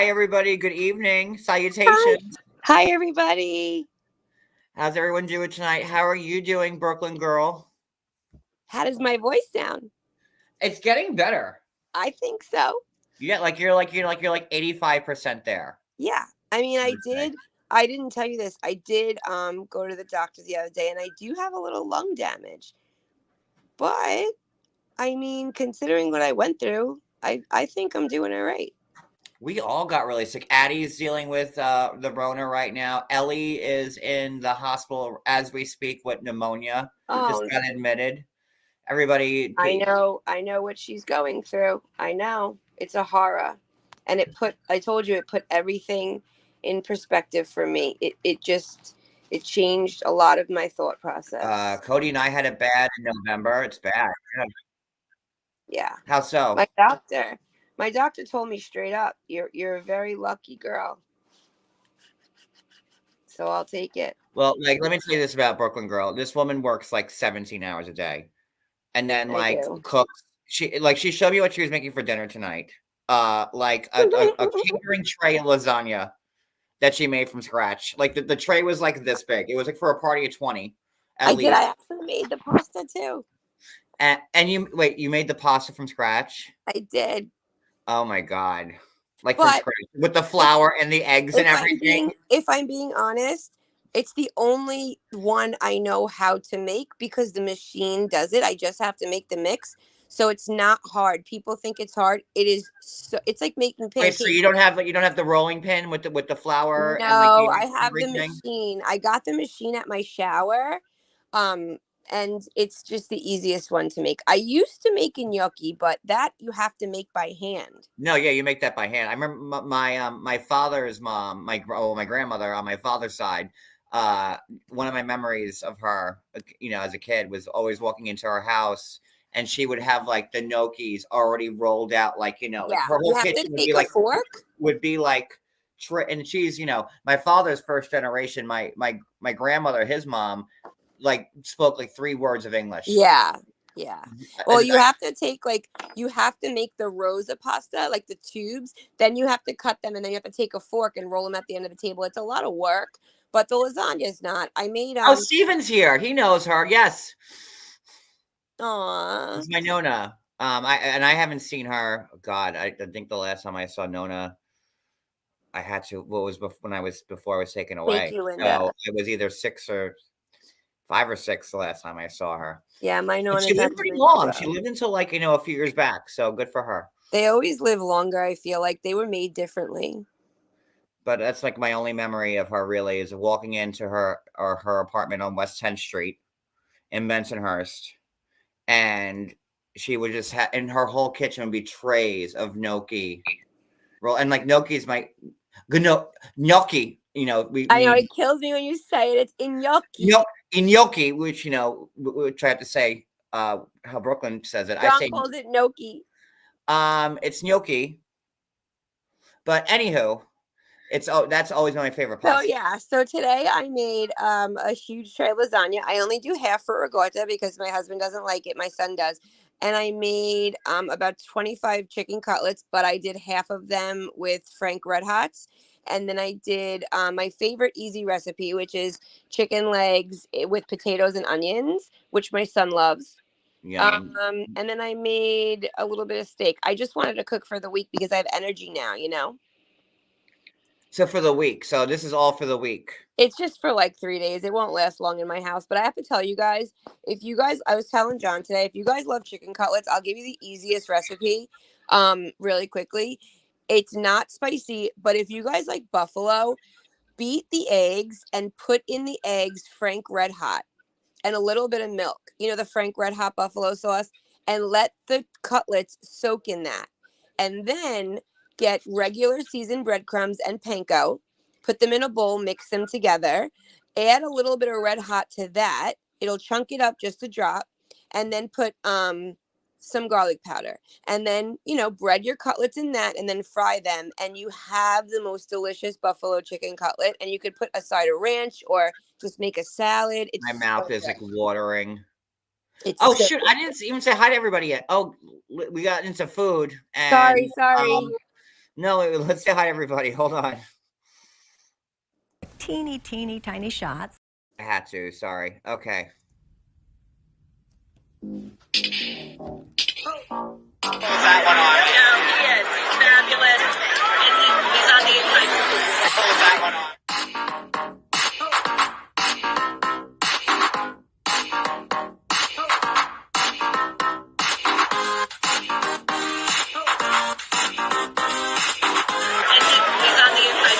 Hi, everybody. Good evening. Hi. Salutations. Hi, everybody. How's everyone doing tonight? How are you doing, Brooklyn girl? How does my voice sound? It's getting better. I think so. Yeah, you're like 85% there. Yeah. I mean, I would say. I didn't tell you this. I did go to the doctor the other day and I do have a little lung damage. But I mean, considering what I went through, I think I'm doing all right. We all got really sick. Addie's dealing with the Rona right now. Ellie is in the hospital as we speak with pneumonia. Just Oh, got admitted. Everybody, I know what she's going through. I know. It's a horror. And I told you it put everything in perspective for me. It changed a lot of my thought process. Cody and I had it bad in November. It's bad. Yeah. Yeah. How so? My doctor, my doctor told me straight up, you're a very lucky girl. So I'll take it. Well, like, let me tell you this about Brooklyn girl. This woman works like 17 hours a day. And then I like do. cooks. She showed me what she was making for dinner tonight. Like a catering tray of lasagna that she made from scratch. Like the tray was like this big. It was like for a party of 20 at I did. I least. actually made the pasta too. And you made the pasta from scratch? I did. Oh my god. Like from But scratch with the if flour and the eggs and everything. if I'm being honest, it's the only one I know how to make because the machine does it. I just have to make the mix. So it's not hard. People think it's hard. It is it's like making Wait, so pancakes. you don't have the rolling pin with the flour and like No, the I have the everything? machine. I got the machine at my shower. Um, and it's just the easiest one to make. I used to make gnocchi, but that you have to make by hand. No, yeah, you make that by hand. I remember my father's mom, my grandmother on my father's side. Uh, One of my memories of her, as a kid, was always walking into her house, and she would have like the gnocchis already rolled out, like Yeah, her you whole have to kitchen take a fork. would be like, and she's my father's first generation. My grandmother, his mom, like spoke like 3 words of English. Yeah, yeah. Well, And you have to make the rosa pasta, like the tubes. Then you have to cut them, and then you have to take a fork and roll them at the end of the table. It's a lot of work, but the lasagna is not. I made oh, Steven's here. He knows her. Yes. Aw. It's my Nona. I haven't seen her. Oh God, I think the last time I saw Nona, I had to. What was when I was before I was taken Thank away. you, Linda. So it was either 5 or 6 the last time I saw her. Yeah, my And Nona she is lived pretty actually long. She 12. lived until a few years back. So good for her. They always live longer. I feel like they were made differently. But that's like my only memory of her. Really, is walking into her apartment on West 10th Street in Bensonhurst, and she would just have in her whole kitchen would be trays of gnocchi. Roll and like gnocchi is my gnocchi. We I know mean it kills me when you say it. It's gnocchi. gnocchi, which we try to say how Brooklyn says it. I John say calls it gnocchi. it's gnocchi, but anywho, that's always my favorite So pasta. yeah, so today I made a huge tray of lasagna. I only do half for ricotta because my husband doesn't like it. My son does. And I made about 25 chicken cutlets, but I did half of them with Frank Red Hots. And then I did my favorite easy recipe, which is chicken legs with potatoes and onions, which my son loves. Yum. And then I made a little bit of steak. I just wanted to cook for the week because I have energy now, you know? So for the week. So this is all for the week. It's just for like 3 days. It won't last long in my house. But I have to tell you guys, I was telling John today, if you guys love chicken cutlets, I'll give you the easiest recipe really quickly. It's not spicy, but if you guys like buffalo, beat the eggs and put in the eggs Frank Red Hot and a little bit of milk, the Frank Red Hot buffalo sauce, and let the cutlets soak in that. And then get regular seasoned breadcrumbs and panko, put them in a bowl, mix them together, add a little bit of red hot to that. It'll chunk it up just a drop, and then put some garlic powder. And then, bread your cutlets in that and then fry them. And you have the most delicious buffalo chicken cutlet. And you could put a side of ranch or just make a salad. My It's mouth so is like good. watering. Oh It's so shoot! good. I didn't even say hi to everybody yet. Oh, we got into food, Sorry, and sorry. No, let's say hi, everybody. Hold on. Teeny, teeny, tiny shots. I had to. Sorry. Okay. That one on. You know, he is. He's fabulous. And he's on the inside. Pull that one on. And he's on the inside.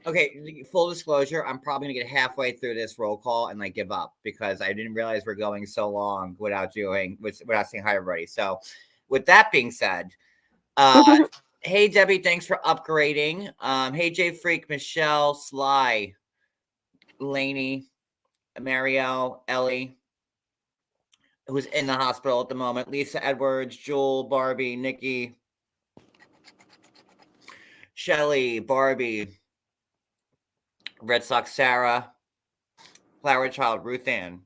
Okay, full disclosure, I'm probably gonna get halfway through this roll call and like give up because I didn't realize we're going so long without saying hi everybody. So with that being said, hey Debbie, thanks for upgrading. Hey J Freak, Michelle, Sly, Lainey, Marielle, Ellie, who's in the hospital at the moment, Lisa Edwards, Jewel, Barbie, Nikki, Shelly, Barbie, Red Sox Sarah, Flower Child, Ruth Ann,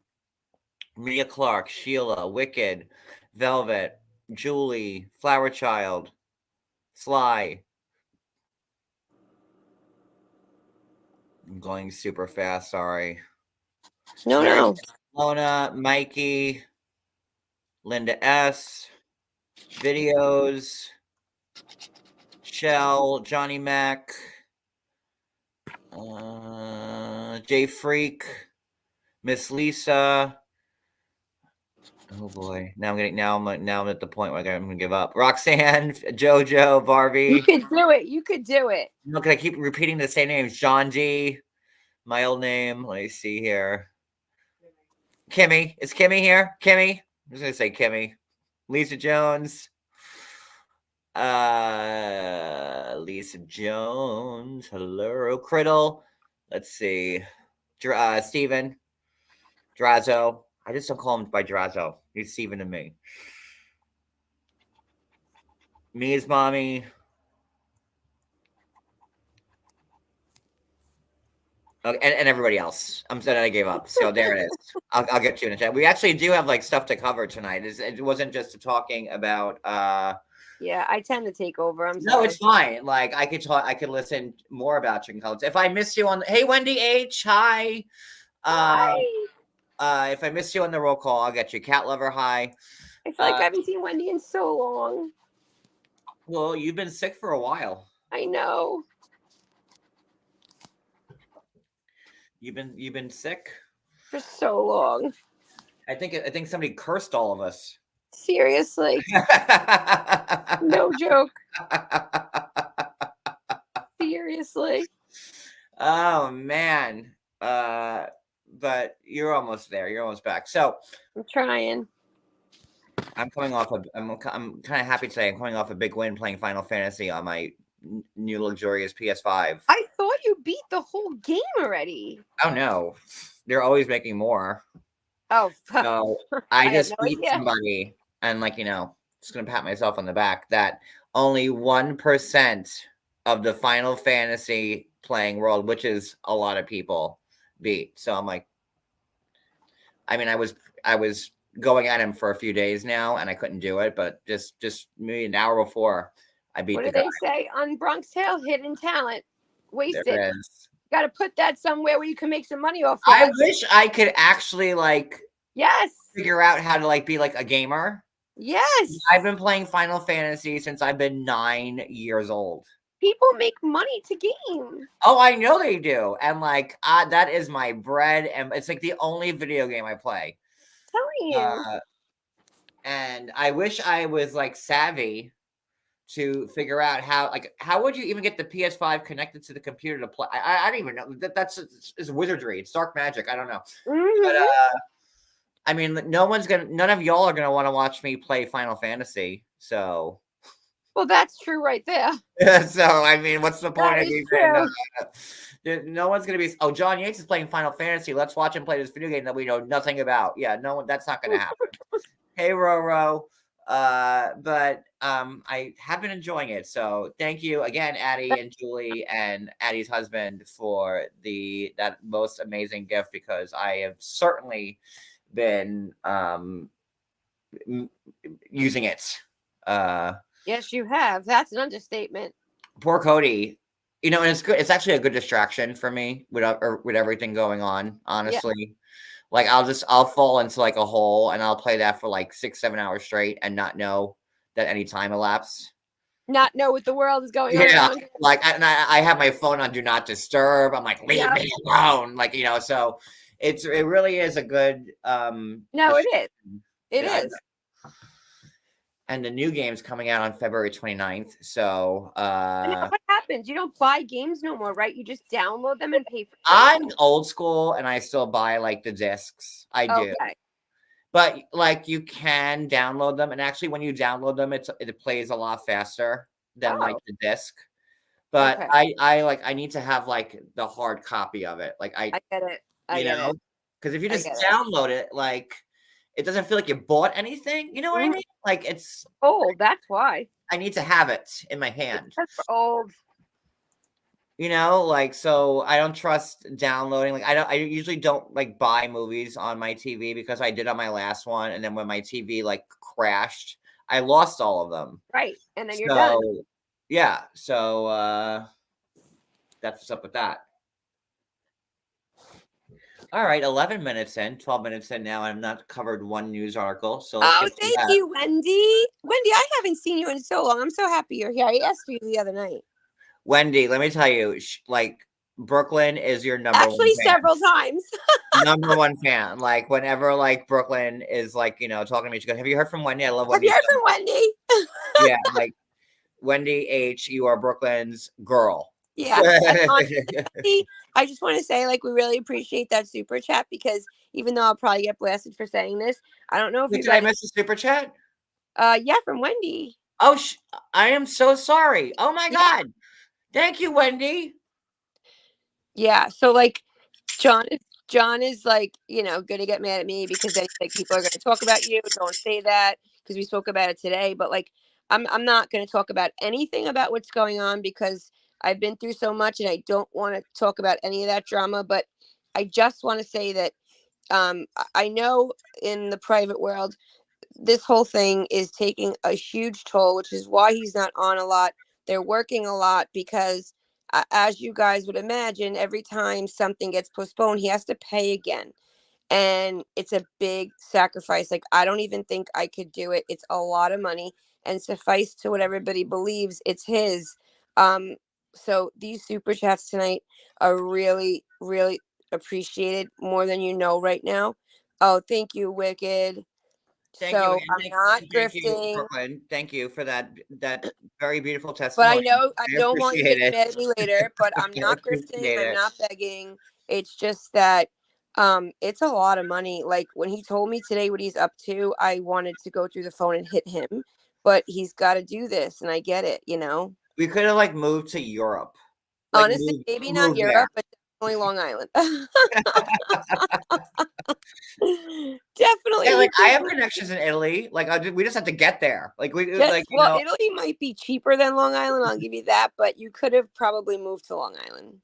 Mia Clark, Sheila, Wicked, Velvet, Julie, Flower Child, Sly. I'm going super fast, sorry. No. Lona, Mikey, Linda S, Videos, Shell, Johnny Mac, J Freak, Miss Lisa. Oh boy! Now I'm at the point where I'm gonna give up. Roxanne, JoJo, Barbie. You could do it. You could do it. Look, I keep repeating the same names. John D, my old name. Let me see here. Kimmy, is Kimmy here? Kimmy, I'm just gonna say Kimmy. Lisa Jones. Lisa Jones. Hello, Criddle. Let's see. Steven. Drazo. I just don't call him by Drazo. He's Steven to me. Mia's mommy. Okay, and everybody else. I'm sorry I gave up. So there it is. I'll get you in a chat. We actually do have like stuff to cover tonight. It wasn't just talking about Yeah, I tend to take over. I'm no, sorry. it's fine. Like I could listen more about chicken cutlets. If I missed you on hey Wendy H, hi. Hi. If I missed you on the roll call, I'll get you. Cat lover, hi. I feel like I haven't seen Wendy in so long. Well, you've been sick for a while. I know. You've been sick For so long. I think somebody cursed all of us. Seriously. No joke. Seriously. Oh man. But you're almost there. You're almost back. So I'm trying. I'm coming off I'm kind of happy today. I'm coming off a big win playing Final Fantasy on my new luxurious PS5. I thought you beat the whole game already. Oh no. They're always making more. Oh, So I just no beat idea. somebody and just gonna pat myself on the back that only 1% of the Final Fantasy playing world, which is a lot of people, beat. So I'm like, I mean, I was going at him for a few days now and I couldn't do it, but just maybe an hour before I beat what the do guy. they say on Bronx Tale? Hidden talent. Wasted. There it is. Got to put that somewhere where you can make some money off I that. wish I could actually Yes. figure out how to be like a gamer. Yes. I've been playing Final Fantasy since I've been 9 years old. People make money to game. Oh, I know they do. And that is my bread. And it's like the only video game I play. Telling you. And I wish I was savvy to figure out how would you even get the PS5 connected to the computer to play? I don't even know. That's it's wizardry. It's dark magic. I don't know. Mm-hmm. But I mean, none of y'all are gonna want to watch me play Final Fantasy. So well, that's true right there. so I mean, what's the point of even? No one's gonna be. Oh, John Yates is playing Final Fantasy. Let's watch him play this video game that we know nothing about. Yeah, no, that's not gonna happen. Hey, Roro. But I have been enjoying it. So thank you again, Addie and Julie and Addie's husband for that most amazing gift because I have certainly been using it. Yes, you have. That's an understatement. Poor Cody. You know, and it's good. It's actually a good distraction for me with everything going on. Yeah. Honestly, like I'll fall into like a hole and I'll play that for like 6-7 hours straight and not know that any time elapsed. Not know what the world is going on Yeah, around you. like I have my phone on do not disturb. I'm like, leave Yep. me alone. Like, you know, so it really is a good No, it is. It yeah, is. and the new game's coming out on February 29th. So And now what happens? You don't buy games no more, right? You just download them and pay for them. I'm old school and I still buy like the discs. I do. Okay. But like you can download them, and actually when you download them, it plays a lot faster than like Oh. the disc. But Okay. I need to have like the hard copy of it. Like I get it. I you get know, it. because if you I just get it. download it, like it doesn't feel like you bought anything. You know what I Mhm. mean? Like it's Old. That's why. I need to have it in my hand. Because we're old. You know, like so I don't trust downloading. Like I usually don't like buy movies on my TV because I did on my last one, and then when my TV like crashed, I lost all of them. Right. And then you're done. So yeah, so that's what's up with that. All right, 11 minutes in, 12 minutes in now, and I've not covered one news article. So let's Oh, get to thank that. you, Wendy. Wendy, I haven't seen you in so long. I'm so happy you're here. I asked for you the other night. Wendy, let me tell you, like Brooklyn is your number one Actually, fan. several times. Number one fan. Like whenever like Brooklyn is like, you know, talking to me, she goes, "Have you heard from Wendy? I love Have Wendy." you heard from Wendy? Yeah, like Wendy H, you are Brooklyn's girl. Yeah. And honestly, I just want to say, like, we really appreciate that super chat because even though I'll probably get blasted for saying this, I don't know if Wait, you did I guys. miss a super chat? Yeah, from Wendy. Oh, I am so sorry. Oh my Yeah. God. Thank you, Wendy. Yeah. So like, John is like, you know, gonna get mad at me because then he's like, people are gonna talk about you. Don't say that because we spoke about it today. But like, I'm not gonna talk about anything about what's going on because I've been through so much and I don't want to talk about any of that drama. But I just want to say that I know in the private world this whole thing is taking a huge toll, which is why he's not on a lot. They're working a lot because, as you guys would imagine, every time something gets postponed, he has to pay again. And it's a big sacrifice. Like, I don't even think I could do it. It's a lot of money. And suffice to what everybody believes, it's his. So these super chats tonight are really, really appreciated more than you know right now. Oh, thank you, Wicked. Thank you. So And I'm not thank you, grifting, Brooklyn. Thank you for that very beautiful but I testimony. know I I don't want you appreciate getting it. mad at me later, but I'm I not grifting, appreciate I'm it. not begging. It's just that it's a lot of money. Like when he told me today what he's up to, I wanted to go through the phone and hit him, but he's got to do this and I get it, you know. We could have like moved to Europe. Like Honestly, maybe not move there. Europe, but definitely Long Island. Definitely, Yeah, he like I could have move. connections in Italy. Like we just have to get there. Like we Just like you well, know, Italy might be cheaper than Long Island. I'll give you that, but you could have probably moved to Long Island.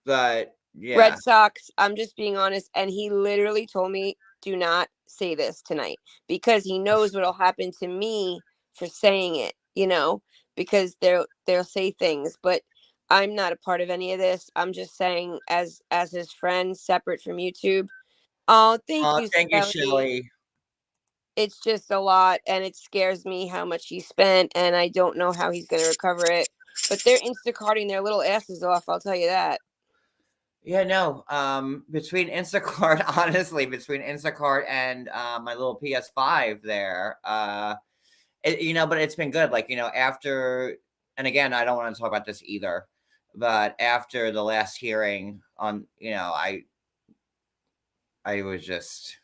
but yeah. Red Sox, I'm just being honest, and he literally told me, "Do not say this tonight," because he knows what'll happen to me for saying it. You know, because they'll say things, but I'm not a part of any of this. I'm just saying, as his friend, separate from YouTube. Oh, thank Oh, you, thank you, Shelly. Shelly. It's just a lot and it scares me how much he spent and I don't know how he's going to recover it. But they're Instacarting their little asses off, I'll tell you that. Yeah, no. Between Instacart, honestly, between Instacart and my little PS5 there, you know, but it's been good. Like, you know, after, and again, I don't want to talk about this either, but after the last hearing on, you know, I was just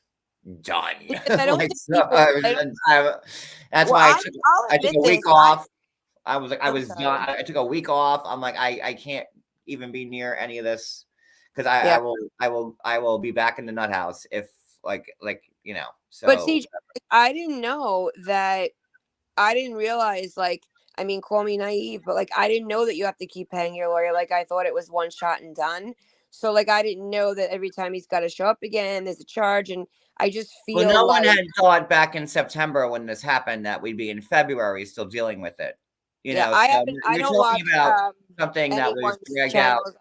done. Because I don't Like, think so people. that's Well, why I'll I took admit a week this. off. I was like, I I'm was sorry. done. I took a week off. I'm like, I can't even be near any of this because Yeah. I will be back in the nut house if like you know. But So see, I didn't know that. I didn't realize, like, I mean, call me naive, but like, I didn't know that you have to keep paying your lawyer. Like, I thought it was one shot and done. So like I didn't know that every time he's got to show up again, there's a charge, and I just Well, feel no one like had thought back in September when this happened that we'd be in February still dealing with it. You yeah, know, I so haven't. I you're don't talking watch about something that was anyone's dragged out channels.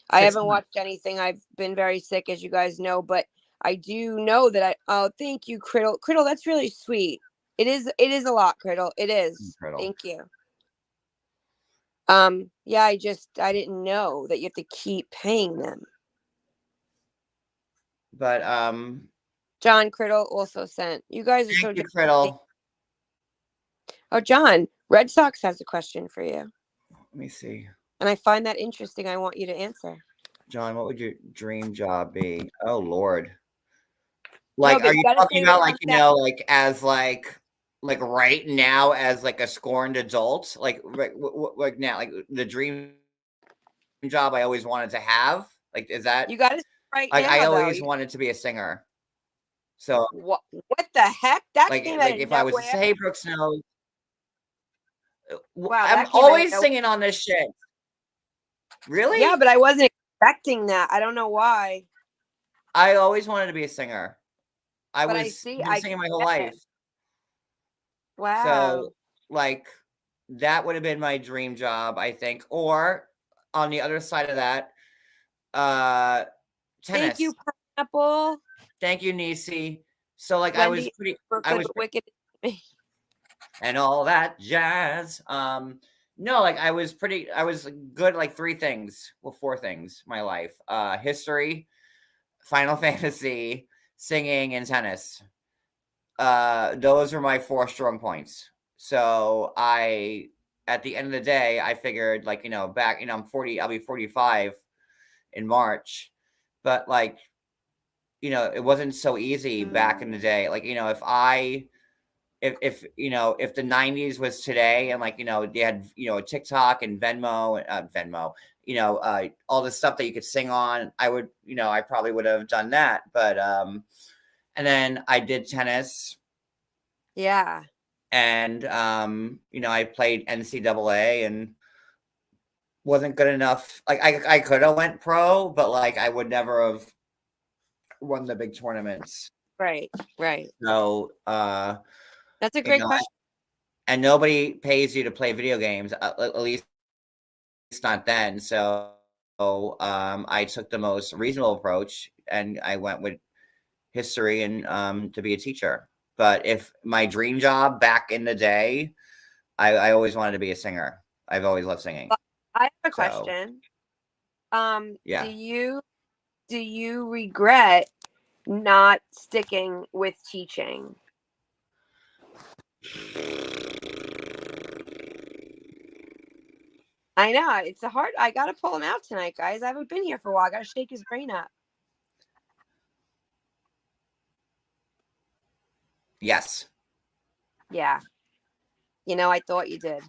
I 6 haven't months. watched anything. I've been very sick, as you guys know, but I do know that I. Oh, thank you, Criddle. Criddle, that's really sweet. It is. It is a lot, Criddle. It is. Criddle. Thank you. Yeah, I didn't know that you have to keep paying them. But John Criddle also sent. You guys are so. thank you, Criddle. Oh, John, Red Sox has a question for you, Let me see. and I find that interesting. I want you to answer. John, what would your dream job be? Oh Lord. No, Like, but are you you gotta talking say what about like, comes out. like as like right now as like a scorned adult? Like like now, like the dream job I always wanted to have? Like, is that You gotta say right like I now, though. always wanted to be a singer. So What? What the heck? That came out like of if I was to nowhere. say, "Hey, Brooke Snow," Wow, I'm that came out of always nowhere. singing on this shit. Really? Yeah, but I wasn't expecting that. I don't know why. I always wanted to be a singer. I But I was see. been I singing my whole get life. it. Wow. So, like, that would have been my dream job, I think. Or on the other side of that, Thank you, tennis. Pineapple. Thank you, Nisi. So, like, I was Wendy pretty, for I was, wicked. and all that jazz. No, like, I was good at like 3 things, well, 4 things, my life. History, Final Fantasy, singing, and tennis. Those are my 4 strong points. So at the end of the day, I figured like, back, I'm 40, I'll be 45 in March, but like, it wasn't so easy back in the day. Like, if the 90s was today and like, they had, TikTok and Venmo, all the stuff that you could sing on, I probably would have done that. But, and then I did tennis. Yeah. And, I played NCAA and wasn't good enough. Like I could have went pro, but like I would never have won the big tournaments. Right. Right. So, That's a great question. and nobody pays you to play video games, at least not then. So, I took the most reasonable approach and I went with history and to be a teacher. But if my dream job back in the day, I always wanted to be a singer. I've always loved singing. I have a question. Yeah. Do you regret not sticking with teaching? I know it's a hard. I gotta pull him out tonight, guys. I haven't been here for a while. I gotta shake his brain up. Yes. Yeah. I thought you did.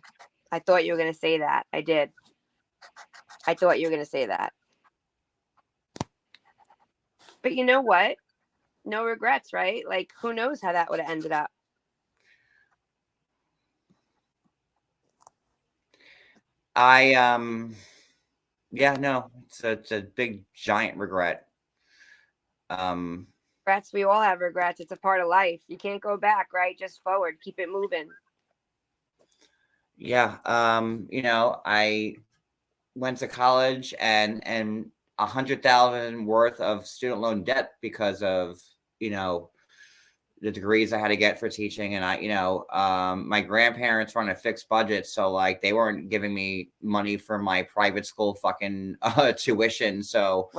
I thought you were gonna say that. I did. I thought you were gonna say that. But you know what? No regrets, right? Like, who knows how that would have ended up? Yeah, no, it's a big giant regret. Regrets. We all have regrets. It's a part of life. You can't go back, right? Just forward. Keep it moving. Yeah. I went to college and 100,000 worth of student loan debt because of, the degrees I had to get for teaching. And my grandparents were on a fixed budget. So like they weren't giving me money for my private school fucking tuition. So,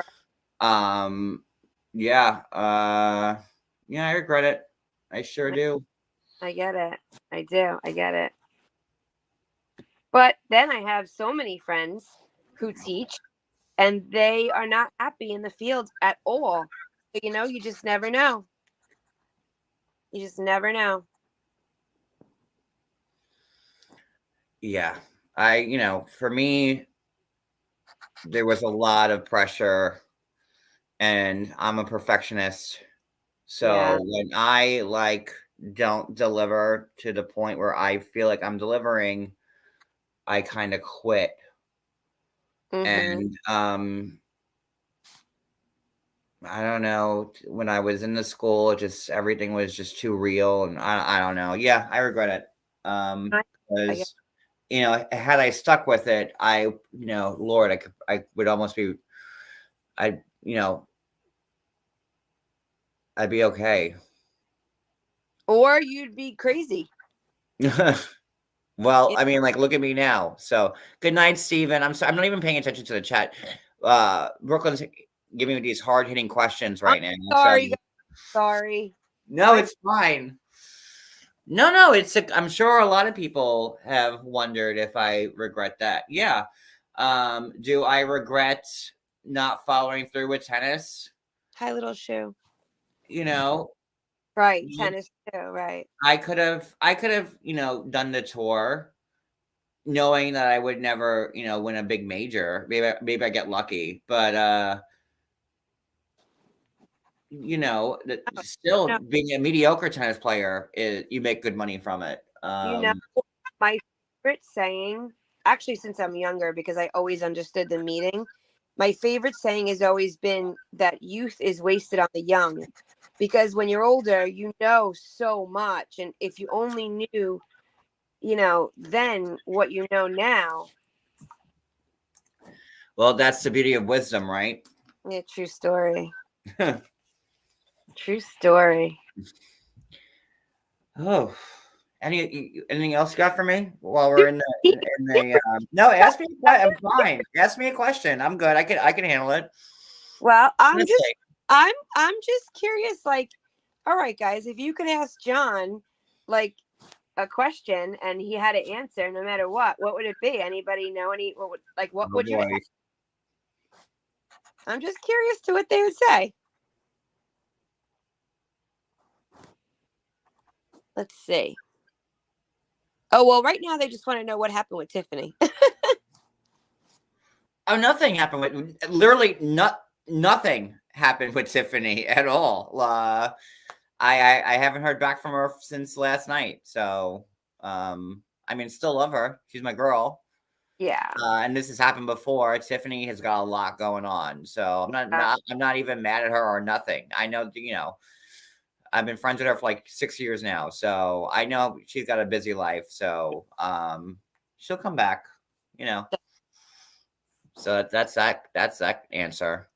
yeah. Yeah, I regret it. I sure do. I get it. I do. I get it. But then I have so many friends who teach and they are not happy in the field at all. So, you just never know. You just never know. Yeah. For me, there was a lot of pressure and I'm a perfectionist. So when I like don't deliver to the point where I feel like I'm delivering, I kind of quit. Mm-hmm. And I don't know. When I was in the school, just everything was just too real, and I don't know. Yeah, I regret it. I guess. Because had I stuck with it, Lord, I would almost be, I, you know, I'd be okay. Or you'd be crazy. Well, I mean, like, look at me now. So, good night, Steven. I'm sorry, I'm not even paying attention to the chat. Brooklyn's giving me these hard hitting questions I'm right now. sorry, So, guys. Sorry. no, it's fine. No, I'm sure a lot of people have wondered if I regret that. Yeah. Do I regret not following through with tennis? Hi, little shoe. You know, Right, tennis too. Right. I could have, done the tour knowing that I would never, win a big major. Maybe I get lucky, but still No, being a mediocre tennis player is you make good money from it. you know, my favorite saying, actually, since I'm younger, because I always understood the meaning, my favorite saying has always been that youth is wasted on the young. Because when you're older, you know so much. And if you only knew, then what you know now. Well, that's the beauty of wisdom, right? Yeah, true story. True story. Oh, anything else you got for me while we're in the no, ask me. I'm fine. Ask me a question. I'm good. I can handle it. Well, Honestly. I'm just curious, like, all right, guys, if you could ask John like a question and he had to answer no matter what would it be? Anybody know what Oh would you boy. ask? I'm just curious to what they would say. Let's see. Oh, well, right now they just want to know what happened with Tiffany. Oh, nothing happened with literally nothing happened with Tiffany at all. I haven't heard back from her since last night. So, I mean, still love her. She's my girl. Yeah. And this has happened before. Tiffany has got a lot going on, so I'm not even mad at her or nothing. I know, I've been friends with her for like 6 years now, so I know she's got a busy life. So, she'll come back, you know. So that's that. That's that answer.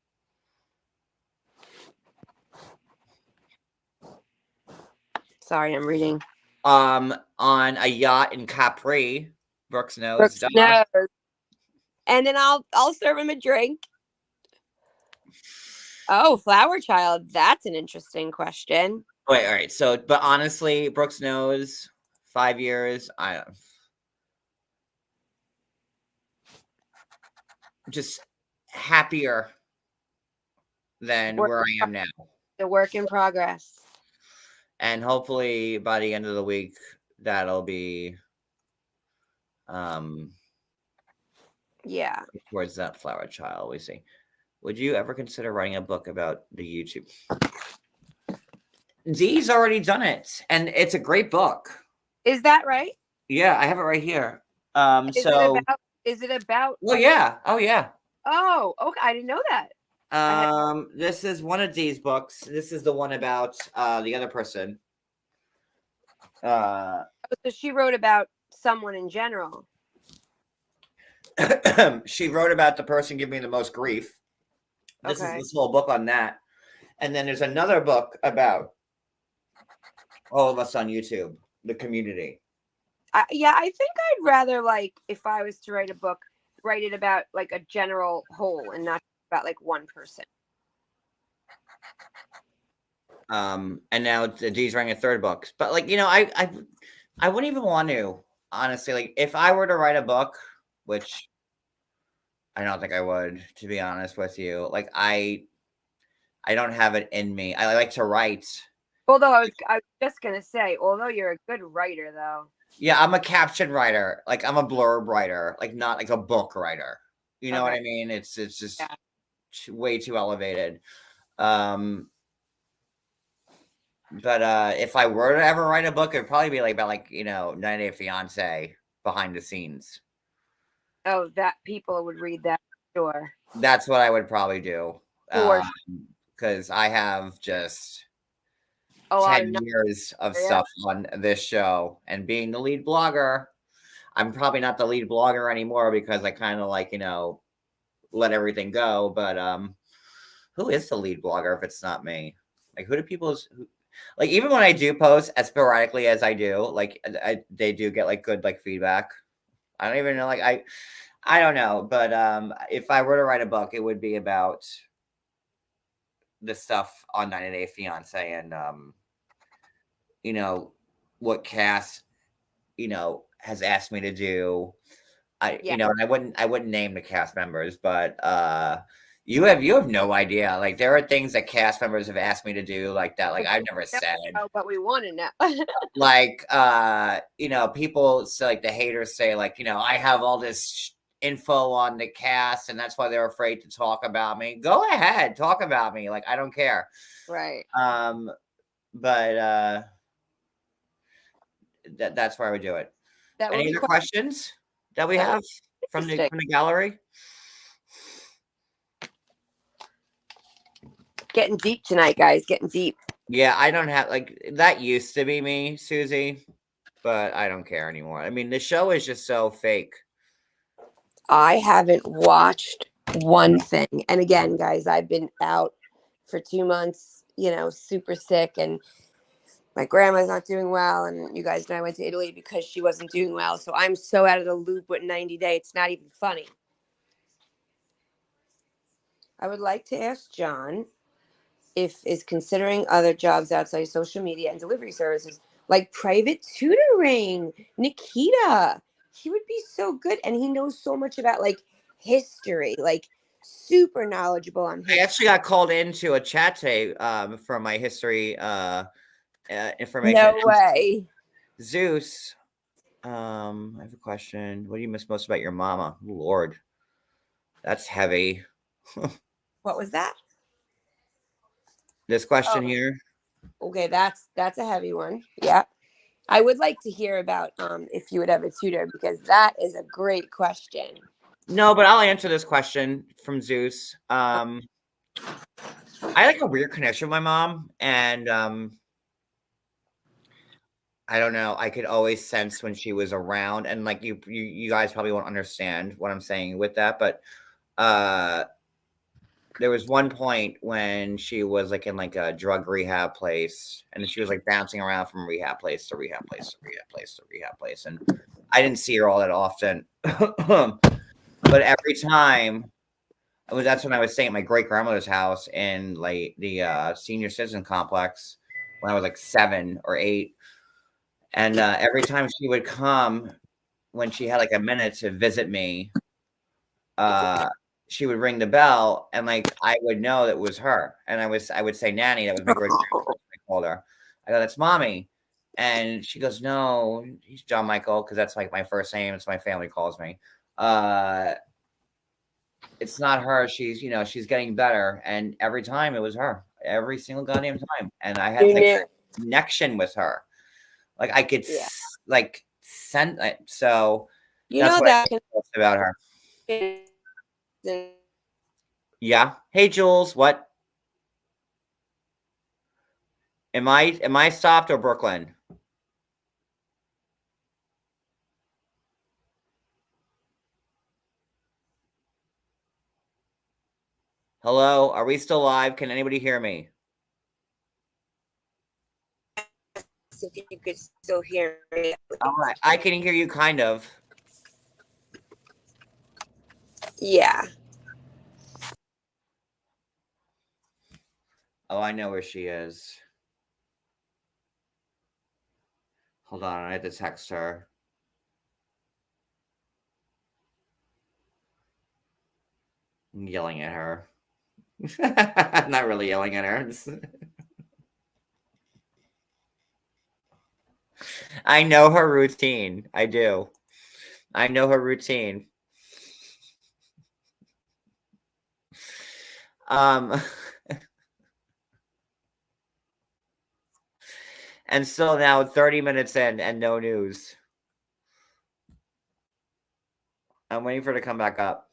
Sorry, I'm reading. On a yacht in Capri, Brooks knows. Brooks knows. And then I'll serve him a drink. Oh, flower child. That's an interesting question. Wait, all right. So, but honestly, Brooks knows 5 years. Just happier than where I am now. The work in progress. And hopefully by the end of the week, that'll be Yeah. towards that flower child. We see. Would you ever consider writing a book about the YouTube? Dee's already done it, and it's a great book. Is that right? Yeah, I have it right here. Is it about Oh yeah. Oh yeah. Oh, okay. I didn't know that. This is one of Dee's books. This is the one about the other person. So she wrote about someone in general. She wrote about the person giving me the most grief. This is this whole book on that. And then there's another book about all of us on YouTube, the community. I think I'd rather, like, if I was to write a book, write it about like a general whole and not about like one person. And now Dee's writing a third book. But like, I wouldn't even want to, honestly. Like, if I were to write a book, which I don't think I would, to be honest with you. Like, I don't have it in me. I like to write. Although I was just gonna say, although you're a good writer, though. Yeah, I'm a caption writer. Like, I'm a blurb writer. Like, not like a book writer. You know what I mean? It's just way too elevated. But if I were to ever write a book, it'd probably be like about 90 Day Fiance behind the scenes. Oh, that people would read that, sure. That's what I would probably do. Because because I have just a lot 10 of years of yeah. stuff on this show, and being the lead blogger, I'm probably not the lead blogger anymore because I kind of like, let everything go. But who is the lead blogger if it's not me? Like, who do like, even when I do post as sporadically as I do, like they do get like good like feedback. I don't even know, like I don't know, but if I were to write a book, it would be about the stuff on 90 Day Fiance, and you know, what Cass, has asked me to do. Yeah. And I wouldn't name the cast members, but you have no idea. Like, there are things that cast members have asked me to do like that, like I've never said. But we want to know. Like, people say, like, the haters say, like, I have all this info on the cast and that's why they're afraid to talk about me. Go ahead, talk about me. Like, I don't care. Right. But that's where I would do it. That would Any be other quite questions that we that would have be from the interesting. gallery? Getting deep tonight, guys. Getting deep. Yeah, I don't have, like, that used to be me, Susie, but I don't care anymore. I mean, the show is just so fake. I haven't watched one thing. And again, guys, I've been out for 2 months, super sick, and my grandma's not doing well. And you guys know I went to Italy because she wasn't doing well. So I'm so out of the loop with 90 Day. It's not even funny. I would like to ask John if is considering other jobs outside social media and delivery services like private tutoring. Nikita, he would be so good, and he knows so much about like history, like super knowledgeable on I history. actually got called into a chat today for my history information. No way. Zeus, I have a question. What do you miss most about your mama? Lord, that's heavy. What was that? This question here. Okay, that's a heavy one. Yeah. I would like to hear about if you would ever tutor, because that is a great question. No, but I'll answer this question from Zeus. I like a weird connection with my mom, and I don't know. I could always sense when she was around, and like you guys probably won't understand what I'm saying with that, but uh, there was one point when she was like in like a drug rehab place, and she was like bouncing around from rehab place to rehab place to rehab place to rehab place, and I didn't see her all that often, but every time. That's when I was staying at my great grandmother's house in like the senior citizen complex when I was like 7 or 8. And every time she would come, when she had like a minute to visit me, uh, she would ring the bell, and like I would know that it was her. And I would say Nanny, that was my great grandmother. I called her. I go, that's Mommy. And she goes, no, he's John Michael, because that's like my first name. It's my family calls me. It's not her. She's getting better. And every time it was her. Every single goddamn time. And I had like a connection with her. Like I could Yeah. like send it. So You that's know what I that think most about her. can Yeah. Hey Jules, what? Am I stopped or Brooklyn? Hello? Are we still live? Can anybody hear me? if you could still hear me. All right. I can hear you kind of. Yeah. Oh, I know where she is. Hold on, I have to text her. I'm yelling at her. Not really yelling at her. I know her routine. I do. I know her routine. And still now 30 minutes in and no news. I'm waiting for her to come back up.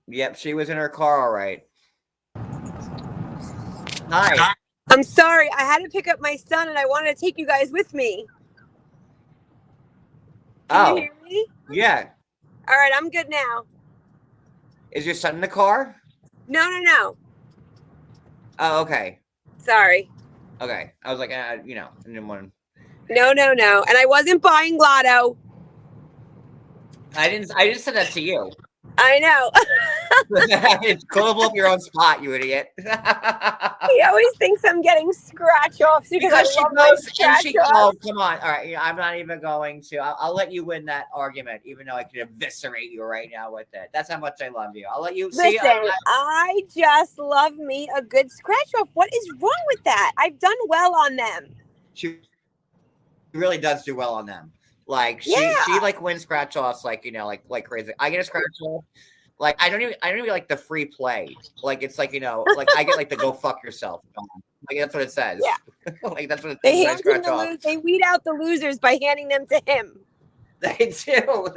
Yep, she was in her car, all right. Hi. I'm sorry. I had to pick up my son, and I wanted to take you guys with me. Can you hear me? Yeah. All right, I'm good now. Is your son in the car? No. Oh, okay. Sorry. Okay. I was like, you know, I didn't want No. And I wasn't buying Lotto. I just said that to you. I know. It's cool to blow up your own spot, you idiot. He always thinks I'm getting scratch offs because Because I love my scratch oh, offs. come on. All right. I'm not even going to. I'll let you win that argument, even though I could eviscerate you right now with it. That's how much I love you. I'll let you see. Listen, I just love me a good scratch off. What is wrong with that? I've done well on them. She really does do well on them. Like she Yeah. like wins scratch offs like, you know, like crazy. I get a scratch off. Like I don't even like the free play. Like it's like, you know, like I get like the go fuck yourself. Like that's what it says. Yeah. Like that's what it They says. hand him they weed out the losers by handing them to him. They do.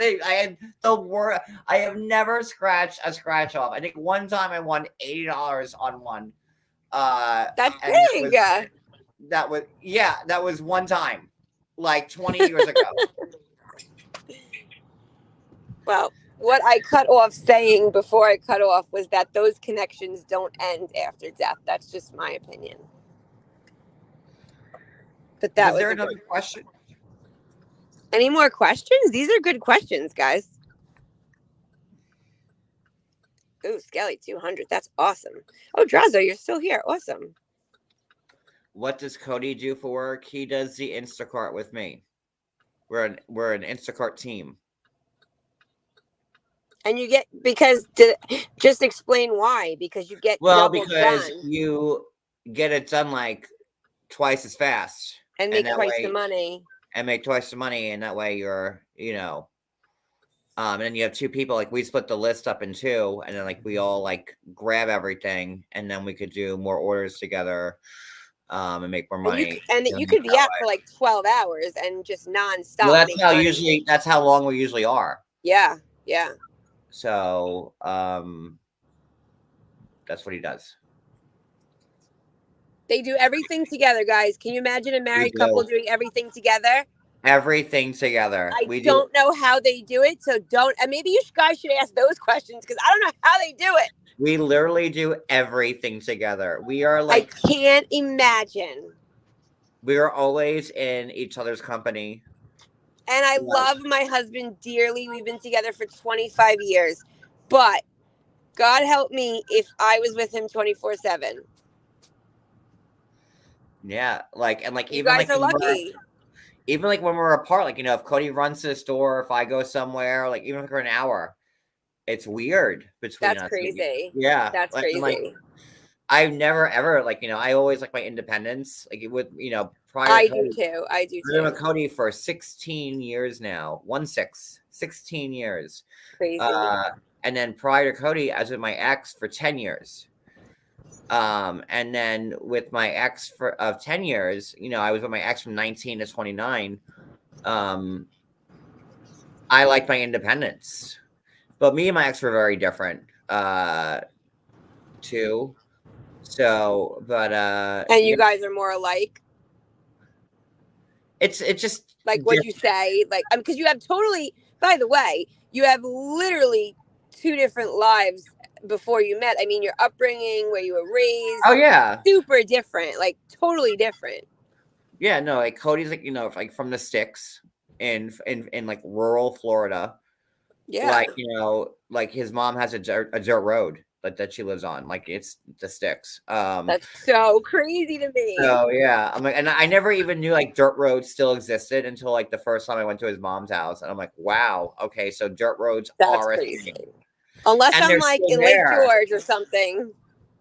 I have never scratched a scratch off. I think one time I won $80 on one. That's and big. that was one time, like 20 years ago. Well, what I cut off saying before I cut off was that those connections don't end after death. That's just my opinion. But that Was was there another question? Any more questions? These are good questions, guys. Ooh, Skelly 200. That's awesome. Oh, Drazo, you're still here. Awesome. What does Cody do for work? He does the Instacart with me. We're an Instacart team. And you get just explain why, because you get double because done you get it done like twice as fast and make twice the money. And make twice the money, and that way you're, you know, and then you have two people, like we split the list up in two, and then like we all like grab everything, and then we could do more orders together, and make more money. And you could be out for like 12 hours and just nonstop. Well, that's how long we usually are. Yeah. So, that's what he does. They do everything together, guys. Can you imagine a married couple doing everything together? Everything together. I don't know how they do it, so don't. And maybe you guys should ask those questions because I don't know how they do it. We literally do everything together. We are like, I can't imagine. We are always in each other's company. And I love my husband dearly. We've been together for 25 years. But God help me if I was with him 24/7. Yeah, even you guys are lucky. Even like when we're apart, like, you know, if Cody runs to the store, if I go somewhere, like even for an hour, it's weird between us. That's crazy. Yeah, that's crazy. I've never ever like, you know, I always like my independence. Like it would, you know, prior. I do too. I've been with Cody for 16 years now. 16 years. Crazy. And then prior to Cody, I was with my ex for 10 years. And then with my ex of 10 years, you know, I was with my ex from 19 to 29. I liked my independence, but me and my ex were very different, too. So, but, and you guys are more alike. It's just like what you say, like, because you have totally, by the way, you have literally two different lives before you met. I mean, your upbringing, where you were raised. Oh yeah, super different, like totally different. Yeah, no, like Cody's like, you know, like from the sticks in like rural Florida. Yeah, like, you know, like his mom has a dirt road that she lives on. Like it's the sticks. That's so crazy to me. So yeah, I'm like, and I never even knew like dirt roads still existed until like the first time I went to his mom's house, and I'm like, wow, okay, so dirt roads are crazy. Unless I'm like in Lake George or something.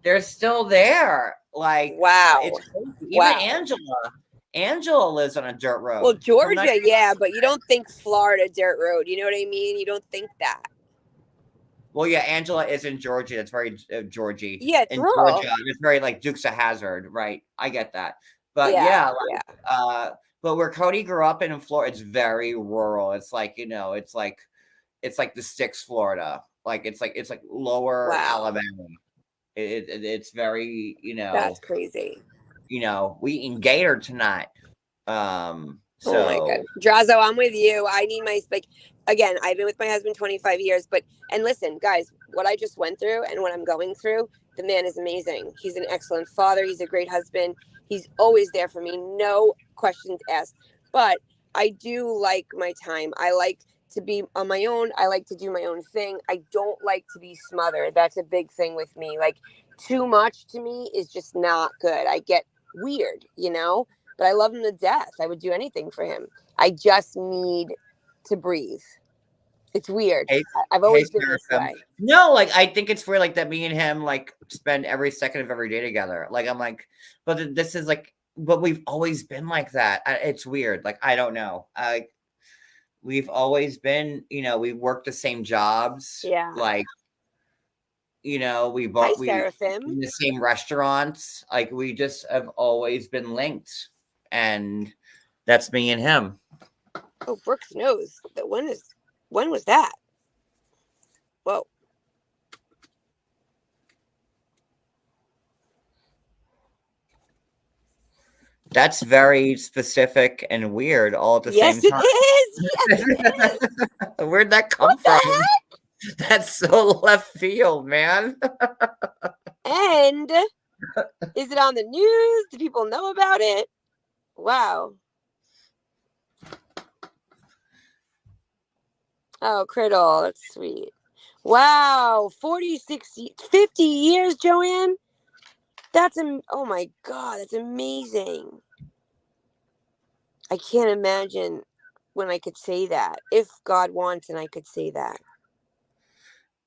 They're still there. Like, wow. It's even Angela lives on a dirt road. Well, Georgia, yeah, but you don't think Florida dirt road. You know what I mean? You don't think that. Well, yeah, Angela is in Georgia. That's very Georgie. Yeah, it's rural. Georgia. It's very like Dukes of Hazzard, right? I get that. But yeah. But where Cody grew up in Florida, it's very rural. It's like, you know, it's like the sticks, Florida. Like it's like lower Wow. Alabama. It's very, That's crazy. we eating gator tonight. Oh my God. So Drazo, I'm with you. I need my, like, again, I've been with my husband 25 years, and listen, guys, what I just went through and what I'm going through, the man is amazing. He's an excellent father. He's a great husband. He's always there for me. No questions asked. But I do like my time. I like to be on my own. I like to do my own thing. I don't like to be smothered. That's a big thing with me. Like, too much to me is just not good. I get weird, but I love him to death. I would do anything for him. I just need to breathe. It's weird. hey, I've hey, always been this Seraphim. way. No, like I think it's weird, like that. Me and him like spend every second of every day together. Like I'm like, but this is like, but we've always been like that. It's weird. Like I don't know. We've always been, we worked the same jobs. Yeah. Like, we Hi, bought in Seraphim. the same restaurants. Like we just have always been linked, and that's me and him. Oh, Brooks knows that. When was that? Whoa. That's very specific and weird all at the Yes, same time. it is. Yes, it is. Where'd that come What the from? heck? That's so left field, man. And is it on the news? Do people know about it? Wow. Oh, Criddle, that's sweet. Wow, 50 years, Joanne. Oh my God, that's amazing. I can't imagine when I could say that. If God wants and I could say that.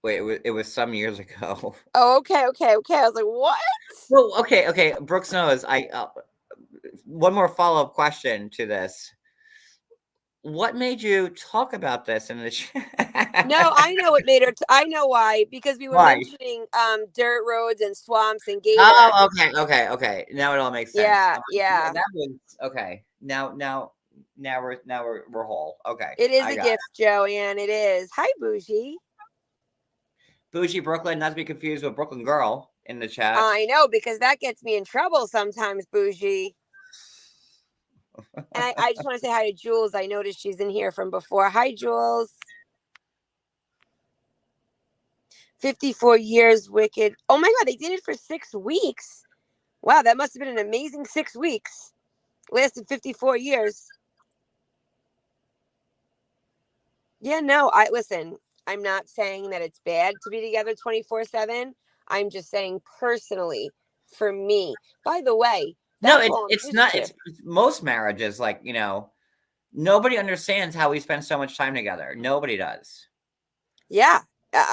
Wait, it was some years ago. Oh, okay. I was like, what? Well, okay. Brooks knows. One more follow-up question to this. What made you talk about this in the chat? No, I know what made her. I know why. Because we were Why? mentioning dirt roads and swamps and gators. Oh, okay. Now it all makes sense. Yeah. That was okay. Now we're whole. Okay. It is I a got gift, Joanne. It is. Hi, Bougie. Bougie Brooklyn, not to be confused with Brooklyn Girl in the chat. I know, because that gets me in trouble sometimes, Bougie. And I just want to say hi to Jules. I noticed she's in here from before. Hi, Jules. 54 years, Wicked. Oh my God, they did it for 6 weeks. Wow, that must have been an amazing 6 weeks. Lasted 54 years. Yeah, no, listen, I'm not saying that it's bad to be together 24/7. I'm just saying personally, for me. By the way, No, that's all I'm it's used not. to. It's most marriages, like, nobody understands how we spend so much time together. Nobody does. Yeah.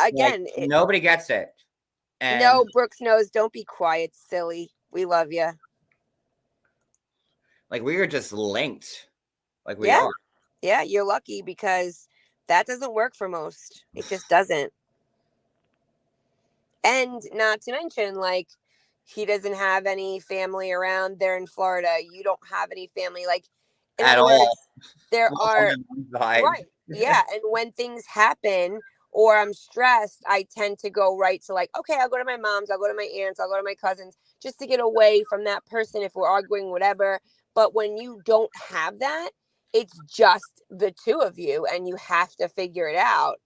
Again, nobody gets it. And no, Brooks knows. Don't be quiet, silly. We love you. like we are just linked. Like we are. Yeah, you're lucky because that doesn't work for most. It just doesn't. And not to mention, like, he doesn't have any family around there in Florida. You don't have any family. Like, in At other words, all. there We're all are, on one side. right. Yeah. And when things happen or I'm stressed, I tend to go right to, like, okay, I'll go to my mom's, I'll go to my aunts, I'll go to my cousins, just to get away from that person if we're arguing, whatever. But when you don't have that, it's just the two of you and you have to figure it out.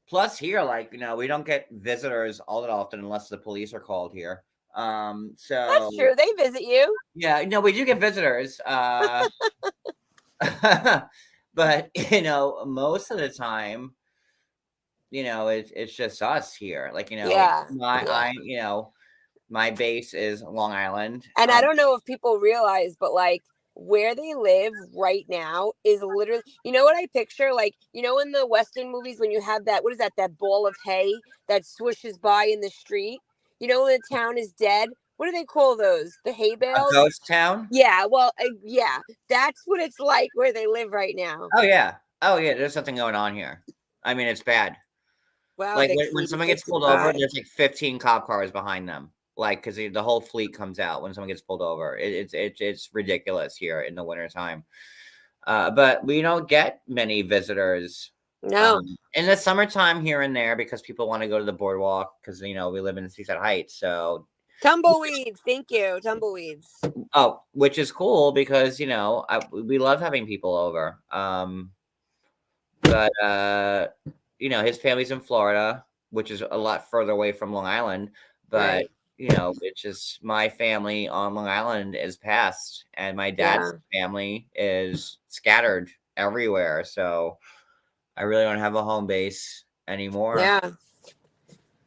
Plus here, like, we don't get visitors all that often unless the police are called here. So that's true. They visit you. Yeah, no, we do get visitors. But most of the time, it's just us here. Like, my base is Long Island. And I don't know if people realize, but like where they live right now is literally, what I picture? Like, in the Western movies when you have that, what is that ball of hay that swishes by in the street? When the town is dead, what do they call those? The hay bales? A ghost town? Yeah, well, yeah, that's what it's like where they live right now. Oh, yeah. There's something going on here. I mean, it's bad. Wow. Like when someone gets pulled over, there's like 15 cop cars behind them. Like, because the whole fleet comes out when someone gets pulled over. It's ridiculous here in the wintertime. But we don't get many visitors No. In the summertime here and there, because people want to go to the boardwalk because, we live in Seaside Heights. So, Tumbleweeds. Thank you. Tumbleweeds. which is cool because, we love having people over. But, his family's in Florida, which is a lot further away from Long Island. But, Right. it's just my family on Long Island is passed, and my dad's family is scattered everywhere. So I really don't have a home base anymore. Yeah.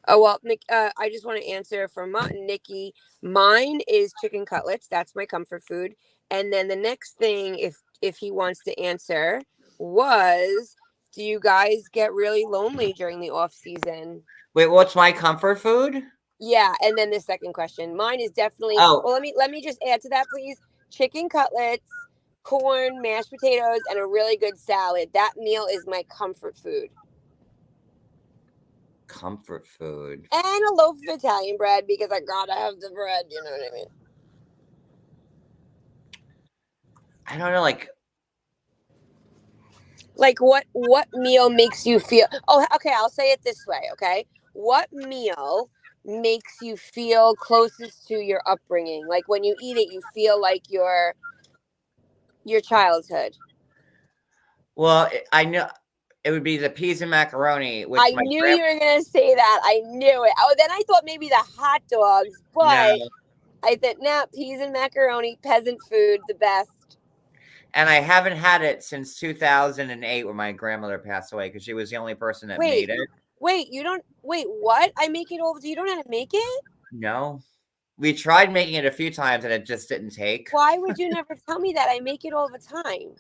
Oh, well, Nick, I just want to answer for Nikki. Mine is chicken cutlets. That's my comfort food. And then the next thing, if he wants to answer, was, do you guys get really lonely during the off season? Wait, what's my comfort food? Yeah, and then the second question, mine is definitely. Oh. Well, let me just add to that, please. Chicken cutlets, corn, mashed potatoes, and a really good salad. That meal is my comfort food. Comfort food. And a loaf of Italian bread because I gotta have the bread. You know what I mean? I don't know, Like what meal makes you feel? Oh, okay. I'll say it this way. Okay, what meal makes you feel closest to your upbringing? Like when you eat it, you feel like your childhood. well, I know it would be the peas and macaroni, which I my knew you were gonna say that. I knew it. Oh, then I thought maybe the hot dogs, but no. I thought nah, peas and macaroni, peasant food, the best. And I haven't had it since 2008 when my grandmother passed away because she was the only person that made it. Wait, what? I make it all. You don't know how to make it? No. We tried making it a few times and it just didn't take. Why would you never tell me that? I make it all the time.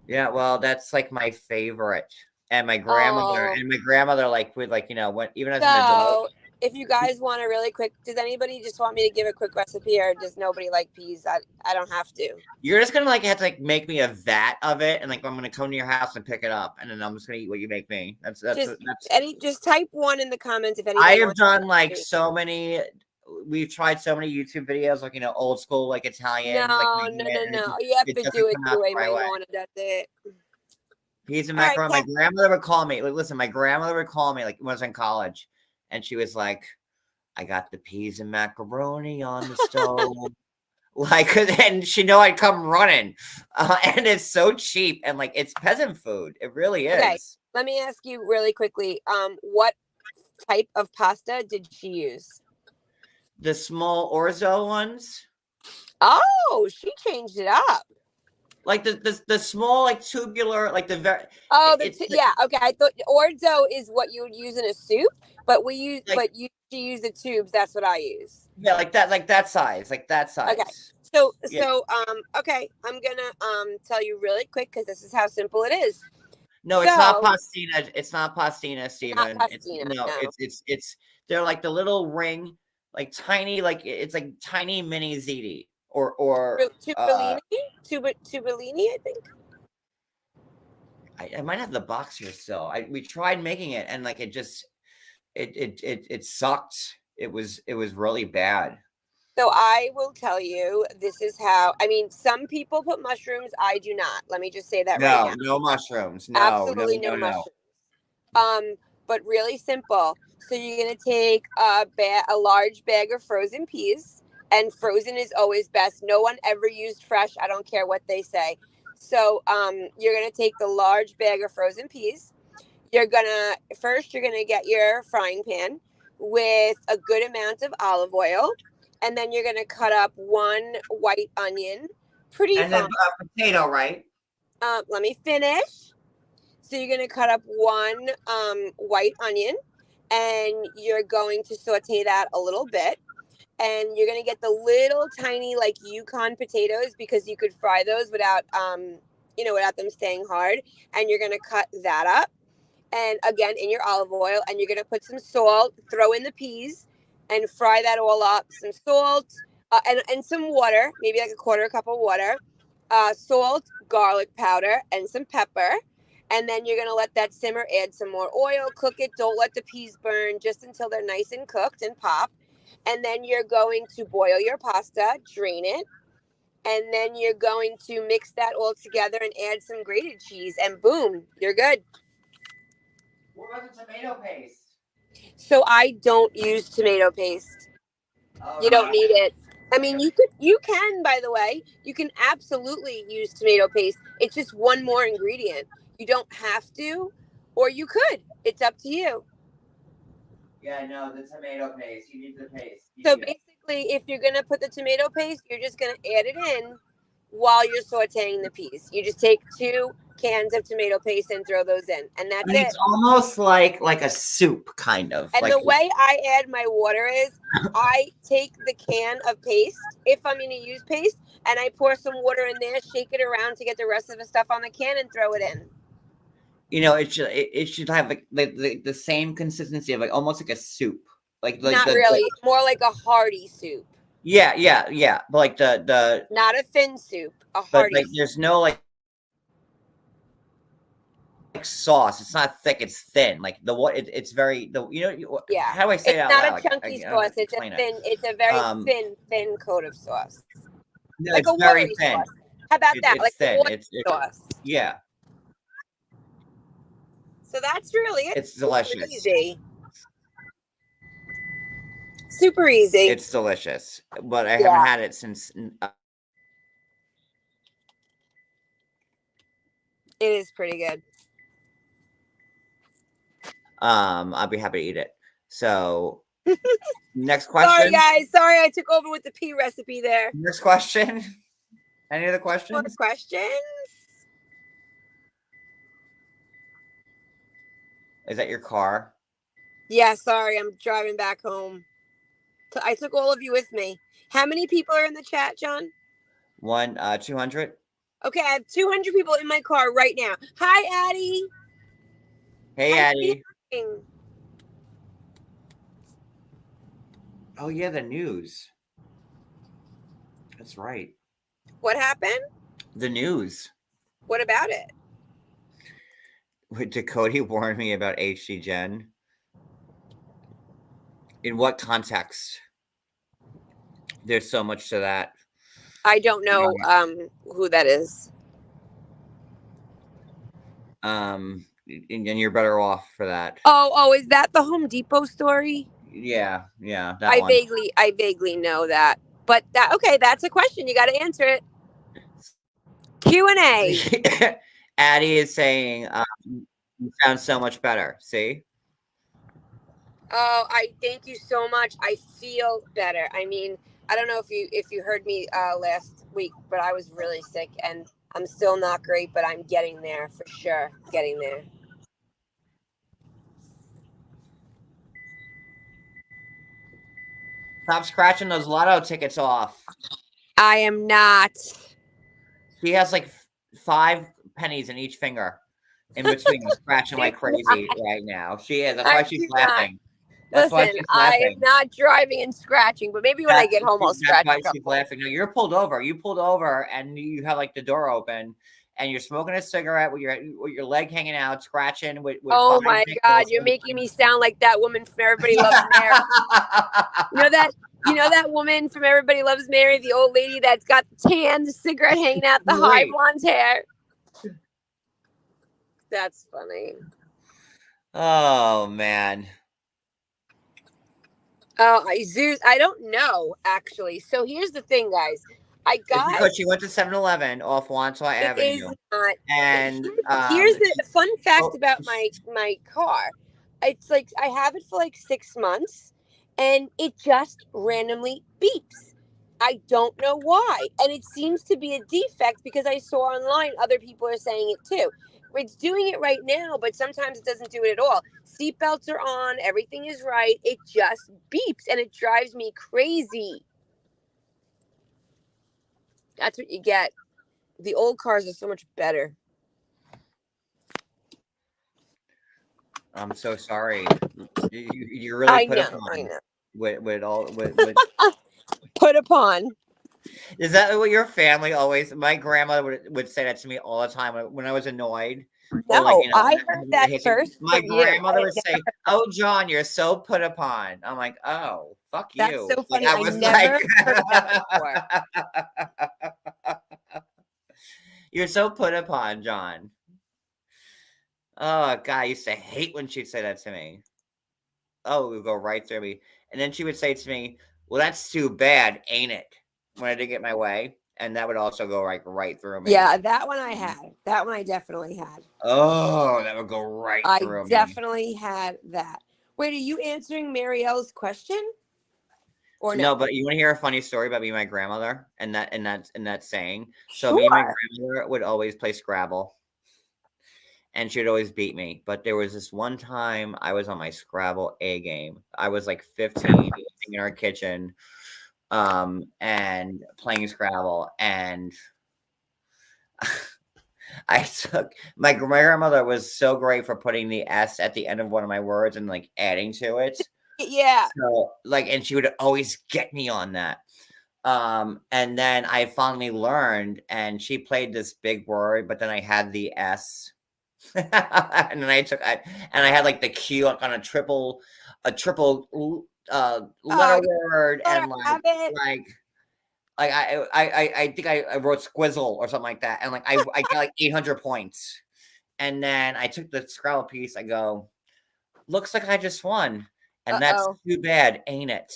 Yeah, well, that's like my favorite. And my grandmother would even as an adult. So if you guys want a really quick, does anybody just want me to give a quick recipe, or does nobody like peas? I don't have to. You're just gonna have to make me a vat of it, and I'm gonna come to your house and pick it up, and then I'm just gonna eat what you make me. Just type 1 in the comments if anybody. I have done so many. We've tried so many YouTube videos, old school Italian. No. You have to do it the way my nonna does it. Peas and macaroni. My grandmother would call me. Listen, my grandmother would call me when I was in college, and she was like, "I got the peas and macaroni on the stove." And she know I'd come running, and it's so cheap, and it's peasant food. It really is. Okay, let me ask you really quickly. What type of pasta did she use? The small orzo ones. Oh, she changed it up. Like the small tubular the very. Yeah. Okay, I thought orzo is what you would use in a soup, but she used the tubes. That's what I use. Yeah, like that size, Okay. So okay, I'm gonna tell you really quick because this is how simple it is. No, it's not pastina. It's not pastina, Steven. Not pastina, no. It's they're like the little ring, tiny, it's like tiny mini ziti or tubellini, I think. I might have the box here still. We tried making it and it sucked. It was really bad. So I will tell you, this is how. I mean, some people put mushrooms. I do not. Let me just say that right now. No mushrooms. No, absolutely no mushrooms. But really simple. So you're gonna take a large bag of frozen peas, and frozen is always best. No one ever used fresh. I don't care what they say. So you're gonna take the large bag of frozen peas. You're gonna get your frying pan with a good amount of olive oil. And then you're going to cut up 1 white onion. And then a potato, right? Let me finish. So you're going to cut up 1 white onion. And you're going to saute that a little bit. And you're going to get the little tiny Yukon potatoes because you could fry those without them staying hard. And you're going to cut that up. And again, in your olive oil. And you're going to put some salt. Throw in the peas. And fry that all up. Some salt and some water, maybe like a 1/4 cup of water, salt, garlic powder, and some pepper. And then you're going to let that simmer, add some more oil, cook it. Don't let the peas burn just until they're nice and cooked and pop. And then you're going to boil your pasta, drain it. And then you're going to mix that all together and add some grated cheese. And boom, you're good. What about the tomato paste? So I don't use tomato paste. Oh, You don't no. need it. I mean, you can, by the way, you can absolutely use tomato paste. It's just one more ingredient. You don't have to, or you could. It's up to you. Yeah, no, the tomato paste. You need the paste. You So need it. basically, if you're gonna put the tomato paste, you're just gonna add it in while you're sauteing the peas. You just take 2 cans of tomato paste and throw those in, and that's And it. it's almost like a soup, kind of. And Like, the way I add my water is I take the can of paste, if I'm going to use paste, and I pour some water in there, shake it around to get the rest of the stuff on the can, and throw it in. it should have like the same consistency of like almost like a soup. Like Not the really, more like a hearty soup. yeah. But like the Not a thin soup, a but hearty like soup. there's no like sauce. It's not thick. It's thin. Like it's very Yeah. how do I say It's it out not loud? a Like, chunky I don't know how sauce. to explain it. It's a very Um, thin coat of sauce. no, Like a it's very watery thin. sauce. How about that? It's Like a thin. watery sauce. Yeah. So that's really it. It's delicious. Easy. Super easy. It's delicious, but I Yeah. haven't had it since. It is pretty good. I'll be happy to eat it. So, next question. Sorry, guys. Sorry, I took over with the pea recipe there. Next question. Any other More questions? questions? Is that your car? Yeah, sorry. I'm driving back home. I took all of you with me. How many people are in the chat, John? 200. Okay, I have 200 people in my car right now. Hi, Addie. Hey, Hi, Addie. Addie. Oh yeah, the news. That's right. What happened? The news. What about it? Did Cody warn me about HD Jen? In what context? There's so much to that. I don't know who that is. And you're better off for that. Oh, is that the Home Depot story? Yeah, that I one. vaguely know that. But that's a question. You got to answer it. Q&A. Addie is saying you sound so much better. See? Oh, I thank you so much. I feel better. I mean, I don't know if you heard me last week, but I was really sick and I'm still not great, but I'm getting there for sure. Getting there. Stop scratching those lotto tickets off. I am not. She has like 5 pennies in each finger in between, scratching like crazy right now. She is. That's why she's laughing. That's why she's laughing. I am not driving and scratching, but maybe when I get home, I'll scratch. That's why she's laughing. No, you're pulled over. You pulled over, and you have like the door open, and you're smoking a cigarette with your leg hanging out, scratching with oh my God, you're making me sound like that woman from Everybody Loves Mary. You know that woman from Everybody Loves Mary, the old lady that's got the tan, the cigarette hanging out, the high blonde hair. That's funny. Oh man. Oh, Zeus, I don't know actually. So here's the thing, guys. Because she went to 7-Eleven off Wandsworth Avenue. Is not. And here's the fun fact about my car. It's like I have it for like 6 months, and it just randomly beeps. I don't know why, and it seems to be a defect because I saw online other people are saying it too. It's doing it right now, but sometimes it doesn't do it at all. Seatbelts are on, everything is right. It just beeps, and it drives me crazy. That's what you get. The old cars are so much better. I'm so sorry. You really put upon. I know. With Put upon. Is that what your family always? My grandmother would say that to me all the time when I was annoyed. No, like, I heard that first. My grandmother would say, "Oh, John, you're so put upon." I'm like, "Oh, fuck you." That's so funny. Like, I never heard that before. You're so put upon, John. Oh God, I used to hate when she'd say that to me. Oh, it would go right through me. And then she would say to me, "Well, that's too bad, ain't it?" When I didn't get my way, and that would also go like right through me. Yeah, that one I had. That one I definitely had. Oh, that would go right I through me. definitely had that. Wait, are you answering Marielle's question or no? No, but you want to hear a funny story about me and my grandmother and that saying? So me and my Sure. grandmother would always play Scrabble, and she would always beat me. But there was this one time I was on my Scrabble A game. I was like 15 in our kitchen, and playing Scrabble, and I took my grandmother was so great for putting the S at the end of one of my words and like adding to it. Yeah. So like, and she would always get me on that. And then I finally learned, and she played this big word, but then I had the S, and then I had like the Q like on a triple letter Oh, word, you and have it. I think I wrote squizzle or something like that, and like I got like 800 points, and then I took the Scrabble piece. I go, looks like I just won, and that's Uh-oh. too bad, ain't it?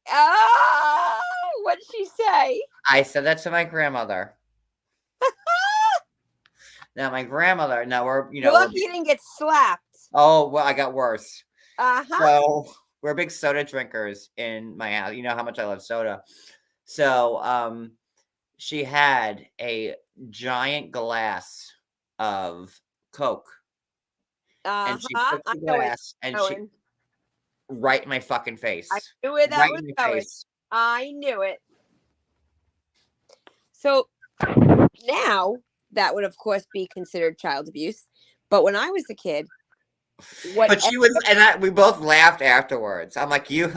Oh, what did she say? I said that to my grandmother. Now my grandmother, now You're lucky you didn't get slapped. oh well, I got worse. Uh-huh. So we're big soda drinkers in my house. You know how much I love soda. So she had a giant glass of Coke, and she Uh-huh. took I the know where glass and that's she going. right in my fucking I face. knew where that Right was in my going. face. I knew it. So now that would of course be considered child abuse. But when I was a kid, But whatever she was, and we both laughed afterwards. I'm like, you,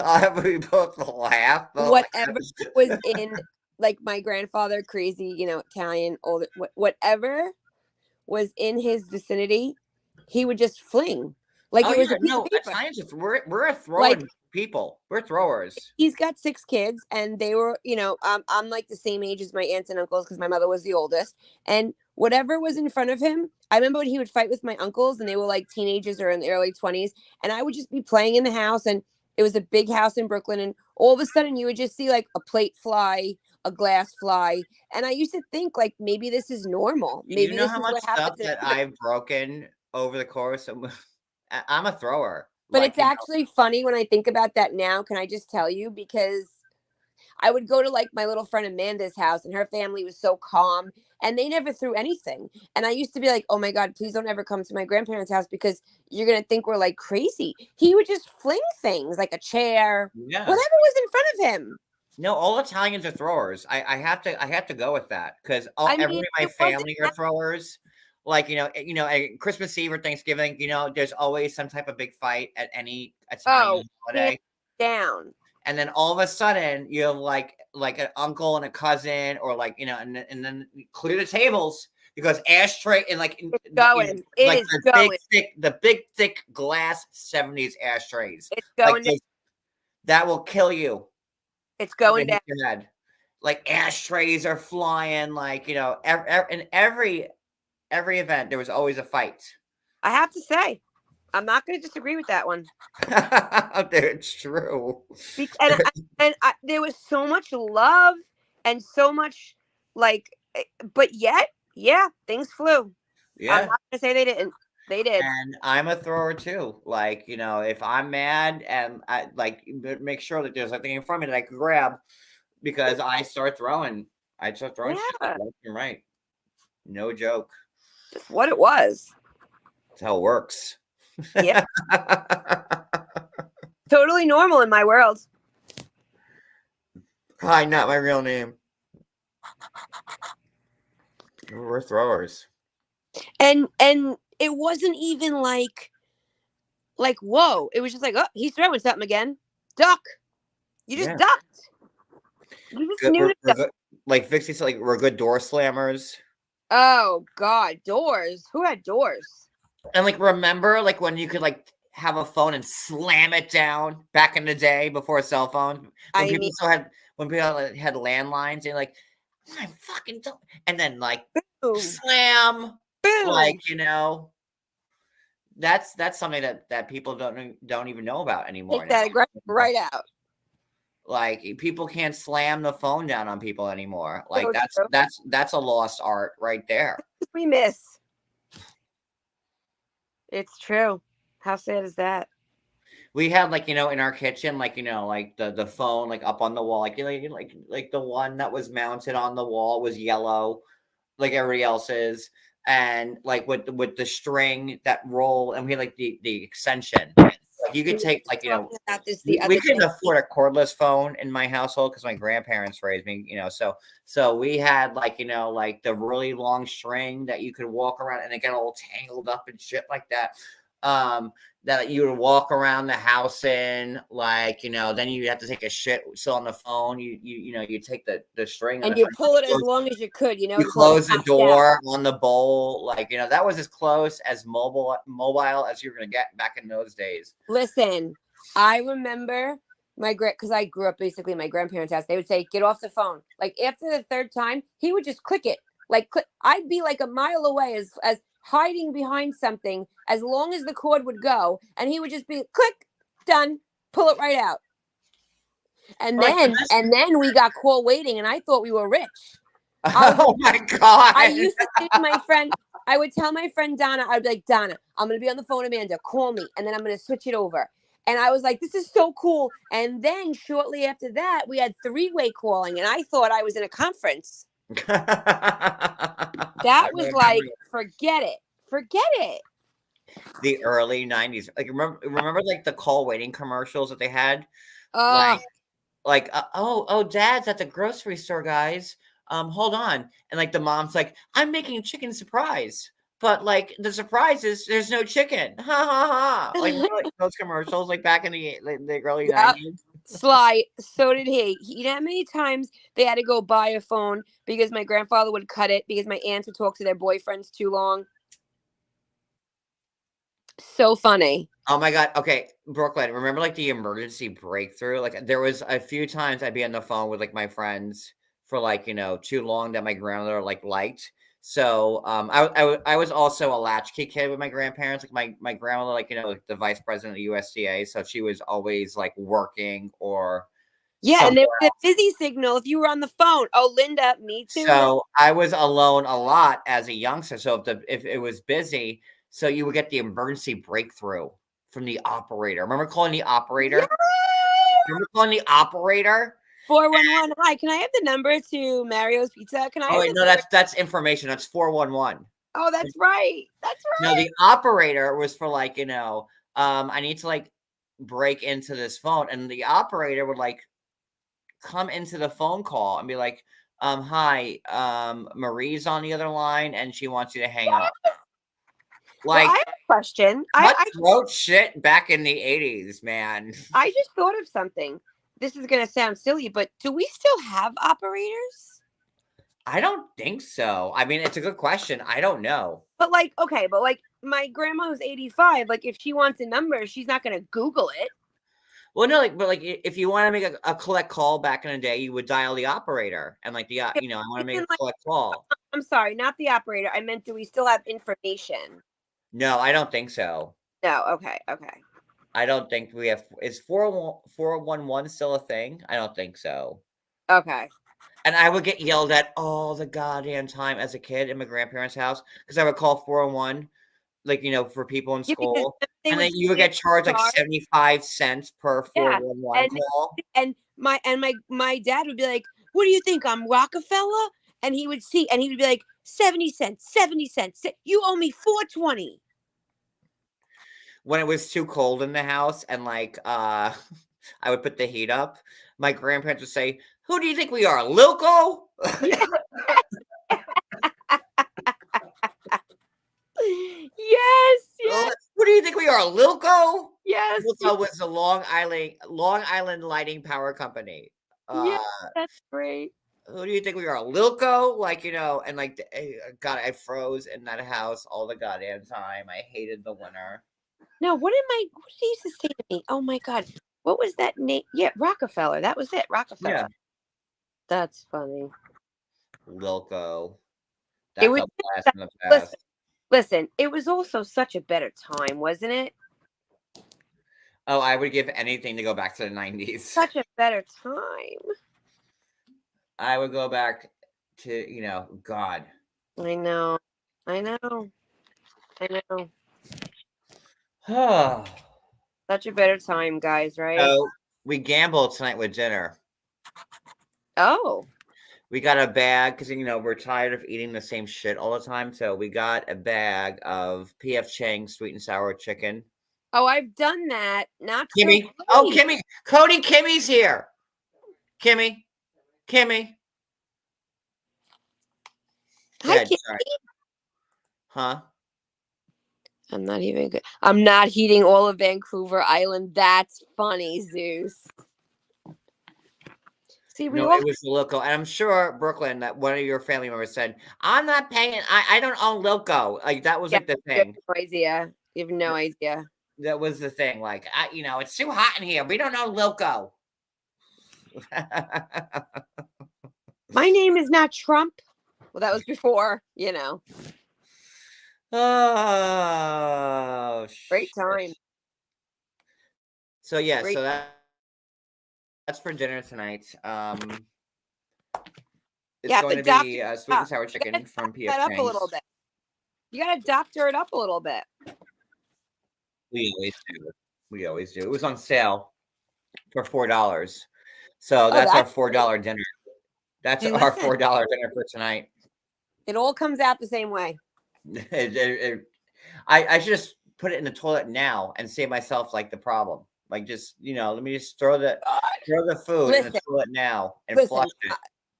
we both laughed. Both like, whatever was in like my grandfather, crazy, Italian, older, whatever was in his vicinity, he would just fling like oh it was yeah, a piece of no, paper. Italians, we're a Like throwing people. We're throwers. he's got 6 kids, and they were, I'm like the same age as my aunts and uncles because my mother was the oldest. And whatever was in front of him, I remember when he would fight with my uncles, and they were like teenagers or in the early 20s, and I would just be playing in the house, and it was a big house in Brooklyn, and all of a sudden you would just see like a plate fly, a glass fly, and I used to think like maybe this is normal, You maybe know this how is much what stuff happens in that America. I've broken over the course of I'm a thrower. But Like, it's actually funny when I think about that now. Can I just tell you? Because I would go to like my little friend Amanda's house, and her family was so calm, and they never threw anything. And I used to be like, oh my God, please don't ever come to my grandparents' house because you're going to think we're like crazy. He would just fling things like a chair, yeah. whatever was in front of him. No, all Italians are throwers. I have to go with that because I everyone mean, in my it wasn't family are throwers. Like at Christmas Eve or Thanksgiving, there's always some type of big fight at any oh, Italian hands holiday. down. And then all of a sudden you have like an uncle and a cousin, or and then clear the tables because ashtray and It's going. It like is going. the big thick glass 70s ashtrays. It's Like going down. that will kill you. It's They going down. hit your head. Like ashtrays are flying, in every event there was always a fight. I have to say, I'm not going to disagree with that one. It's true. There was so much love and so much like, but yet, yeah, things flew. I'm Yeah. not gonna say they didn't. They did. And I'm a thrower too. If I'm mad and I make sure that there's something in front of me that I can grab because I start throwing. I start throwing shit Yeah, left and right. No joke. just what it was. That's how it works. Yeah, totally normal in my world. Probably not my real name. We're throwers. And it wasn't even like whoa. It was just like, oh, he's throwing something again. Duck. You just Yeah. ducked. You just Good, knew we're, to we're duck. good. Like Vixie said, we're good door slammers. Oh God, doors. Who had doors? And remember when you could have a phone and slam it down back in the day before cell phones, when I people mean, still had had landlines, and I fucking don't, and then boom, slam, boom. that's something that people don't even know about anymore Take that now. aggression right out. Like people can't slam the phone down on people anymore. Like So true. that's a lost art right there. We miss. It's true. How sad is that? We had like in our kitchen, like like the phone like up on the wall, like like the one that was mounted on the wall was yellow, like everybody else's, and like with the string that roll, and we had like the extension. Like you could take like Talking about this the we other couldn't day. afford a cordless phone in my household because my grandparents raised me, so we had like like the really long string that you could walk around and it got all tangled up and shit like that. That you would walk around the house in, like then you have to take a shit still on the phone. You take the string And you pull it as long as you could, you so it close the popped out. door on the bowl, like that was as close as mobile as you were gonna get back in those days. Listen, I remember because I grew up basically in my grandparents' house. They would say, "Get off the phone." Like after the third time, he would just click it. Like I'd be like a mile away, as hiding behind something, as long as the cord would go, and he would just be click, done, pull it right out. And then we got call waiting, and I thought we were rich. Oh my god! I used to say to my friend, I would tell my friend Donna, I'd be like, Donna, I'm going to be on the phone, Amanda, call me. And then I'm going to switch it over. And I was like, this is so cool. And then shortly after that, we had three-way calling. And I thought I was in a conference. That was like, forget it. Forget it. The early 90s. Like remember like the call waiting commercials that they had? Oh, Dad's at the grocery store, guys. Hold on. And like the mom's like, I'm making chicken surprise. But like the surprise is there's no chicken. Ha ha ha. Like those commercials like back in the early 90s. Sly, so did he. You know how many times they had to go buy a phone because my grandfather would cut it because my aunts would talk to their boyfriends too long? So funny. Oh my god. Okay, Brooklyn, remember like the emergency breakthrough? Like there was a few times I'd be on the phone with like my friends for like, too long that my grandmother liked. So I was also a latchkey kid with my grandparents. Like my grandmother, like, like the vice president of the USDA. So she was always like working or and there was a busy signal if you were on the phone. Oh, Linda, me too. So I was alone a lot as a youngster. So if it was busy, so you would get the emergency breakthrough from the operator. Remember calling the operator? Yes! Remember calling the operator? 411. Hi, can I have the number to Mario's Pizza? Can I? Oh wait, no, that's information. That's 411. Oh, that's right. That's right. No, the operator was for like, I need to like break into this phone, and the operator would like come into the phone call and be like, hi, Marie's on the other line and she wants you to hang up. Like, well, I have a question. I wrote shit back in the 80s, man. I just thought of something. This is going to sound silly, but do we still have operators? I don't think so. I mean, it's a good question. I don't know. But like, okay, but like my grandma who's 85, like if she wants a number, she's not going to Google it. Well, no, but if you want to make a collect call back in the day, you would dial the operator and like I want to make a collect call. I'm sorry, not the operator. I meant, do we still have information? No, I don't think so. No, okay. I don't think we have. Is 411 still a thing? I don't think so. Okay. And I would get yelled at all the goddamn time as a kid in my grandparents' house because I would call 401, like, for people in school. And then you would get charged like 75 cents per 411 call. And my dad would be like, what do you think? I'm Rockefeller? And he would be like, 70 cents. You owe me 420. When it was too cold in the house and like I would put the heat up, my grandparents would say, who do you think we are, Lilco? Yes. Who do you think we are, Lilco? Yes. Lilco was the Long Island Lighting Power Company. Yeah, that's great. Who do you think we are, Lilco? Like, and like, God, I froze in that house all the goddamn time. I hated the winter. No, what did he used to say to me? Oh my God. What was that name? Yeah, Rockefeller. That was it. Rockefeller. Yeah. That's funny. Lilco. That's a blast from the past. Listen, Listen, it was also such a better time, wasn't it? Oh, I would give anything to go back to the 90s. Such a better time. I would go back to, God. I know. I know. I know. Oh. Such a better time, guys, right? So we gambled tonight with dinner. Oh. We got a bag because we're tired of eating the same shit all the time. So we got a bag of P.F. Chang's sweet and sour chicken. Oh, I've done that. Not Kimmy. so Oh, great. Kimmy. Cody, Kimmy's here. Kimmy. Hi, Yeah, Kim. sorry. Huh? I'm not even good. I'm not heating all of Vancouver Island. That's funny, Zeus. See, we No, all it was the local. And I'm sure, Brooklyn, that one of your family members said, I'm not paying. I don't own Loco. Like, that was like the you have thing. no idea. You have no idea. That was the thing. Like, it's too hot in here. We don't own Loco. My name is not Trump. Well, that was before, Oh, Great shit. time. So, yeah, Great. so that's for dinner tonight. It's Yeah, going the to be doctor. sweet and sour chicken from P.F. That up a Chang's. little bit. You gotta doctor it up a little bit. We always do. It was on sale for $4. So that's our $4 dinner. That's See, our listen. $4 dinner for tonight. It all comes out the same way. I should just put it in the toilet now and save myself like the problem. Like just let me just throw the food in the toilet now and flush it.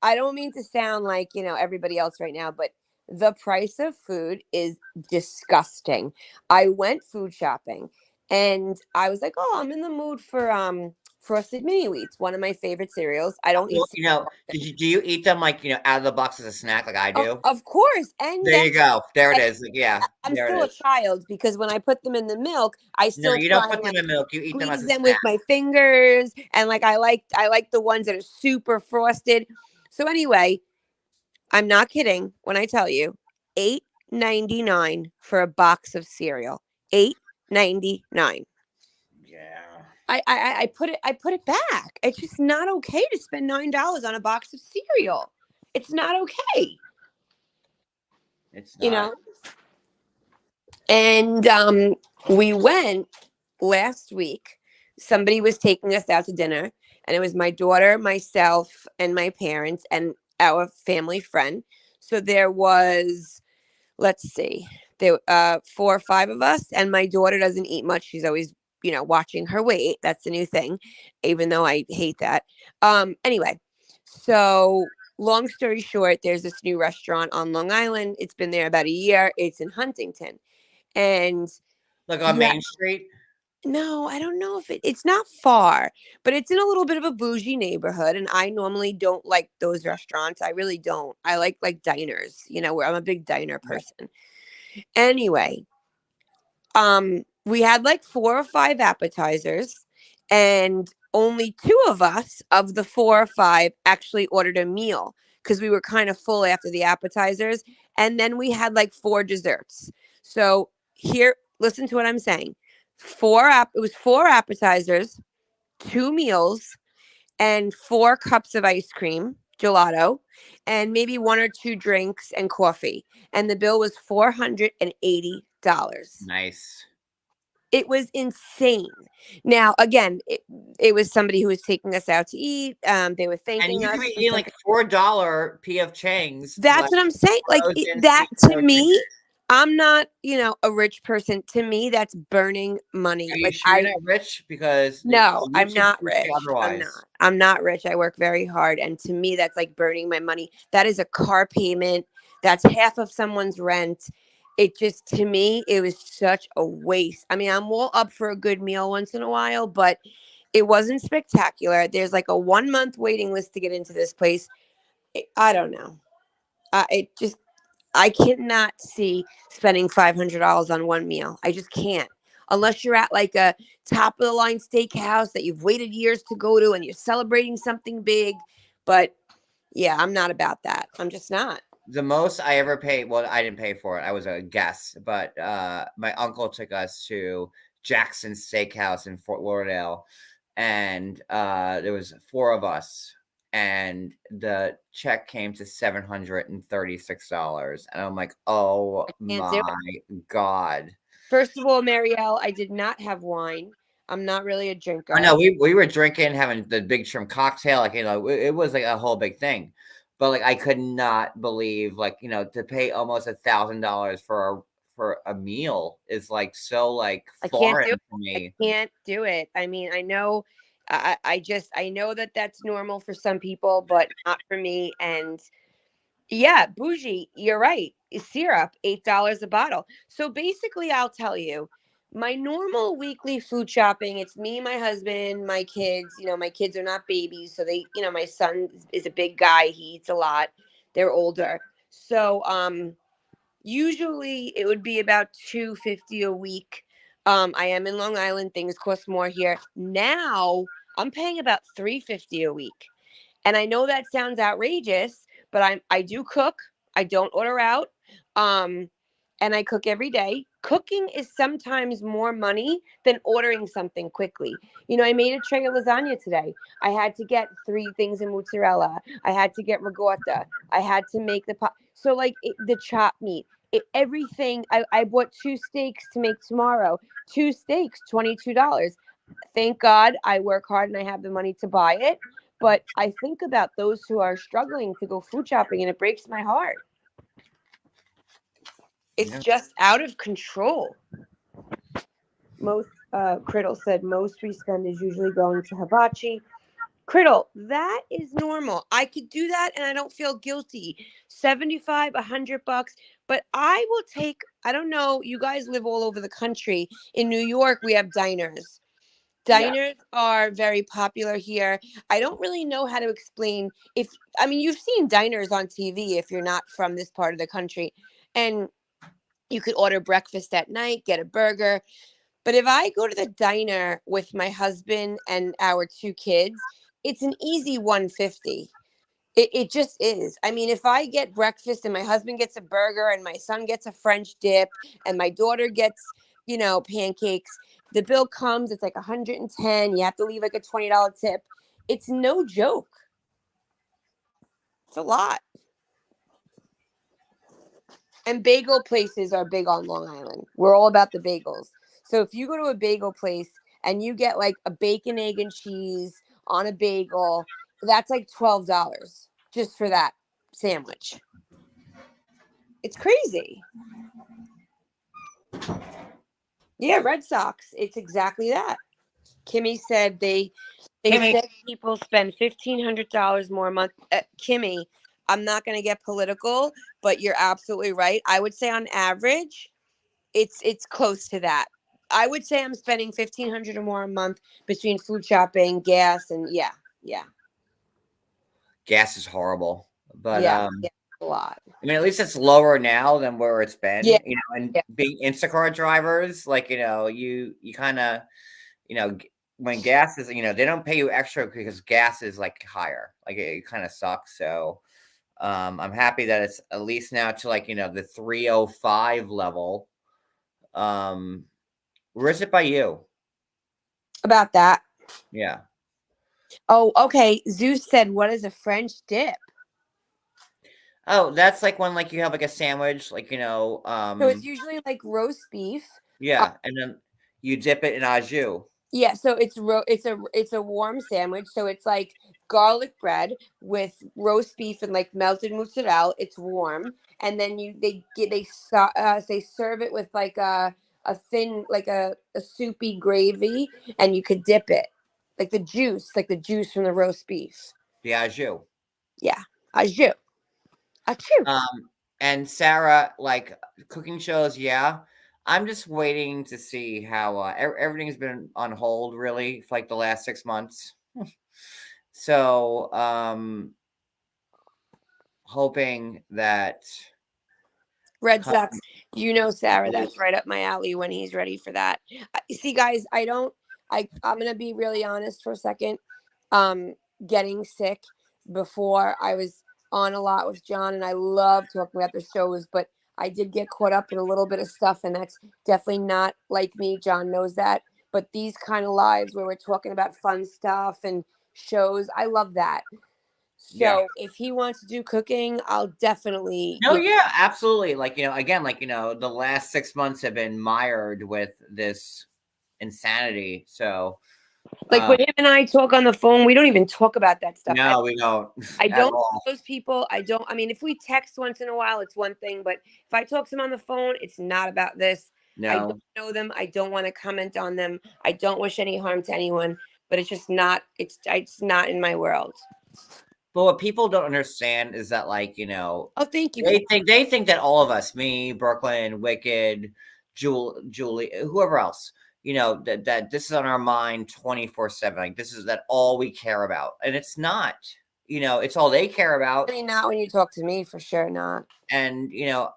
I don't mean to sound like everybody else right now, but the price of food is disgusting. I went food shopping and I was like, oh, I'm in the mood for frosted mini wheats, one of my favorite cereals. I don't eat do you eat them like out of the box as a snack like I do? Of course. And there you go. There it is. Yeah. I'm still a child because when I put them in the milk, I still you don't put them in milk. You eat them as a snack. with my fingers, and like I like the ones that are super frosted. So anyway, I'm not kidding when I tell you $8.99 for a box of cereal. $8.99. Yeah. I put it back. It's just not okay to spend $9 on a box of cereal. It's not okay. It's not. And we went last week. Somebody was taking us out to dinner, and it was my daughter, myself, and my parents, and our family friend. So there was, let's see, there 4 or 5 of us, and my daughter doesn't eat much. She's always, watching her weight. That's the new thing, even though I hate that. Anyway, so long story short, there's this new restaurant on Long Island. It's been there about a year. It's in Huntington. And like on Main Street? No, I don't know if it's not far, but it's in a little bit of a bougie neighborhood. And I normally don't like those restaurants. I really don't. I like diners, where I'm a big diner person. Anyway, we had like 4 or 5 appetizers, and only 2 of us of the 4 or 5 actually ordered a meal because we were kind of full after the appetizers. And then we had like 4 desserts. So here, listen to what I'm saying. It was 4 appetizers, 2 meals, and 4 cups of ice cream, gelato, and maybe 1 or 2 drinks and coffee. And the bill was $480. Nice. It was insane. Now, again, it was somebody who was taking us out to eat. They were thanking us. And you could be eating like $4 P.F. Chang's. That's what I'm saying. Like that to me, I'm not, a rich person. To me, that's burning money. Are you like sure you're not rich? Because no, I'm not rich. Otherwise. I'm not rich. I work very hard, and to me, that's like burning my money. That is a car payment. That's half of someone's rent. It just, to me, it was such a waste. I mean, I'm all up for a good meal once in a while, but it wasn't spectacular. There's like a 1-month waiting list to get into this place. I don't know. I cannot see spending $500 on one meal. I just can't. Unless you're at like a top of the line steakhouse that you've waited years to go to and you're celebrating something big. But yeah, I'm not about that. I'm just not. The most I ever paid, well, I didn't pay for it. I was a guest, but my uncle took us to Jackson's Steakhouse in Fort Lauderdale, and there was 4 of us, and the check came to $736, and I'm like, "Oh Can't do my it. god." First of all, Marielle, I did not have wine. I'm not really a Oh, drinker. no, we were drinking, having the big shrimp cocktail, like, it was, like, a whole big thing, but, like, I could not believe, like, to pay almost $1,000 for a meal is, like, so, like, I can't foreign do it. to I me. can't do it. I mean, I know, I know that that's normal for some people, but not for me. And yeah, bougie, you're right. Syrup, $8 a bottle. So basically, I'll tell you, my normal weekly food shopping, it's me, my husband, my kids. My kids are not babies, so my son is a big guy. He eats a lot. They're older. So usually it would be about 250 a week. I am in Long Island. Things cost more here. Now I'm paying about 350 a week. And I know that sounds outrageous, but I do cook. I don't order out. Um, and I cook every day. Cooking is sometimes more money than ordering something quickly. I made a tray of lasagna today. I had to get 3 things of mozzarella. I had to get ricotta. I had to make the pot. So like the chopped meat, everything. I bought 2 steaks to make tomorrow. 2 steaks, $22. Thank God I work hard and I have the money to buy it. But I think about those who are struggling to go food shopping and it breaks my heart. It's Yeah. just out of control. Most Criddle said most we spend is usually going to hibachi. Criddle, that is normal. I could do that and I don't feel guilty. 75, $100, but I will take, I don't know, you guys live all over the country. In New York, we have diners. Yeah. Diners are very popular here. I don't really know how to explain you've seen diners on TV if you're not from this part of the country. And you could order breakfast at night, get a burger. But if I go to the diner with my husband and our 2 kids, it's an easy 150. It just is. I mean, if I get breakfast and my husband gets a burger and my son gets a French dip and my daughter gets, pancakes, the bill comes, it's like 110. You have to leave like a $20 tip. It's no joke. It's a lot. And bagel places are big on Long Island. We're all about the bagels. So if you go to a bagel place and you get like a bacon, egg, and cheese on a bagel, that's like $12 just for that sandwich. It's crazy. Yeah, Red Sox. It's exactly that. Kimmy said they Kimmy. said people spend $1,500 more a month. Kimmy, I'm not going to get political, but you're absolutely right. I would say on average, it's close to that. I would say I'm spending $1,500 or more a month between food shopping, gas, and yeah. Gas is horrible, but, Yeah, a lot. I mean, at least it's lower now than where it's Yeah, been, and yeah. being Instacart drivers, like, you kinda, when gas is, they don't pay you extra because gas is, like, higher, like, it kinda sucks, so, I'm happy that it's at least now to, like, the 305 level. Where is it by you? About that. Yeah. Oh, okay. Zeus said, "What is a French dip?" Oh, that's, like, when, like, you have, like, a sandwich, like, So it's usually like roast beef. yeah, and then you dip it in au jus. Yeah, so it's a warm sandwich. So it's like garlic bread with roast beef and like melted mozzarella. It's warm, and then they serve it with like a thin like a soupy gravy, and you could dip it like the juice from the roast beef. The au jus. Yeah, au jus, achoo. And Sarah, like, cooking shows, yeah. I'm just waiting to see how, everything's been on hold really for, like, the last 6 months. So, hoping that Red come Sox, Sarah, that's right up my alley when he's ready for that. See, guys, I'm gonna be really honest for a second. Getting sick before on a lot with John, and I love talking about the shows, but I did get caught up in a little bit of stuff, and that's definitely not like me. John knows that. But these kind of lives where we're talking about fun stuff and shows, I love that. Yeah. So if he wants to do cooking, I'll definitely, No, yeah, absolutely. Like, again, like, the last 6 months have been mired with this insanity. So, like when him and I talk on the phone, we don't even talk about that stuff. no, we don't I at don't know all. those people. I mean, if we text once in a while, it's one thing, but if I talk to them on the phone, it's not about this. I No. don't know them. I don't want to comment on them. I don't wish any harm to anyone, but it's just not, it's not in my world. But what people don't understand is that, like, Oh, thank you. they think that all of us, me, Brooklyn, Wicked, Julie, whoever else, that this is on our mind 24/7. Like, this is that all we care about, and it's not. It's all they care about. I mean, not when you talk to me, for sure not. And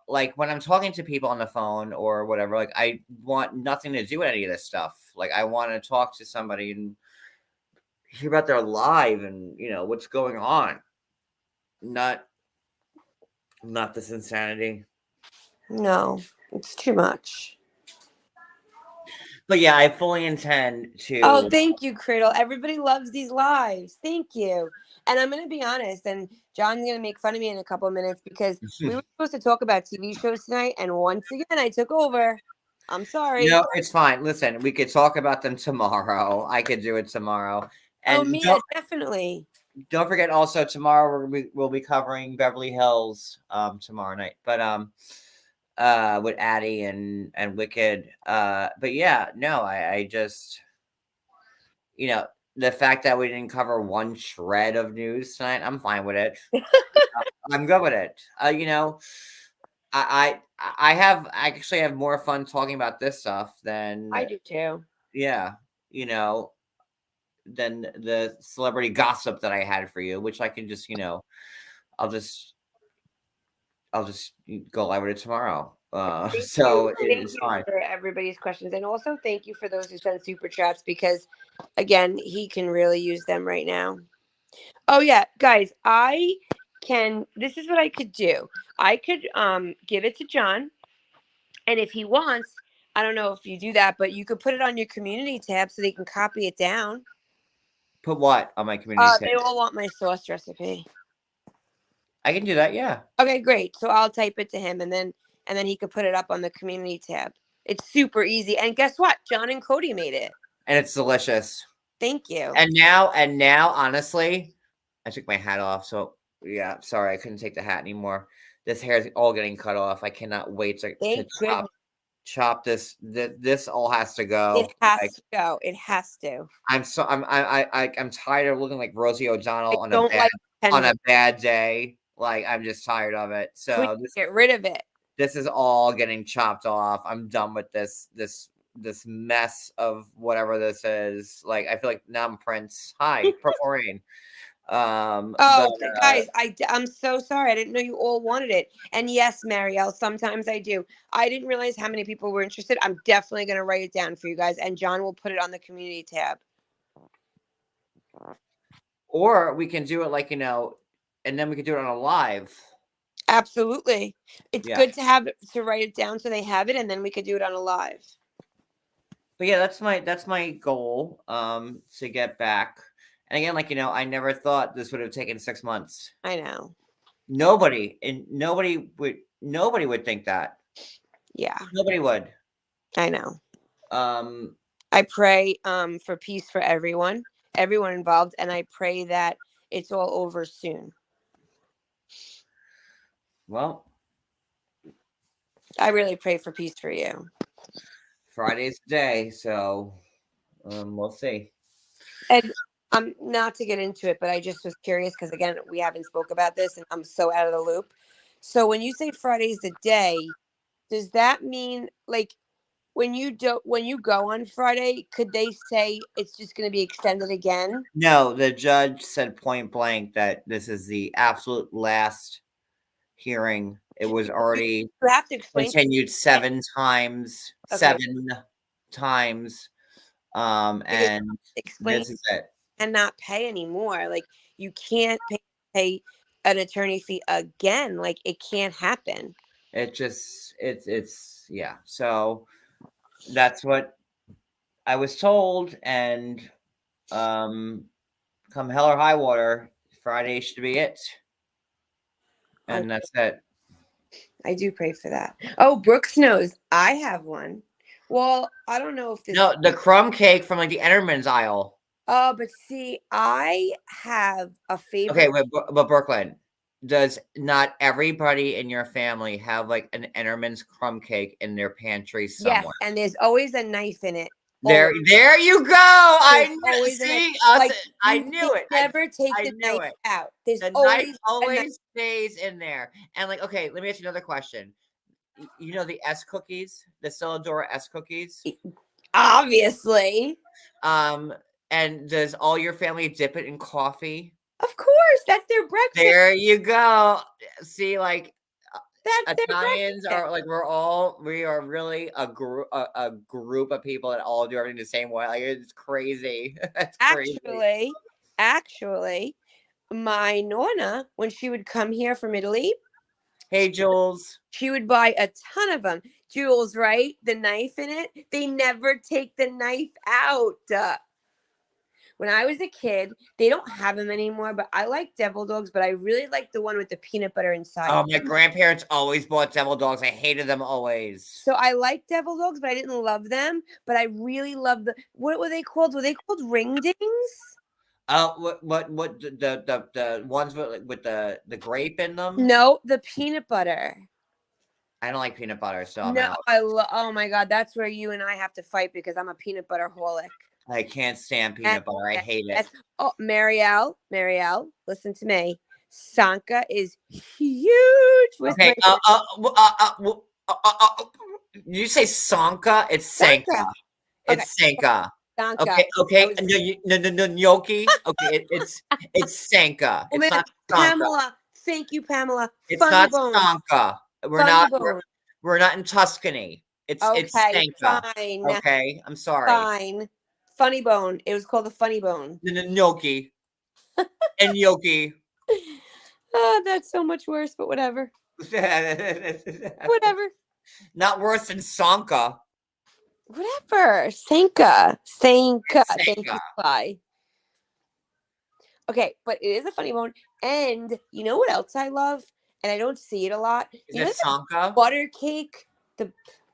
like when I'm talking to people on the phone or whatever, like I want nothing to do with any of this stuff. Like I want to talk to somebody and hear about their life and what's going on. Not this insanity. No, it's too much. But yeah, I fully intend to. Oh, thank you, Cradle. Everybody loves these lives. Thank you. And I'm going to be honest, and John's going to make fun of me in a couple of minutes because we were supposed to talk about TV shows tonight, and once again, I took over. I'm sorry. No, it's fine. Listen, we could talk about them tomorrow. I could do it tomorrow. Oh, And Mia, definitely. don't forget also tomorrow we'll be covering Beverly Hills tomorrow night. But with Addie and Wicked. But yeah, no, I just the fact that we didn't cover one shred of news tonight, I'm fine with it. I'm good with it. I actually have more fun talking about this stuff than I do too. yeah, than the celebrity gossip that I had for you, which I can just I'll just go live with it tomorrow. So it's fine. For everybody's questions, and also thank you for those who send super chats because, again, he can really use them right now. Oh yeah, guys, this is what I could do. I could give it to John, and if he wants, I don't know if you do that, but you could put it on your community tab so they can copy it down. Put what on my community tab? They all want my sauce recipe. I can do that, yeah. Okay, great. So I'll type it to him, and then he could put it up on the community tab. It's super easy. And guess what? John and Cody made it. And it's delicious. Thank you. And now, honestly, I took my hat off. So yeah, sorry, I couldn't take the hat anymore. This hair is all getting cut off. I cannot wait to chop this. This all has to go. It has to go. It has to. I'm tired of looking like Rosie O'Donnell on a bad day. Like I'm just tired of it. So get rid of it. This is all getting chopped off. I'm done with this mess of whatever this is. Like I feel like now I'm Prince. Hi, Purple Rain. Guys, I'm so sorry. I didn't know you all wanted it. And yes, Marielle, sometimes I do. I didn't realize how many people were interested. I'm definitely going to write it down for you guys, and John will put it on the community tab. Or we can do it like and then we could do it on a live. Absolutely. It's good to write it down so they have it, and then we could do it on a live. But yeah, that's my goal to get back. And again, like I never thought this would have taken 6 months. I know. Nobody would think that. Yeah. Nobody would. I know. I pray for peace for everyone involved, and I pray that it's all over soon. Well, I really pray for peace for you. Friday's the day, so we'll see. And not to get into it, but I just was curious because again, we haven't spoke about this, and I'm so out of the loop. So when you say Friday's the day, does that mean like when you go on Friday, could they say it's just going to be extended again? No, the judge said point blank that this is the absolute last hearing. It was already continued 7 times. Okay. 7 times. And this is it. And not pay anymore. Like you can't pay an attorney fee again. Like, it can't happen. It just it's yeah. So that's what I was told, and come hell or high water, Friday should be it, and that's it. I do pray for that. Oh, Brooks knows I have one. Well, I don't know if this. No, the crumb cake from like the Enterman's aisle. Oh, but see, I have a favorite. Okay, but Brooklyn, does not everybody in your family have like an Enterman's crumb cake in their pantry Yes, somewhere? and there's always a knife in it. There you go. I knew, see us. Like, I you knew it. never take I the knew knife it. out. There's The knife always a knife. always stays in there. And like, okay, let me ask you another question. You know the S cookies, the Celadora S cookies? Obviously. And does all your family dip it in coffee? Of course, that's their breakfast. There you go. See, like That's Italians their are like we are really a group of people that all do everything the same way. Like it's crazy. It's crazy. Actually, my nonna, when she would come here from Italy, Hey, Jules. she would buy a ton of them. Jules, right? The knife in it. They never take the knife out. When I was a kid, they don't have them anymore, but I like devil dogs, but I really like the one with the peanut butter inside. Oh, my grandparents always bought devil dogs. I hated them always. So I like devil dogs, but I didn't love them. But I really love what were they called? Were they called ring dings? What the ones with the grape in them? No, the peanut butter. I don't like peanut butter, so I'm No, out. oh my God, that's where you and I have to fight because I'm a peanut butter holic. I can't stand peanut butter. I hate it. Oh, Marielle, listen to me. Sanka is huge. Okay. You say Sanka? It's Sanka. It's Sanka. Sanka. Okay. No, gnocchi. Okay, it's Sanka. Oh, it's not Sanka. Pamela. Thank you, Pamela. It's Funny not bones. Sanka. We're not in Tuscany. It's Sanka. Fine. Okay, I'm sorry. Fine. Funny bone. It was called the funny bone. Gnocchi. And gnocchi. Oh, that's so much worse, but whatever. Whatever. Not worse than Sanka. Whatever. Sanka. Thank you, bye. Okay, but it is a funny bone. And you know what else I love? And I don't see it a lot. Is it Sanka? Butter cake.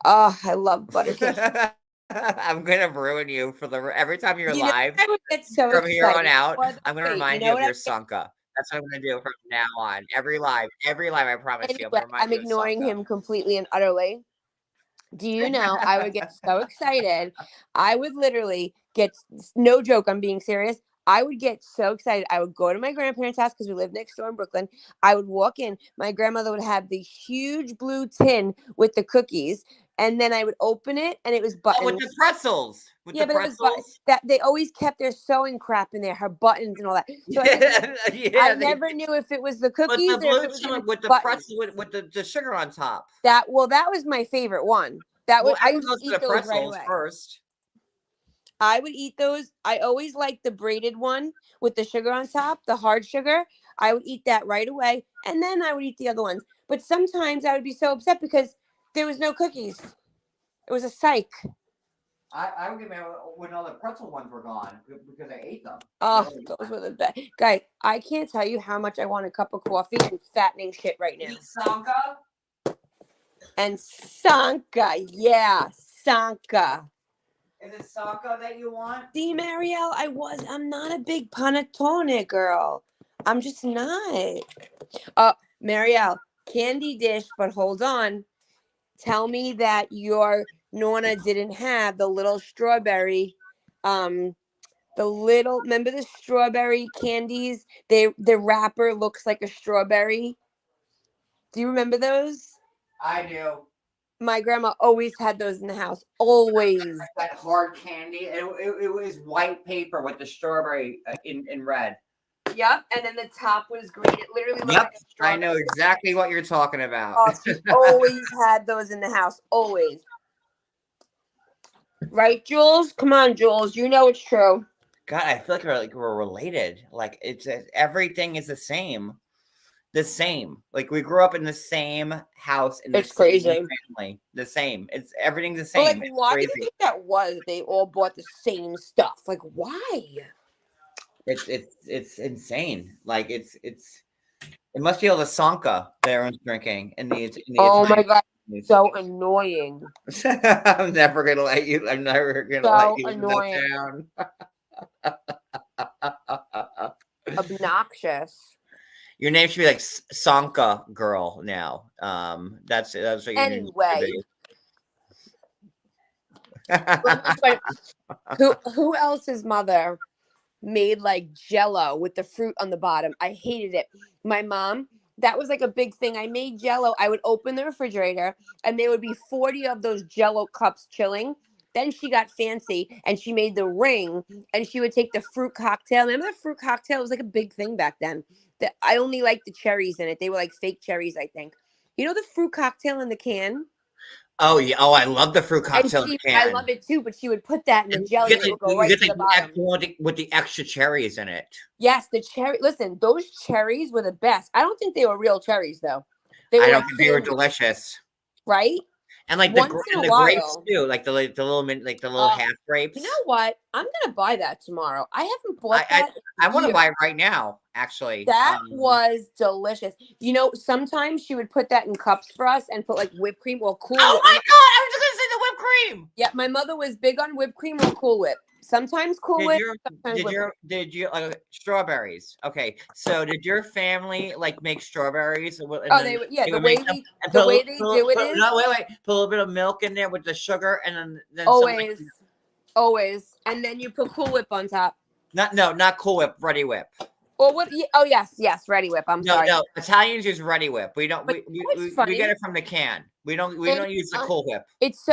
I love butter cake. I'm gonna ruin you for every time you're live. I would get so from here on excited. out. I'm gonna remind you of your Sanka. That's what I'm gonna do from now on. Every live, I promise you. I'm ignoring him completely and utterly. Do you know I would get so excited? I would literally get, no joke, I'm being serious. I would get so excited. I would go to my grandparents' house because we live next door in Brooklyn. I would walk in. My grandmother would have the huge blue tin with the cookies. And then I would open it, and it was buttons. Oh, with the pretzels. It was that they always kept their sewing crap in there, her buttons and all that. So I never knew if it was the cookies or if it was with the pretzel with the sugar on top. That was my favorite one. I used to eat those right away. First. I would eat those. I always liked the braided one with the sugar on top, the hard sugar. I would eat that right away, and then I would eat the other ones. But sometimes I would be so upset because there was no cookies. It was a psych. I would get mad when all the pretzel ones were gone because I ate them. Oh, those were the best. Guys, I can't tell you how much I want a cup of coffee and fattening shit right now. Sanka? And Sanka, yeah, Sanka. Is it Sanka that you want? See, Marielle, I'm not a big panettone girl. I'm just not. Marielle, candy dish, but hold on. Tell me that your Nonna didn't have the little strawberry, remember the strawberry candies? The wrapper looks like a strawberry. Do you remember those? I do. My grandma always had those in the house. Always. That hard candy. It was white paper with the strawberry in red. Yep, and then the top was green. It literally looked like a strawberry. I know exactly what you're talking about. Oh, she always had those in the house. Always. Right, Jules? Come on, Jules. You know it's true. God, I feel like we're related. Like everything is the same. the same. Like we grew up in the same house in the It's same crazy. family. The same. It's everything's the But like, same. It's why do you crazy. think that was? They all bought the same stuff. Like, why? It's insane. Like it must be all the Sanka that everyone's drinking in the Oh my Italian god, families. so annoying. I'm never gonna let you. I'm never gonna let So you live annoying. that down. Obnoxious. Your name should be like Sanka Girl now. That's what your name Anyway, should let me be. explain. Who else's mother made like jello with the fruit on the bottom? I hated it. My mom, that was like a big thing. I made jello. I would open the refrigerator and there would be 40 of those jello cups chilling. Then she got fancy and she made the ring and she would take the fruit cocktail. Remember the fruit cocktail? It was like a big thing back then. That I only liked the cherries in it. They were like fake cherries, I think. You know the fruit cocktail in the can? Oh yeah. Oh, I love the fruit And cocktail in she, the I can. love it too, but she would put that in the And jelly and it would go you right get to the the bottom. extra one with the extra cherries in it. Yes, the cherry. Listen, those cherries were the best. I don't think they were real cherries though. They I were don't like think they were candy, delicious. right? And like Once in a the grapes while. too, like the little like the little half You grapes. know what? I'm gonna buy that tomorrow. I haven't bought I that I in want to years. buy it right now. Actually, That was delicious. You know, sometimes she would put that in cups for us and put like whipped cream or Cool oh Whip. my god! I was just gonna say the whipped cream. Yeah, my mother was big on whipped cream or Cool Whip. Sometimes Cool Did Whip, your sometimes whipped cream. did you strawberries? Okay, so did your family like make strawberries and Oh, then yeah. they would make them and The way they do it is no wait put a little bit of milk in there with the sugar and then some like, always, always, and then you put Cool Whip on top. not Cool Whip, Ready Whip. Or what? Oh yes, Ready Whip. I'm sorry. No, Italians use Ready Whip. We don't. But what's We funny? get it from the can. We don't use the Cool Whip.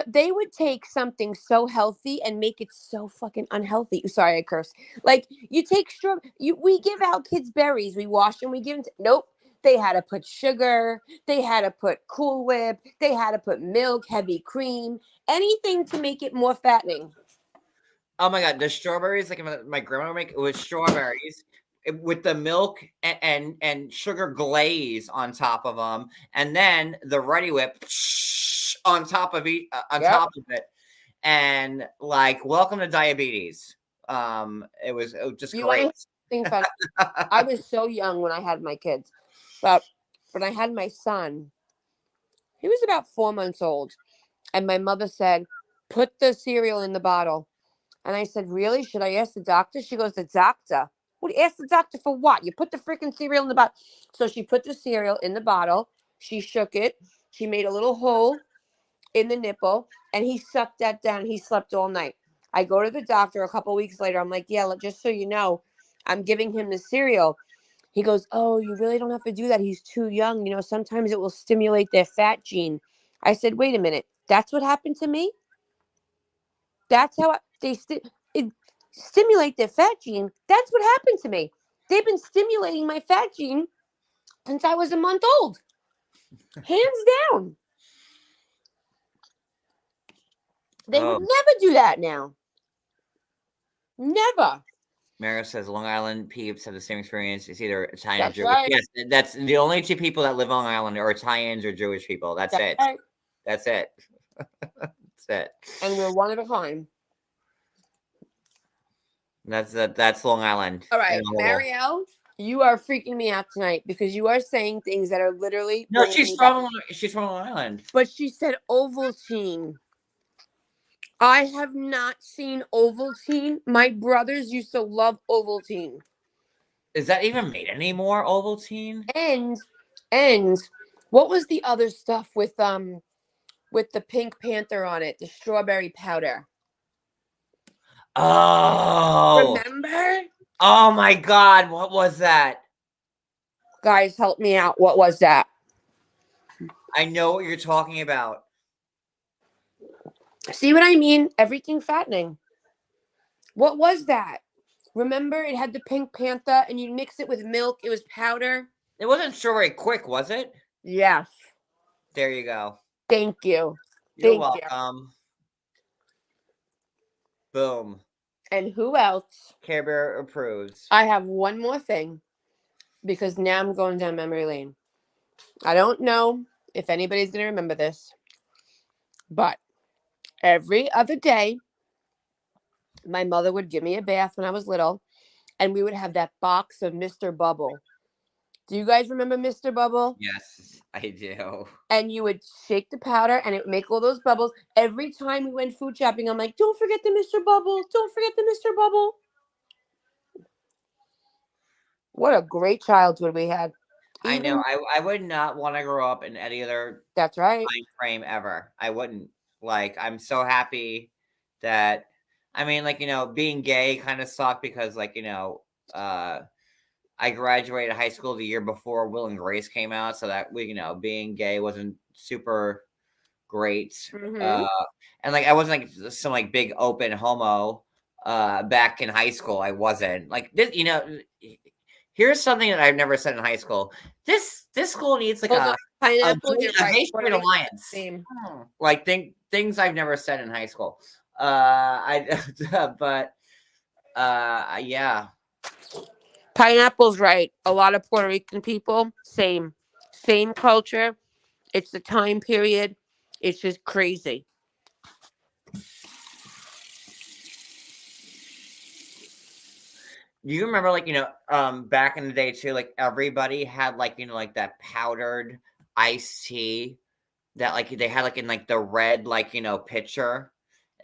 They would take something so healthy and make it so fucking unhealthy. Sorry, I curse. Like you take we give out kids berries. We wash them. We give them. Nope. They had to put sugar. They had to put Cool Whip. They had to put milk, heavy cream, anything to make it more fattening. Oh my god, the strawberries like my grandma would make it with strawberries with the milk and sugar glaze on top of them, and then the Ready Whip on top of top of it, and like welcome to diabetes. It was just great. Fun. I was so young when I had my kids, but when I had my son, he was about 4 months old, and my mother said, "Put the cereal in the bottle." And I said, "Really? Should I ask the doctor?" She goes, "The doctor? What? Ask the doctor for what? You put the freaking cereal in the bottle." So she put the cereal in the bottle. She shook it. She made a little hole in the nipple, and he sucked that down. He slept all night. I go to the doctor a couple weeks later. I'm like, "Yeah, just so you know, I'm giving him the cereal." He goes, "Oh, you really don't have to do that. He's too young. You know, sometimes it will stimulate their fat gene." I said, "Wait a minute. That's what happened to me? That's how it stimulate their fat gene. That's what happened to me. They've been stimulating my fat gene since I was a month old. Hands down. They would never do that now. Never." Mario says Long Island peeps have the same experience. It's either Italian That's or Jewish. right. Yes, that's the only two people that live on Long Island are Italians or Jewish people. That's it. Right. That's it. That's it. And we're one of a kind. That's Long Island. All right, Marielle, you are freaking me out tonight because you are saying things that are literally. No, she's from Long Island. But she said Ovaltine. I have not seen Ovaltine. My brothers used to love Ovaltine. Is that even made anymore, Ovaltine? And what was the other stuff with the Pink Panther on it? The strawberry powder. Oh. Remember? Oh my god, what was that? Guys, help me out. What was that? I know what you're talking about. See what I mean? Everything fattening. What was that? Remember, it had the Pink Panther, and you mix it with milk. It was powder. It wasn't Strawberry Quick, was it? Yes. There you go. Thank you. You're welcome. Boom. And who else? Care Bear approves. I have one more thing. because now I'm going down memory lane. I don't know if anybody's going to remember this, but every other day, my mother would give me a bath when I was little, and we would have that box of Mr. Bubble. Do you guys remember Mr. Bubble? Yes, I do. And you would shake the powder and it would make all those bubbles. Every time we went food shopping, I'm like, don't forget the Mr. Bubble. Don't forget the Mr. Bubble. What a great childhood we had. I know. I would not want to grow up in any other That's right. time frame ever. I wouldn't. Like, I'm so happy that, I mean, like, being gay kind of sucked because, like, I graduated high school the year before Will and Grace came out, so that being gay wasn't super great. Mhm. And like I wasn't like some like big open homo back in high school. I wasn't like this. Here's something that I've never said in high school. This school needs like Hold on. Pineapple, you're a right. gay Puerto straight Rico, alliance. same. Like things I've never said in high school. But yeah. Pineapple's right. A lot of Puerto Rican people, same culture. It's the time period. It's just crazy. Do you remember, like, back in the day too, like everybody had like, like that powdered iced tea that like they had like in like the red, like, pitcher.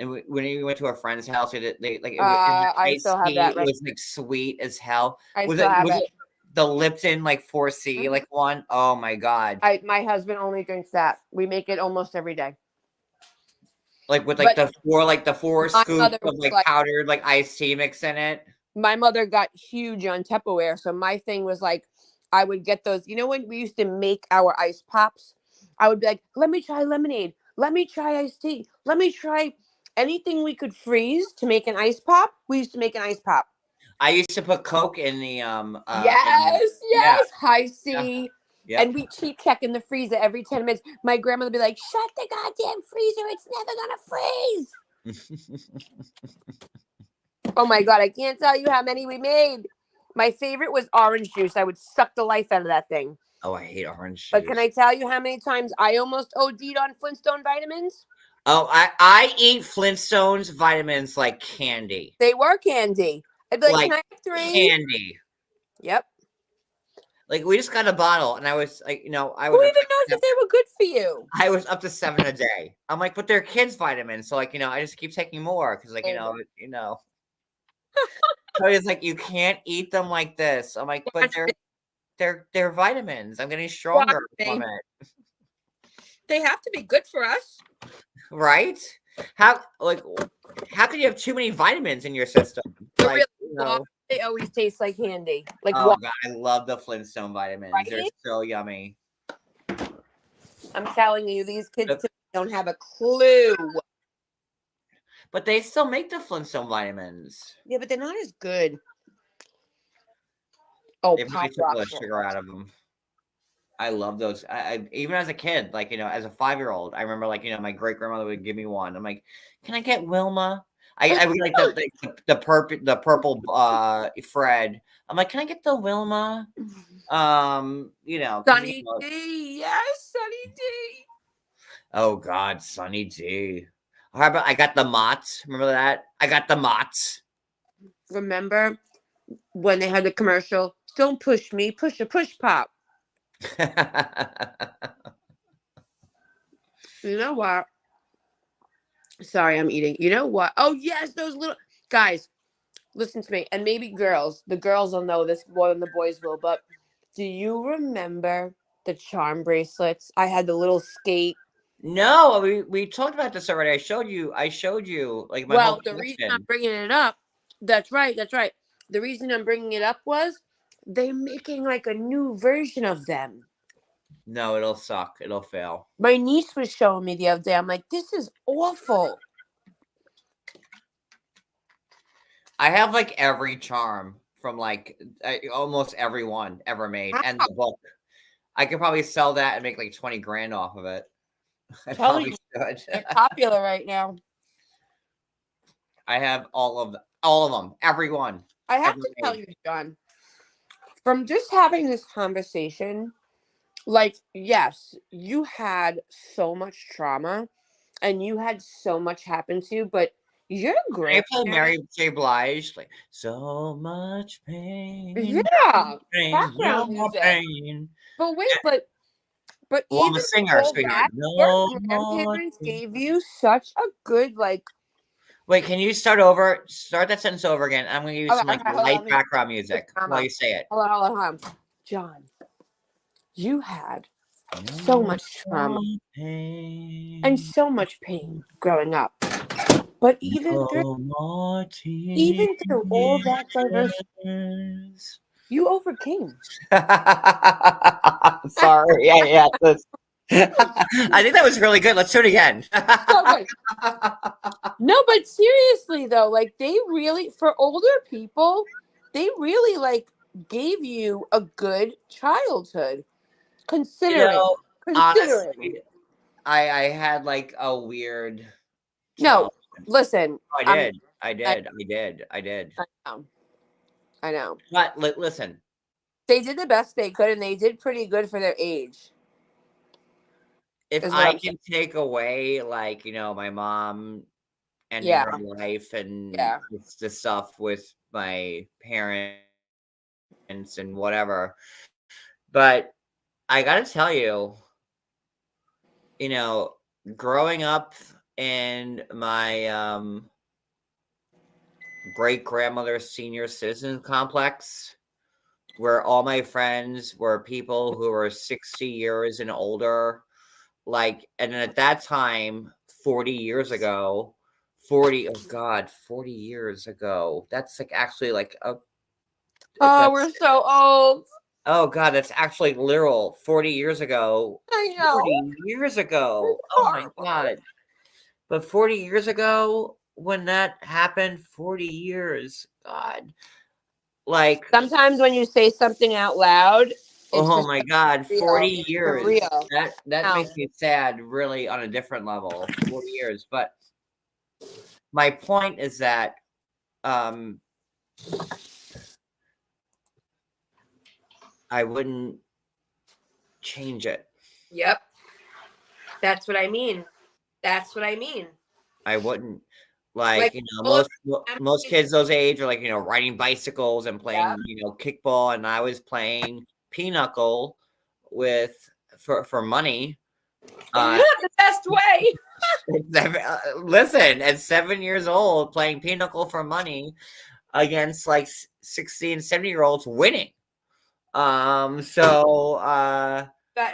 And when we went to a friend's house, they like it was in the I iced still have tea. that It right. was like sweet as hell. I Was still it have was it. it the Lipton like 4C like one? Oh my god! My husband only drinks that. We make it almost every day. Like with But the four my scoops mother of was like like, powdered like iced tea mix in it. my mother got huge on Tupperware, so my thing was like, I would get those. You know when we used to make our ice pops, I would be like, let me try lemonade, let me try iced tea, let me try anything we could freeze to make an ice pop. We used to make an ice pop. I used to put Coke in the Yes, high yeah. C. Yep. And we cheap check in the freezer every 10 minutes. My grandmother would be like, shut the goddamn freezer. It's never going to freeze. Oh my God. I can't tell you how many we made. My favorite was orange juice. I would suck the life out of that thing. Oh, I hate orange juice. But can I tell you how many times I almost OD'd on Flintstone vitamins? Oh, I eat Flintstones vitamins like candy. They were candy. I'd be like, can I have 3? Candy. Yep. Like, we just got a bottle, and I was like, Who even knows if they were good for you? I was up to 7 a day. I'm like, but they're kids' vitamins, so like, I just keep taking more because like, So it's like you can't eat them like this. I'm like, but they're vitamins. I'm getting stronger from it. They have to be good for us, right? How can you have too many vitamins in your system? Like, they always taste like candy. Like, oh God, I love the Flintstone vitamins. Right? They're so yummy. I'm telling you, these kids don't have a clue. But they still make the Flintstone vitamins. Yeah, but they're not as good. Oh, they probably took the sugar out of them. I love those. I even as a kid, like, as a 5-year-old, I remember like, my great grandmother would give me one. I'm like, can I get Wilma? I would like the purple Fred. I'm like, can I get the Wilma? Sunny D. Yes, Sunny D. Oh God, Sunny D. How about I got the Mott's? Remember that? I got the Mott's. Remember when they had the commercial? Don't push me, push a push pop. You know what? Sorry, I'm eating. You know what? Oh, yes, those little guys. Listen to me. And maybe girls. The girls will know this more than the boys will. But do you remember the charm bracelets? I had the little skate. No, we talked about this already. I showed you like my whole the collection. reason I'm bringing it up. That's right. The reason I'm bringing it up was they're making like a new version of them. No, it'll suck. It'll fail. My niece was showing me the other day. I'm like, this is awful. I have like every charm from like almost everyone ever made and the book. I could probably sell that and make like 20 grand off of it. I probably should. They're popular right now. I have all of them, everyone. I have to tell you, John. from just having this conversation, like, yes, you had so much trauma and you had so much happen to you, but you're Can you great. play Mary J. Blige? Like, so much pain, Yeah, pain, no background more music. pain. But wait, but Well, I'm a even with singer, all sweetheart. that, your No more grandparents pain. gave you such a good, like, Wait, can you start over? Start that sentence over again. I'm gonna give you okay, some like okay, hold on, light let me background the music while drama. you say it. Hold on. John, you had so No much trauma more and pain, so much pain growing up. But no more even through all that diversity, tears. you overcame. Sorry. Yeah. I think that was really good. Let's do it again. So good. No, but seriously though, like they really, for older people, they really like gave you a good childhood. You Considering, know, considering. honestly, I had like a weird No, childhood. listen, I I'm. did. I I, did. I did. I did. I know. I know. But listen, They did the best they could, and they did pretty good for their age. if Is what I I'm saying. can take away like, my mom ending Yeah, her life and yeah. the stuff with my parents and whatever. But I gotta tell you, you know, growing up in my great grandmother's senior citizen complex, where all my friends were people who were 60 years and older, like, and at that time, 40 years ago, 40, oh God, 40 years ago. That's like actually like Oh, that's we're so old. oh God, that's actually literal 40 years ago. I know. 40 years ago. It's Oh my horrible. God. But 40 years ago, when that happened, 40 years, God, like, Sometimes when you say something out loud, it's oh just my God, real. 40 For years. real. That Now, makes me sad, really, on a different level. 40 years. But my point is that um I wouldn't change it. yep. That's what I mean. That's what I mean. I wouldn't. Like, Like all of most kids those age are like, riding bicycles and yeah. playing, kickball, and I was playing pinochle with for money. The best way. Listen, at 7 years old, playing pinochle for money against like 60 and 70-year-olds winning. Got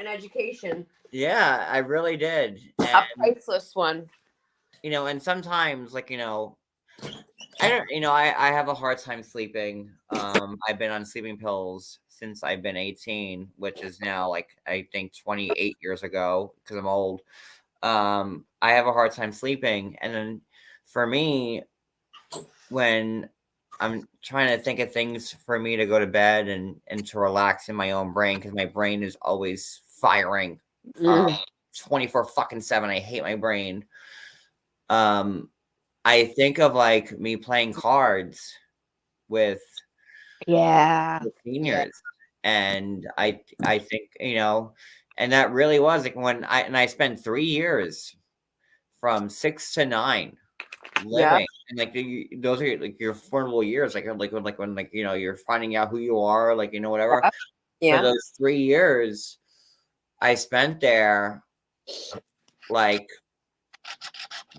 an education. Yeah, I really did. A priceless one. And sometimes, like, I don't, I have a hard time sleeping. I've been on sleeping pills since I've been 18, which is now like, I think 28 years ago because I'm old. I have a hard time sleeping. And then for me, when I'm trying to think of things for me to go to bed and to relax in my own brain, because my brain is always firing 24 fucking 7. I hate my brain. I think of like me playing cards with Yeah. the Yeah. seniors, and I think, and that really was like when I spent 3 years from 6 to 9 Yeah. living, and like those are like your formidable years, like when like you're finding out who you are, like whatever. For Yeah. those 3 years I spent there, like,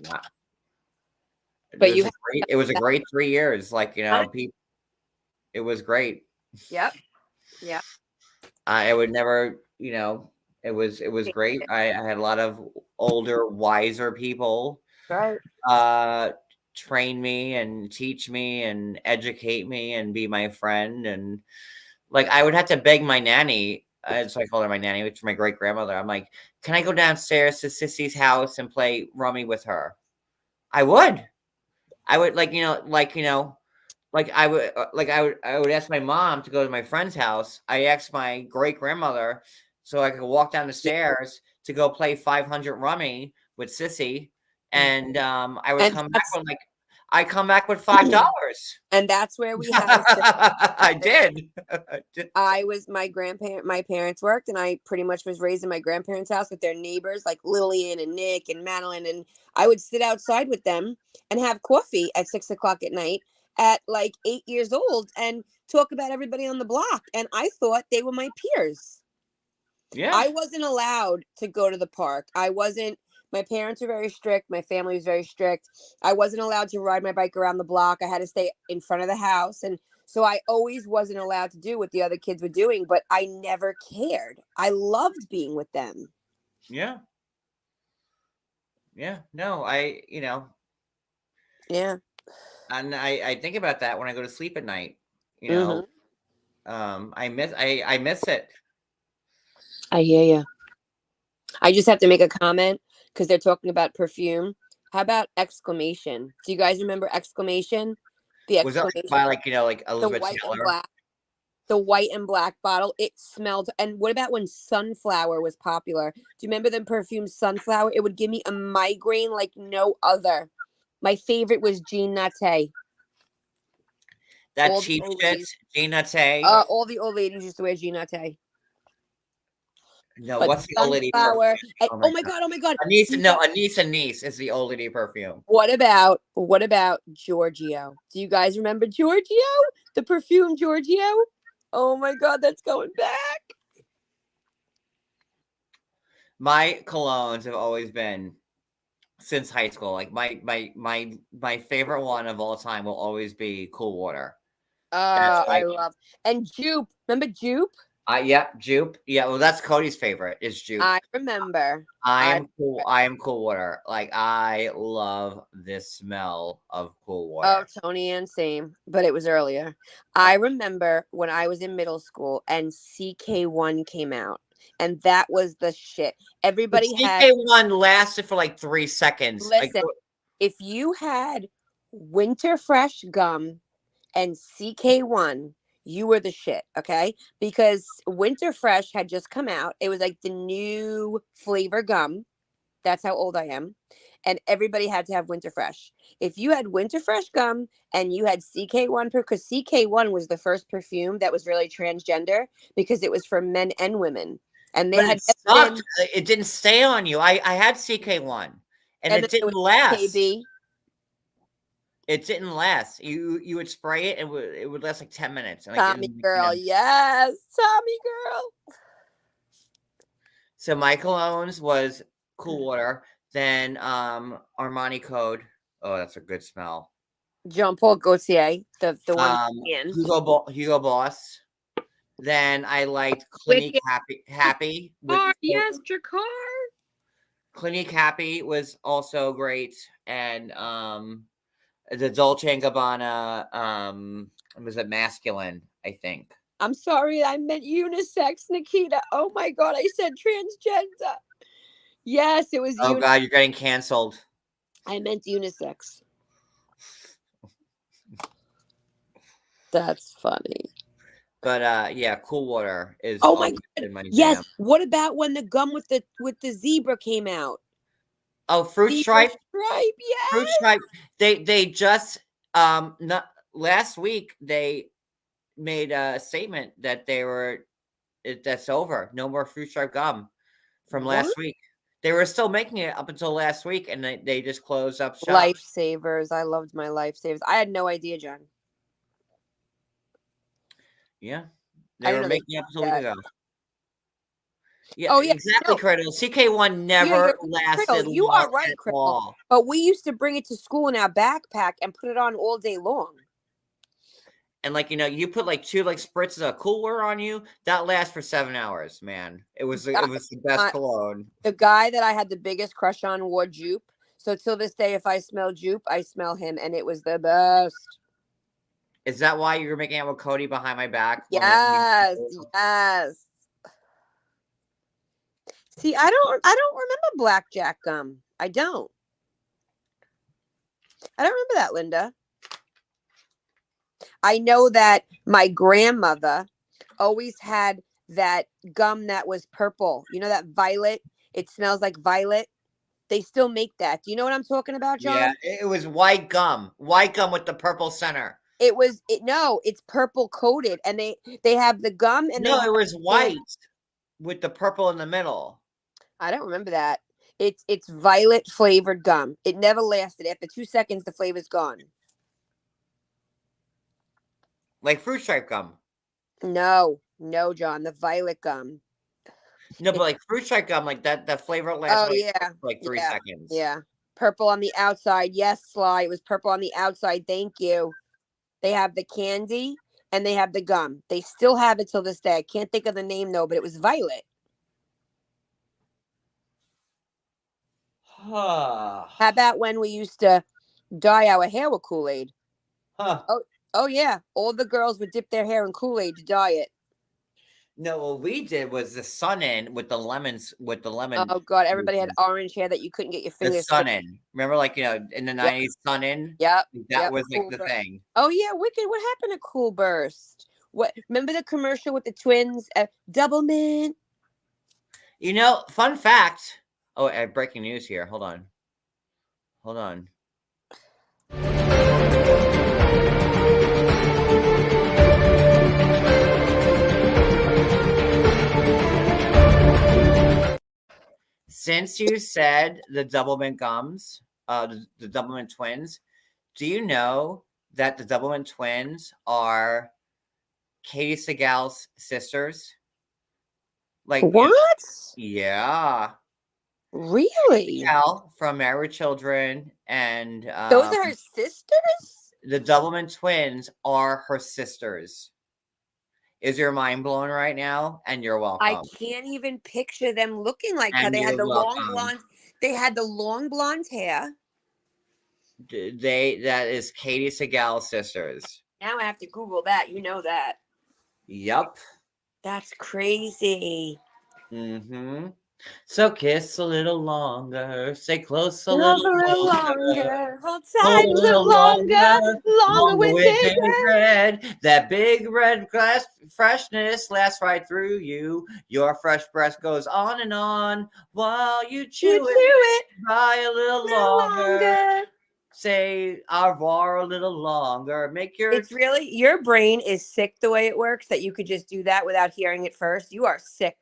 wow, But you it was a great 3 years, like, have people, it was great. Yep. Yeah. I would never, it was great. I had a lot of older, wiser people Right. uh train me and teach me and educate me and be my friend. And like I would have to beg my nanny, so I called her my nanny, which is my great grandmother. I'm like, can I go downstairs to Sissy's house and play rummy with her? I would like I would ask my mom to go to my friend's house. I asked my great grandmother so I could walk down the stairs to go play 500 rummy with Sissy, and I would And come back that's with like I come back with $5. And that's where we had our I did. my parents worked, and I pretty much was raised in my grandparents' house with their neighbors like Lillian and Nick and Madeline, and I would sit outside with them and have coffee at 6 o'clock at night at like 8 years old and talk about everybody on the block, and I thought they were my peers. Yeah. I wasn't allowed to go to the park. My parents were very strict. My family was very strict. I wasn't allowed to ride my bike around the block. I had to stay in front of the house. And so I always wasn't allowed to do what the other kids were doing, but I never cared. I loved being with them. Yeah. Yeah. No, Yeah. and I think about that when I go to sleep at night. I miss it. I hear you. I just have to make a comment because they're talking about Perfume. How about Exclamation? Do you guys remember Exclamation? The Was that Exclamation. by like the Elizabeth white and Taylor? black. The white and black bottle. It smelled. And what about when Sunflower was popular? Do you remember the perfume Sunflower? It would give me a migraine like no other. My favorite was Jean Natte. That All the cheap old shit, ladies. Jean Natte. All the old ladies used to wear Jean Natte. No, But what's the old lady Sunflower. perfume? And, Oh my God. Oh my God. Anise is the old lady perfume. What about Giorgio? Do you guys remember Giorgio? The perfume Giorgio? Oh my God, that's going back. My colognes have always been since high school. Like my favorite one of all time will always be Cool Water. I love. And Jupe. Remember Jupe? Yep, Jupe. Yeah, well, that's Cody's favorite. Is Jupe. I remember. I am Cool Water. Like I love this smell of Cool Water. Oh, Tony and same, but it was earlier. I remember when I was in middle school and CK1 came out, and that was the shit. Everybody had CK1 lasted for like 3 seconds. Listen, if you had Winter Fresh gum and CK1, you were the shit, okay? Because Winter Fresh had just come out. It was like the new flavor gum. That's how old I am. And everybody had to have Winter Fresh. If you had Winter Fresh gum and you had CK1, because CK1 was the first perfume that was really transgender because it was for men and women. And they had it didn't stay on you. I had CK1 and it didn't last. KB. It didn't last. You would spray it and it would last like 10 minutes. And Tommy girl, yes, Tommy girl. So my colognes was Cool Water, then Armani Code. Oh, that's a good smell. Jean Paul Gaultier, the one. Hugo Boss. Then I liked Clinique Happy. Yes, Dracar. Clinique Happy was also great, and the Dolce and Gabbana was it masculine, I think. I'm sorry, I meant unisex, Nikita. Oh my God, I said transgender. Yes, it was. Oh God, you're getting canceled. I meant unisex. That's funny. But yeah, Cool Water is. Oh my God! Yes. What about when the gum with the zebra came out? Oh, Fruit Stripe. Yes. Fruit Stripe. They just not last week they made a statement that that's over. No more Fruit Stripe gum from last week. They were still making it up until last week, and they just closed up shop. Lifesavers. I loved my Lifesavers. I had no idea, John. Yeah, they were making it up until a week ago. Yeah, oh, yeah, exactly, Criddle. CK1 never lasted. You are right, Criddle. But we used to bring it to school in our backpack and put it on all day long. And you put like 2 spritzes of Cool Water on you. That lasts for 7 hours, man. It was the best cologne. The guy that I had the biggest crush on wore Jupe. So till this day, if I smell Jupe, I smell him, and it was the best. Is that why you were making out with Cody behind my back? Yes, yes. See, I don't remember blackjack gum. I don't remember that, Linda. I know that my grandmother always had that gum that was purple. You know that violet? It smells like violet. They still make that. Do you know what I'm talking about, Yeah, John? it was white gum with the purple center. No, it's purple coated, and they have the gum, and No, it was they have, white with the purple in the middle. I don't remember that. It's violet flavored gum. It never lasted. After 2 seconds, the flavor's gone. Like fruit stripe gum. No, no, John, the violet gum. No, but It's like fruit stripe gum, like that flavor lasts oh like yeah, for like 3 yeah, seconds. yeah. Purple on the outside. Yes, Sly. It was purple on the outside. Thank you. They have the candy and they have the gum. They still have it till this day. I can't think of the name though, but it was violet. Huh. How about when we used to dye our hair with Kool-Aid? Huh. Oh yeah. All the girls would dip their hair in Kool-Aid to dye it. No, what we did was the sun in with the lemons with the lemon. Oh god, everybody had orange hair that you couldn't get your The fingers sun to. in. Remember, like in the Yep. 90s, sun in? Yep. That Yep. was like Cool the Burst. thing. Oh yeah, Wicked. What happened to Cool Burst? What? Remember the commercial with the twins? Double mint. Fun fact. Oh, breaking news here. Hold on. Hold on. Since you said the Doublemint gums, the Doublemint twins, do you know that the Doublemint twins are Katie Seagal's sisters? Like, What? yeah. Really? Seagal from Married with Children and Those are her sisters? the Doublemint twins are her sisters. Is your mind blown right now? And you're I welcome. can't even picture them looking like her. And They had you're the long welcome. blonde. They had the long blonde hair. That is Katie Seagal's sisters. Now I have to Google that. You know that. Yup. That's crazy. Mm-hmm. So kiss a little longer, stay close a Love little a little longer, longer. Hold hold tight a a little little longer. longer, Longer with with Big Big Red. Red. That big red glass freshness lasts right through you. Your fresh breath goes on and on while you You chew chew it it by a little a little longer. longer. Say au revoir a little longer. Make your It's really, your brain is sick the way it works that you could just do that without hearing it first. You are sick.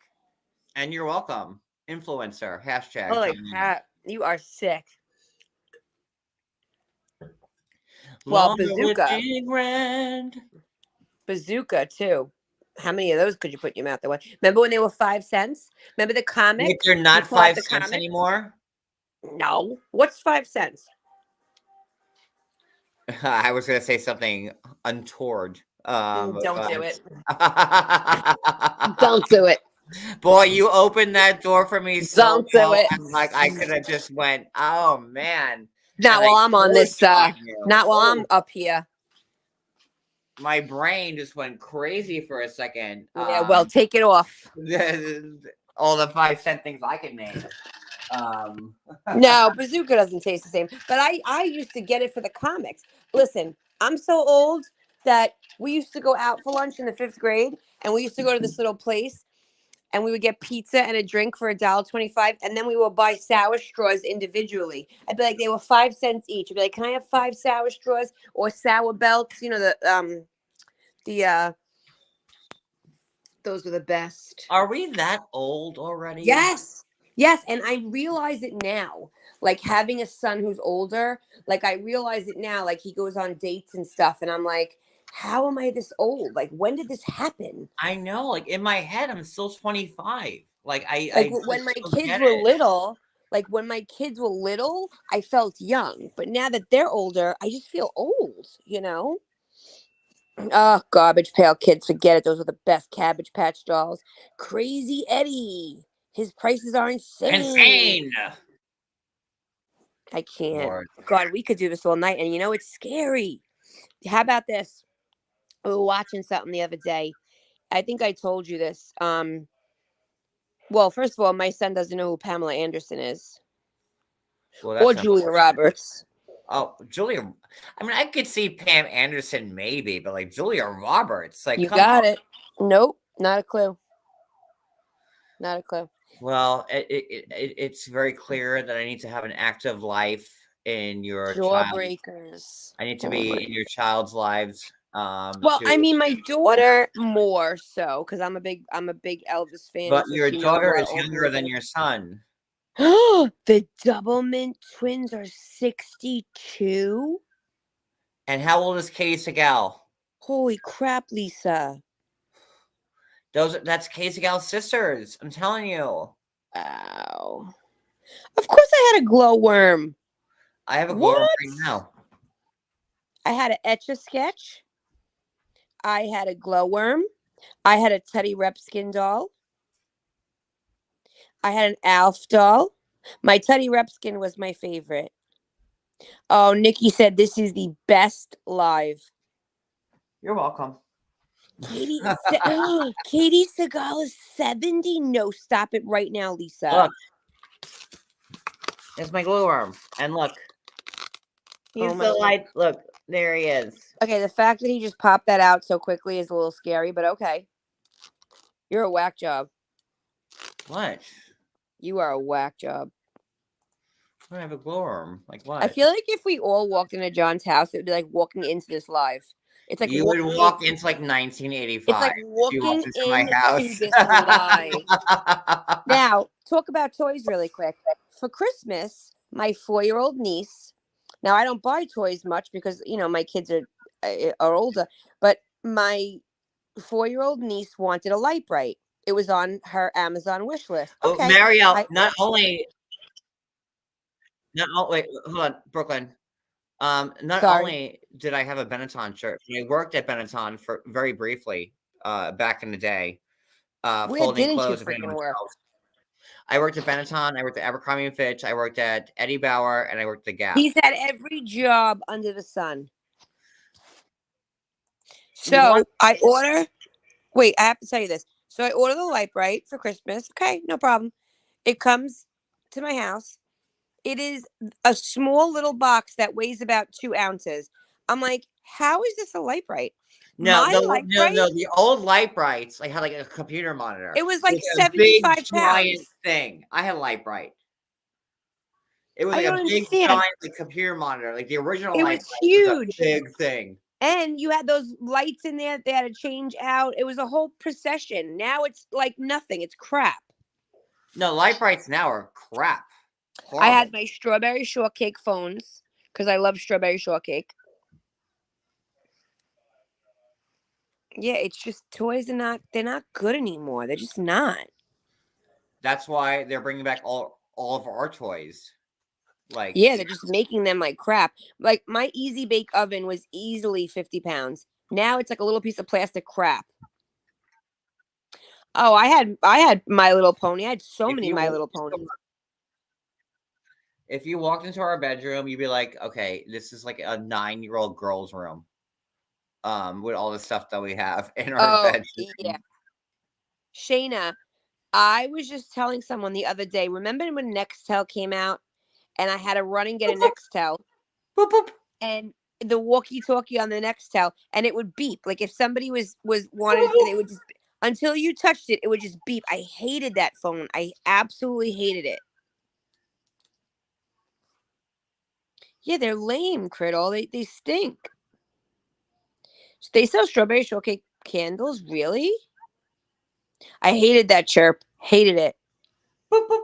and you're welcome. Influencer hashtag. Holy join in. crap. You are sick. Well, Longer with bazooka. Big Red. Bazooka, too. How many of those could you put in your mouth at once? Remember when they were 5 cents? Remember the comic? Like they're You not pull out 5 the cents comic? anymore. No. What's 5 cents? I was gonna say something untoward. Don't do But it. Don't do it. boy, you opened that door for me so Don't do well. it. And like I could have just went, oh man. Not And while I I'm on this. pushed on you. Not while Oh, I'm up here. my brain just went crazy for a second. Yeah, well, take it off. All the 5 cent things I can name. No, bazooka doesn't taste the same. But I used to get it for the comics. Listen, I'm so old that we used to go out for lunch in the 5th grade, and we used to go to this little place, and we would get pizza and a drink for $1.25, and then we would buy sour straws individually. I'd be like, they were 5 cents each. I'd be like, can I have 5 sour straws or sour belts? You know, those were the best. Are we that old already? Yes. Yes. And I realize it now. Like having a son who's older, like I realize it now. Like he goes on dates and stuff. And I'm like, how am I this old? Like, when did this happen? I know. Like in my head, I'm still 25. Like I When just my don't kids get were it. little, I felt young. But now that they're older, I just feel old, you know? Oh, Garbage Pail Kids, forget it. Those are the best Cabbage Patch dolls. Crazy Eddie. His prices are insane. Insane. I can't. Lord. God, we could do this all night. And you know, it's scary. How about this? We were watching something the other day. I think I told you this. Well, first of all, my son doesn't know who Pamela Anderson is. Well, Or that's Julia Roberts. Oh, Julia. I mean, I could see Pam Anderson maybe, but like Julia Roberts, like You come got on. it. Nope. Not a clue. Not a clue. Well, it's very clear that I need to have an active life in your child. Jawbreakers. I need to Oh my. be in your child's lives. Well, To I mean, my daughter more so because I'm a big Elvis fan, but and so your she knows a daughter lot of is old younger than music. your son. The Doublemint twins are 62. And how old is Katie Segal? Holy crap, Lisa! That's Katie Segal's sisters. I'm telling you. Wow. Of course, I had a glowworm. I have a glow What? right now. I had an Etch-a-Sketch. I had a glowworm. I had a Teddy Repskin doll. I had an Alf doll. My Teddy Repskin was my favorite. Oh, Nikki said this is the best live. You're welcome. Katie Katie Segal is 70. No, stop it right now, Lisa. Look. It's my glue worm. And look. He's Oh my the light. Look, there he is. Okay, the fact that he just popped that out so quickly is a little scary, but okay. You're a whack job. What? You are a whack job. I have a glow worm. Like what? I feel like if we all walked into John's house, it would be like walking into this live. It's like you would walk into like 1985. It's like if you walking walked into my into house. this live. Now, talk about toys really quick. For Christmas, my 4-year-old niece. Now, I don't buy toys much because my kids are older. But my 4-year-old niece wanted a light bright. It was on her Amazon wish list. Oh, Okay, Marielle, wait, hold on, Brooklyn. Not Sorry. only did I have a Benetton shirt, I worked at Benetton for very briefly, back in the day, Where folding didn't you clothes. If freaking anyone work? knows. I worked at Benetton. I worked at Abercrombie and Fitch. I worked at Eddie Bauer, and I worked at Gap. He's had every job under the sun. So I order. Wait, I have to tell you this. So I order the light bright for Christmas. Okay, no problem. It comes to my house. It is a small little box that weighs about 2 ounces. I'm like, how is this a light bright? No, bright, the old light brights like had like a computer monitor. it was like a big 75 giant pounds. thing. I had a light bright. It was I like a don't big understand. giant like, computer monitor. Like the original It light was bright was a huge. big thing. And you had those lights in there. They had to change out. It was a whole procession. Now it's like nothing. It's crap. No, light brights now are crap. I had my strawberry shortcake phones because I love strawberry shortcake. Yeah, it's just toys are they're not good anymore. They're just not. That's why they're bringing back all of our toys. Like Yeah, they're just making them like crap. Like my Easy Bake Oven was easily 50 pounds. Now it's like a little piece of plastic crap. Oh, I had My Little Pony. I had so many My Little Ponies. If you walked into our bedroom, you'd be like, okay, this is like a 9-year-old girl's room. With all the stuff that we have in our bedroom. Yeah. Shayna, I was just telling someone the other day, remember when Nextel came out and I had to run and get a Nextel? Boop, boop. And the walkie-talkie on the Nextel, and it would beep. Like if somebody was wanted, it would just, until you touched it, it would just beep. I hated that phone. I absolutely hated it. Yeah, they're lame, Criddle. They stink. They sell strawberry shortcake candles? Really? I hated that chirp. Hated it. Boop, boop.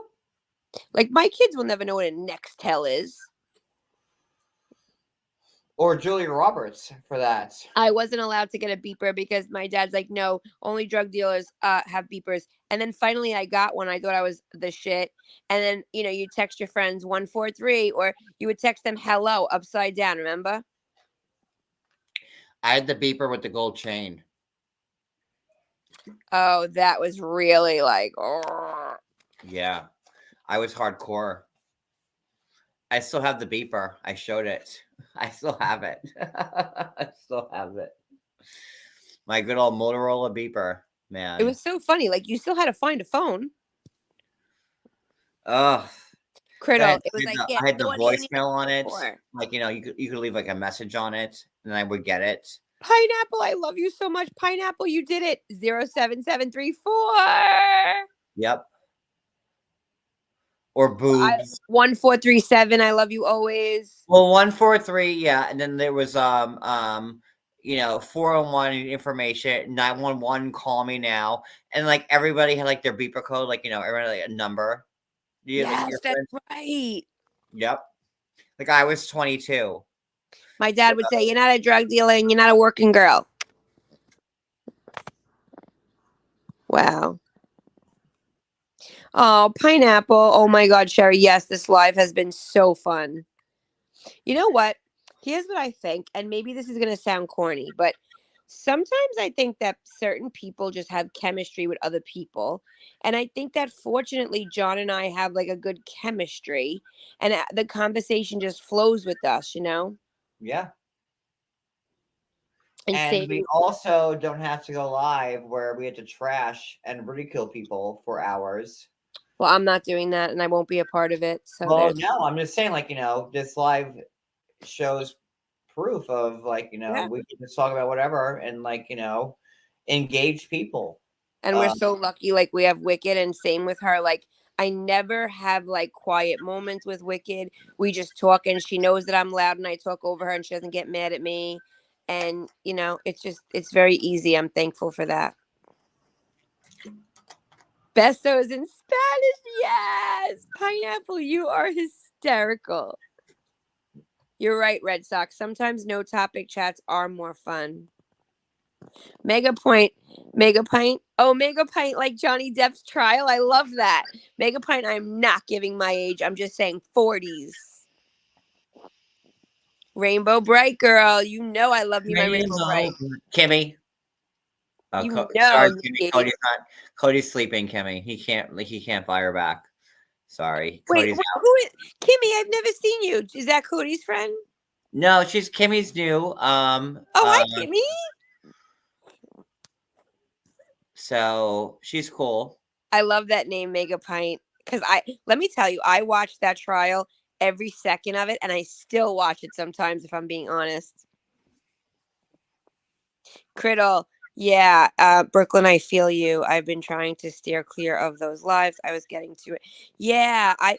Like, my kids will never know what a Nextel is. Or Julia Roberts for that. I wasn't allowed to get a beeper because my dad's like, no, only drug dealers have beepers. And then finally I got one. I thought I was the shit. And then, you text your friends 143 or you would text them hello upside down, remember? I had the beeper with the gold chain. Oh, that was really like, oh. Yeah. I was hardcore. I still have the beeper. I showed it. I still have it. I still have it. My good old Motorola beeper, man. It was so funny. Like, you still had to find a phone. Ugh. Criddle. It was I had the voicemail on it. Like, you could leave like a message on it and I would get it. Pineapple, I love you so much. Pineapple, you did it. 07734. Yep. or boobs. 1437. I love you always. Well, 143, yeah, and then there was 401 information, 911 call me now, and like everybody had like their beeper code, like everybody like a number. You like Yes, your that's friends? right. Yep. Like I was 22. My dad would say, "You're not a drug dealer and you're not a working girl." Wow. Oh, pineapple. Oh my God, Sherry. Yes, this live has been so fun. You know what? Here's what I think, and maybe this is going to sound corny, but sometimes I think that certain people just have chemistry with other people. And I think that fortunately, John and I have like a good chemistry, and the conversation just flows with us, Yeah. And And same, we also don't have to go live where we had to trash and ridicule people for hours. well, I'm not doing that, and I won't be a part of it. So Well, there's, no, I'm just saying, like, this live shows proof of, like, yeah. we can just talk about whatever and, like, engage people. And we're so lucky, like we have Wicked, and same with her. Like I never have like quiet moments with Wicked. We just talk, and she knows that I'm loud, and I talk over her, and she doesn't get mad at me. And it's very easy. I'm thankful for that. Bestos in Spanish, yes. Pineapple, you are hysterical. You're right, Red Sox. Sometimes no topic chats are more fun. Mega Pint, oh, Mega Pint, like Johnny Depp's trial. I love that. Mega Pint, I'm not giving my age. I'm just saying 40s. Rainbow Bright girl. You know I love me my Rainbow Bright. Kimmy. Oh, You sorry, know Kimmy. Cody's sleeping, Kimmy. He can't fire back. Sorry. Wait, Cody's out. who is Kimmy? I've never seen you. Is that Cody's friend? No, she's Kimmy's new. Oh, hi, Kimmy. So she's cool. I love that name, Mega Pint. Because let me tell you, I watched that trial every second of it, and I still watch it sometimes if I'm being honest. Criddle, yeah, Brooklyn, I feel you. I've been trying to steer clear of those lives. I was getting to it. Yeah, I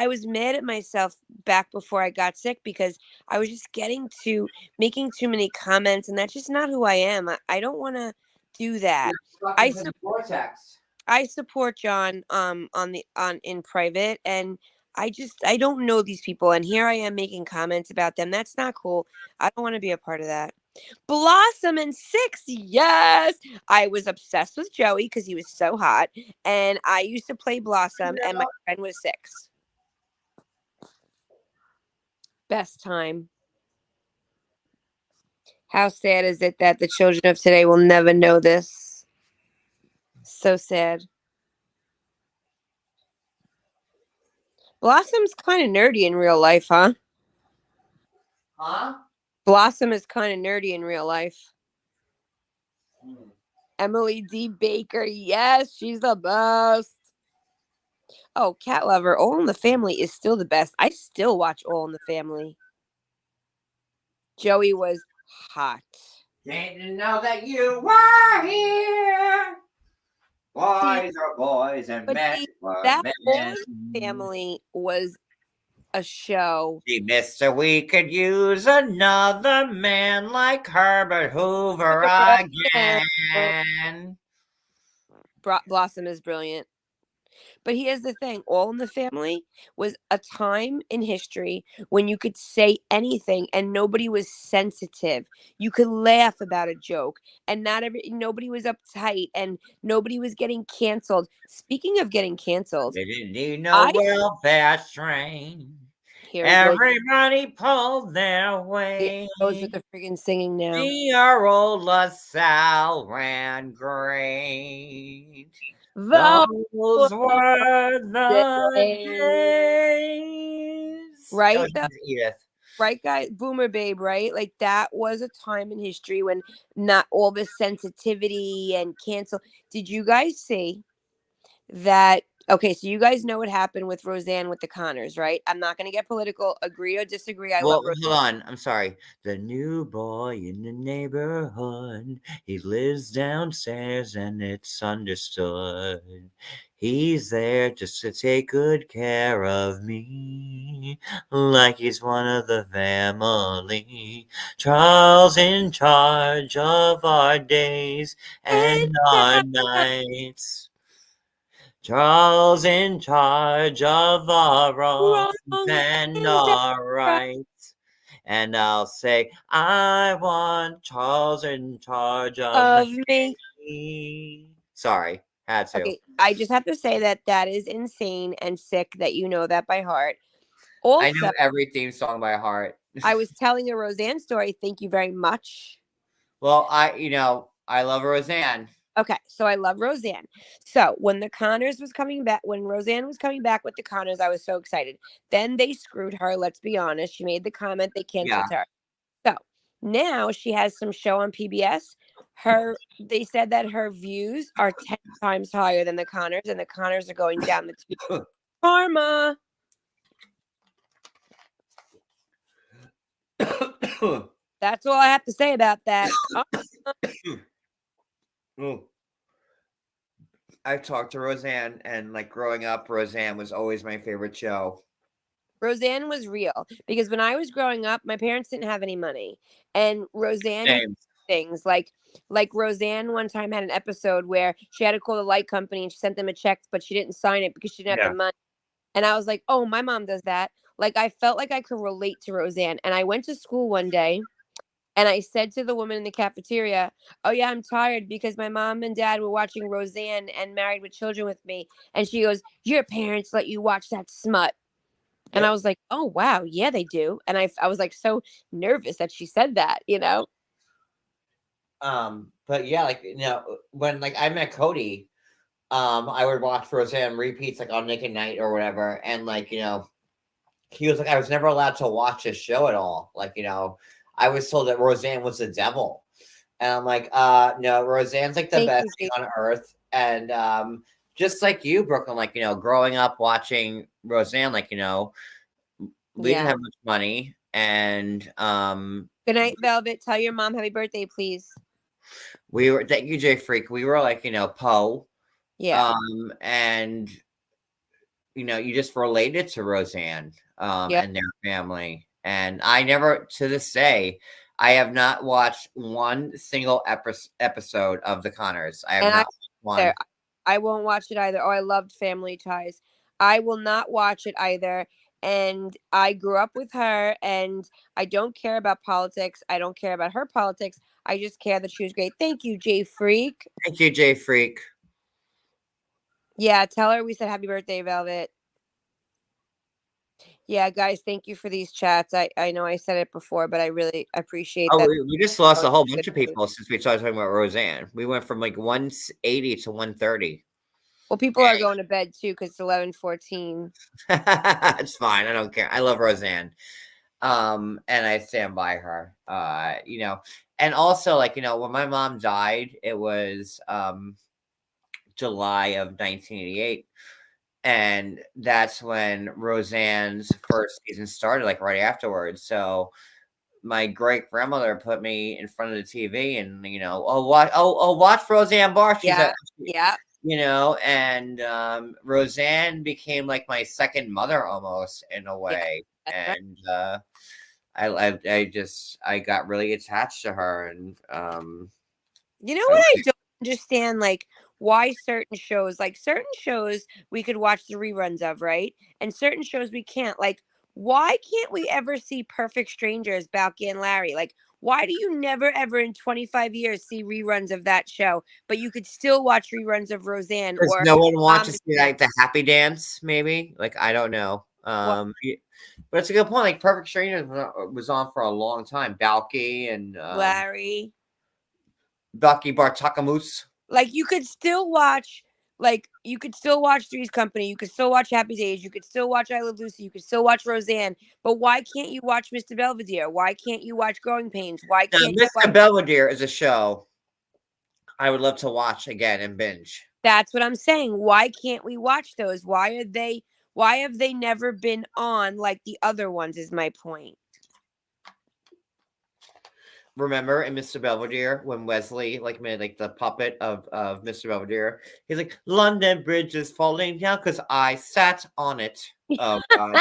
was mad at myself back before I got sick because I was just getting to making too many comments, and that's just not who I am. I don't want to do that. I support John on in private, and I don't know these people, and here I am making comments about them. That's not cool. I don't want to be a part of that. Blossom and 6, yes. I was obsessed with Joey because he was so hot, and I used to play Blossom, and my friend was 6. Best time. How sad is it that the children of today will never know this? So sad. Blossom's kind of nerdy in real life, huh? Huh? Blossom is kind of nerdy in real life. Emily D. Baker, yes, she's the best. Oh, Cat Lover, All in the Family is still the best. I still watch All in the Family. Joey was hot. Didn't know that you were here. Boys are boys and men That men. All in the Family was a show. Gee, mister, we could use another man like Herbert Hoover again. Blossom is brilliant. But here's the thing, All in the Family was a time in history when you could say anything and nobody was sensitive. You could laugh about a joke and nobody was uptight and nobody was getting canceled. Speaking of getting canceled, They didn't need no welfare train. Everybody pulled their way. Those with the friggin' singing now. Dear old LaSalle ran great. Those were the days. Right? Edith. Right, guys? Boomer Babe, right? Like that was a time in history when not all this sensitivity and cancel. Did you guys see that Okay, so you guys know what happened with Roseanne with the Connors, right? I'm not going to get political. Agree or disagree. I love Well, Roseanne. hold on. I'm sorry. The new boy in the neighborhood, he lives downstairs and it's understood. He's there just to take good care of me, like he's one of the family. Charles in charge of our days and our nights. Charles in charge of our wrongs Wrong and and our right rights. And I'll say, I want Charles in charge of of me. me. Sorry, had to. Okay, I just have to say that that is insane and sick that you know that by heart. I Also, know every theme song by heart. I was telling a Roseanne story. Thank you very much. Well, I love Roseanne. Okay, so I love Roseanne. So when the Connors was coming back, when Roseanne was coming back with the Connors, I was so excited. Then they screwed her. Let's be honest. She made the comment they Yeah. canceled her. So now she has some show on PBS. They said that her views are 10 times higher than the Connors, and the Connors are going down the tube. Karma. That's all I have to say about that. I talked to Roseanne, and like growing up, Roseanne was always my favorite show. Roseanne was real because when I was growing up, my parents didn't have any money, and Roseanne used Same. things like Roseanne one time had an episode where she had to call the light company and she sent them a check, but she didn't sign it because she didn't have Yeah. the money. And I was like, oh, my mom does that. Like I felt like I could relate to Roseanne, and I went to school one day. And I said to the woman in the cafeteria, "Oh yeah, I'm tired because my mom and dad were watching Roseanne and Married with Children with me." And she goes, "Your parents let you watch that smut." And I Yep. was like, "Oh wow, yeah they do." And I was like so nervous that she said that, you know. But yeah, when like I met Cody, I would watch Roseanne repeats like on Nick at Night or whatever, and he was like, I was never allowed to watch this show at all. I was told that Roseanne was the devil. And I'm like, no, Roseanne's like the Thank best you, thing Jake. on earth. And just like you, Brooklyn, growing up watching Roseanne, we didn't Yeah. have much money. And Good night, Velvet. Tell your mom happy birthday, please. we were, thank you, Jay Freak. We were Poe. Yeah. And you just related to Roseanne Yep. and their family. And I never, to this day, I have not watched one single episode of The Connors. I have And not watched one. I won't watch it either. Oh, I loved Family Ties. I will not watch it either. And I grew up with her, and I don't care about politics. I don't care about her politics. I just care that she was great. Thank you, Jay Freak. Thank you, Jay Freak. Yeah, tell her we said happy birthday, Velvet. Yeah, guys, thank you for these chats. I know I said it before, but I really appreciate Oh, that. we just lost a whole Good bunch of news. people since we started talking about Roseanne. We went from 180 to 130. Well, people are going to bed too because it's 11:14. It's fine. I don't care. I love Roseanne. And I stand by her. And also when my mom died, it was July of 1988. And that's when Roseanne's first season started, right afterwards. So my great grandmother put me in front of the TV and watch Roseanne Barr. She's Yeah. and Roseanne became like my second mother almost in a way. That's right. And I got really attached to her, and You know what I don't understand? Like, why certain shows we could watch the reruns of, right? And certain shows we can't. Like, why can't we ever see Perfect Strangers, Balky and Larry? Like, why do you never ever in 25 years see reruns of that show, but you could still watch reruns of Roseanne because or no one wants to and see the happy dance, maybe. I don't know. Well- But it's a good point. Perfect Strangers was on for a long time. Balky and Larry. Bucky Bartakamus. Like, you could still watch Three's Company, you could still watch Happy Days, you could still watch I Love Lucy, you could still watch Roseanne, but why can't you watch Mr. Belvedere? Why can't you watch Growing Pains? Why Now, can't you Mr. Belvedere is a show I would love to watch again and binge. That's what I'm saying. Why can't we watch those? Why have they never been on like the other ones is my point. Remember in Mr. Belvedere when Wesley like made like the puppet of Mr. Belvedere? He's like, London Bridge is falling down because I sat on it. Oh god.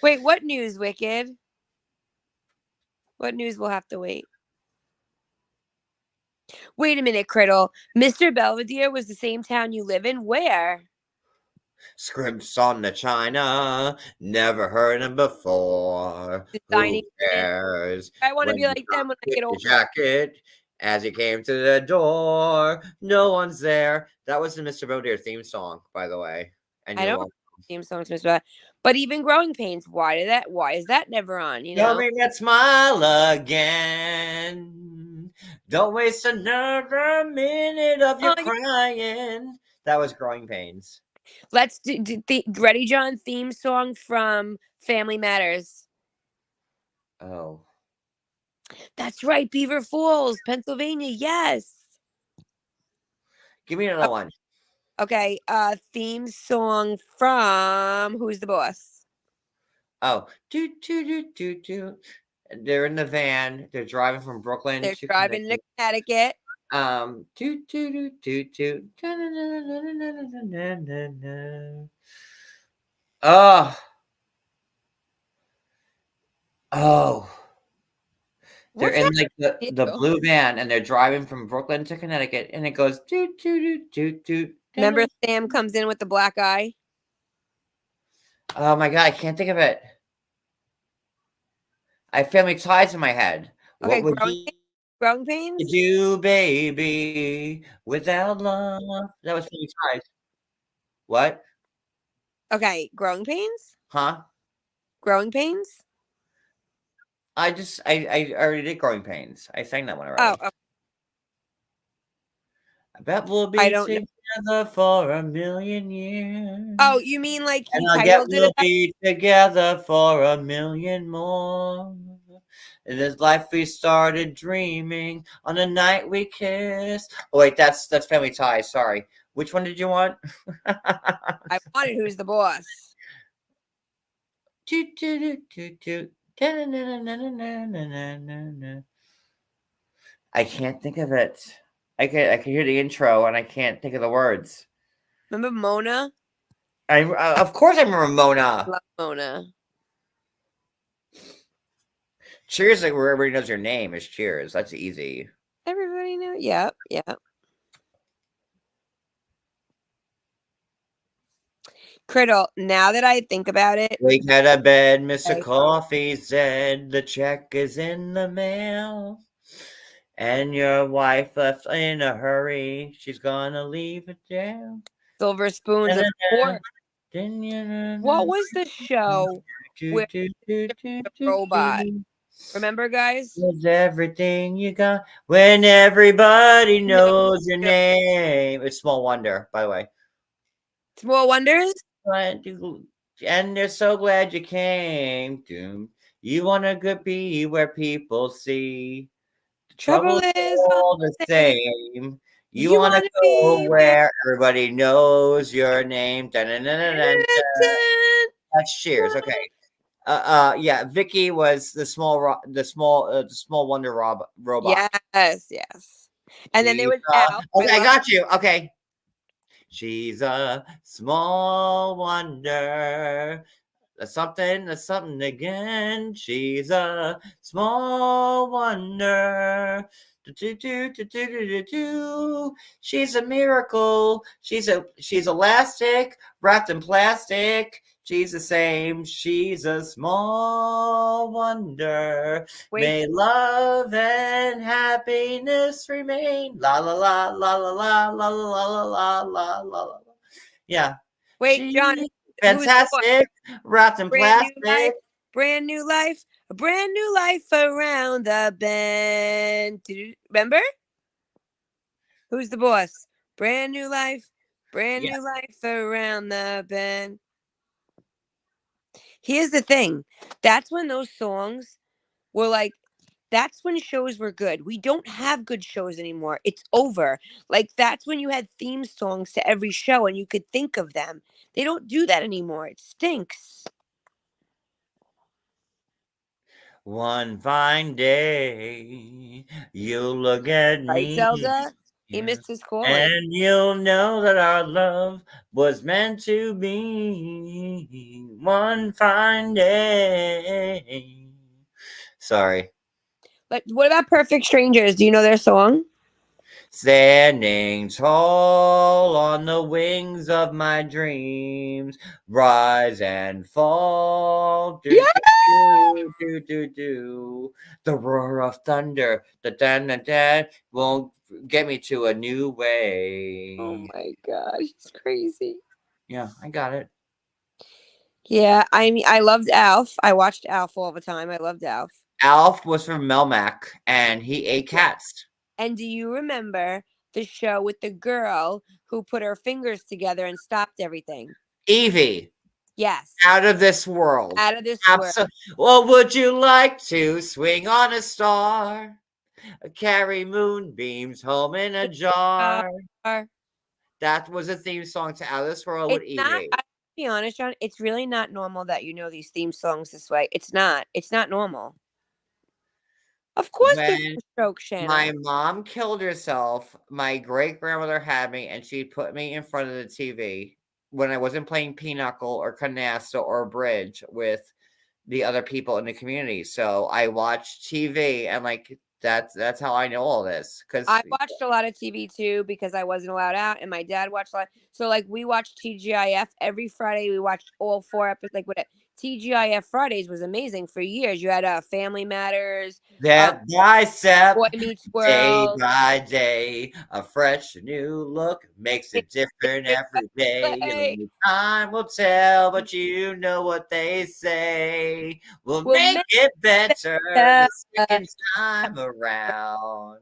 Wait, what news, Wicked? What news will have to wait? Wait a minute, Criddle. Mr. Belvedere was the same town you live in? Where? Scripts on the China, never heard him before. Designing. Who cares? I want to When be you like them when I get get your older. jacket as you came to the door, no one's there. That was the Mr. Belvedere theme song, by the way. And I you're don't welcome. theme songs, Mr. Bell. But even Growing Pains, why is that never on? You Tell know? me that smile again. Don't waste another minute of your Oh, yeah. crying. That was Growing Pains. Let's do the Ready John theme song from Family Matters. Oh. That's right, Beaver Falls, Pennsylvania. Yes. Give me another one. Okay, theme song from Who's the Boss? Oh, They're in the van. They're driving from Brooklyn They're to driving to Connecticut. Connecticut. Oh, oh. They're What's in that? like the blue van and they're driving from Brooklyn to Connecticut and it goes Remember Sam comes in with the black eye? Oh my god, I can't think of it. I have Family Ties in my head. Okay, What would you Growing Pains? do, baby, without love? That was Family Ties. What? Okay, Growing Pains? Huh? Growing Pains? I already did Growing Pains. I sang that one Oh, already. I bet we'll I be don't know. together for a million years. Oh, you mean like he And I get titled it? we'll be together for a million more. In this life we started dreaming on the night we kissed. Oh wait, that's Family Ties. Sorry. Which one did you want? I wanted Who's the Boss? I can't think of it. I can hear the intro and I can't think of the words. Remember Mona? Of course I remember Mona. Love Mona. Cheers, like where everybody knows your name is Cheers. That's easy. Everybody knew. Yep. Criddle, now that I think about it. Wake out of bed, Mr. Coffee said the check is in the mail. And your wife left in a hurry. She's gonna leave it there. Silver Spoons, of course. What was the show where the robot? Remember, guys? Was everything you got when everybody knows your name. It's Small Wonder, by the way. Small Wonders? And they're so glad you came. You want to be where people see. The trouble is all the same. You want to go where everybody knows your name. That's Cheers. Okay. Yeah. Vicky was the small Wonder robot. Yes. And then there was Al. Okay, I got you. Okay. She's a small wonder. That's something again. She's a small wonder. She's a miracle. She's elastic, wrapped in plastic. She's the same. She's a small wonder. May love and happiness remain. La la la la la la la la la la la. Yeah. Wait, John. Fantastic. Wrapped in plastic. Brand new life. A brand new life around the bend. Remember? Who's the boss? Brand new life. Brand new life around the bend. Here's the thing. That's when those songs were like That's when shows were good. We don't have good shows anymore. It's over. Like, that's when you had theme songs to every show and you could think of them. They don't do that anymore. It stinks. One fine day, you'll look at Right, me, Zelda? He yeah, missed his calling. and you'll know that our love was meant to be. One fine day. Sorry. But what about Perfect Strangers? Do you know their song? Standing tall on the wings of my dreams, rise and fall. Do, Yeah. do, do, do, do, do. The roar of thunder, the dan dan dan, won't get me to a new way. Oh my gosh, it's crazy. Yeah, I got it. Yeah, I mean, I loved Alf. I watched Alf all the time. I loved Alf. Alf was from Melmac, and he ate cats. And do you remember the show with the girl who put her fingers together and stopped everything? Evie, Yes. out of this world. Out of this world. Well, would you like to swing on a star? Carry moonbeams home in a jar. That was a theme song to Out of This World with It's not, Evie. I'll be honest, John, it's really not normal that you know these theme songs this way. It's not. It's not normal. Of course there's When a stroke channel. my mom killed herself, my great-grandmother had me, and she put me in front of the TV when I wasn't playing pinochle or canasta or bridge with the other people in the community. So I watched TV, and like that's how I know all this. Because I watched a lot of TV too because I wasn't allowed out, and my dad watched a lot. So like we watched TGIF every Friday. We watched all 4 episodes. Like what TGIF Fridays was amazing for years. You had Family Matters, that bicep, Boy Meets day World. by day, a fresh new look makes it different every day. Only time will tell, but you know what they say. We'll make it better the second time around.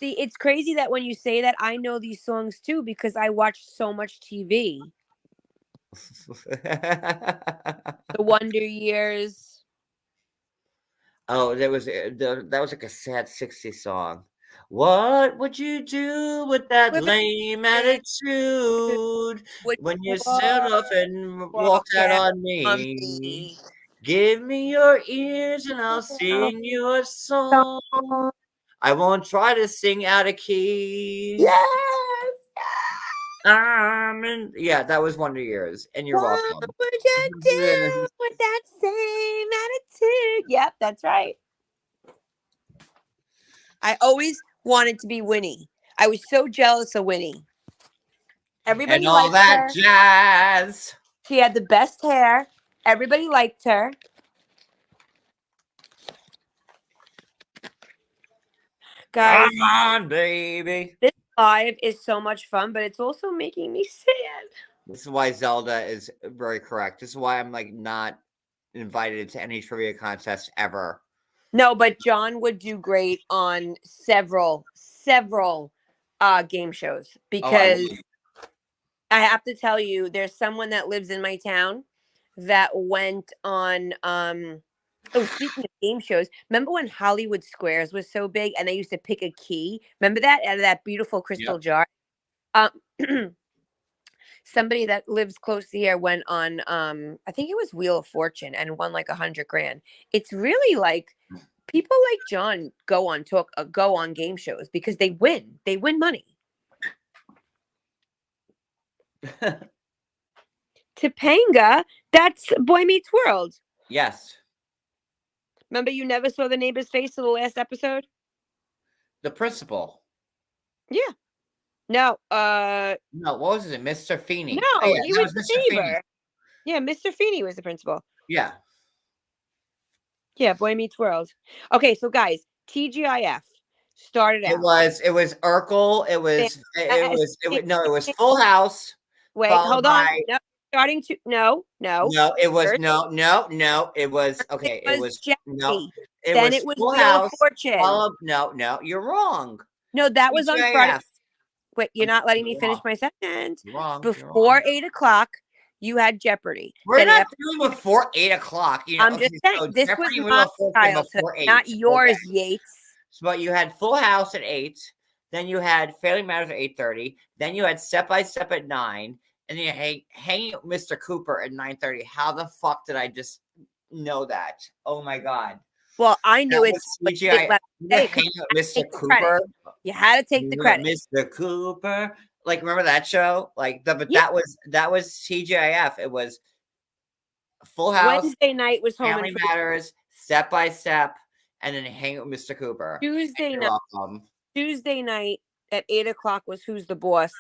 See, it's crazy that when you say that, I know these songs too because I watched so much TV. The Wonder Years. Oh, that was like a sad 60s song. What would you do with that lame attitude when you set off and walked out on me? Give me your ears and I'll sing you a song. I won't try to sing out of key. Yes. Yeah, that was Wonder Years, and you're welcome. What would you do with that same attitude? Yep, that's right. I always wanted to be Winnie. I was so jealous of Winnie. Everybody and all liked that her. jazz. She had the best hair. Everybody liked her. Guys, Come on, baby. this live is so much fun, but it's also making me sad. This is why Zelda is very correct. This is why I'm like not invited to any trivia contest ever. No, but John would do great on several game shows because I have to tell you, there's someone that lives in my town that went on speaking of game shows, remember when Hollywood Squares was so big and they used to pick a key? Remember that out of that beautiful crystal jar? Somebody that lives close here went on I think it was Wheel of Fortune and won like $100,000. It's really like people like John go on game shows because they win money. Topanga, that's Boy Meets World. Yes. Remember you never saw the neighbor's face in the last episode? The principal. Yeah. No, what was it? Mr. Feeney. No, he was the neighbor. Feeney. Yeah, Mr. Feeney was the principal. Yeah. Yeah, Boy Meets World. Okay, so guys, TGIF started out. It was Urkel. It was Full House. Wait, hold on. No, starting to no. It was no. It was okay. It was Jackie. no. Then it was Full House. Fortune. No, you're wrong. No, that was on Friday. Wait, you're not letting me finish my sentence. You're wrong. Before 8 o'clock, You had Jeopardy. We're Then not after, doing before 8 o'clock. You know, I'm just saying, so this was Jeopardy my was childhood, before 8. not yours, Okay. Yates. But you had Full House at 8. Then you had Family Matters at 8:30. Then you had Step by Step at 9. And then you hanging with Mr. Cooper at 9:30. How the fuck did I just know that? Oh my god. Well, I That knew it. was But you didn't CGI. let You me were say it 'cause hanging you with had to Mr. take the credit. Cooper. You had to take the credit. Mr. Cooper. Like, remember that show? Like, but Yeah. that was TGIF. It was Full House, Wednesday night was Home Family Improvement. Matters, Step by Step, and then Hang with Mr. Cooper. Tuesday You're night. welcome. Tuesday night at 8 o'clock was Who's the Boss,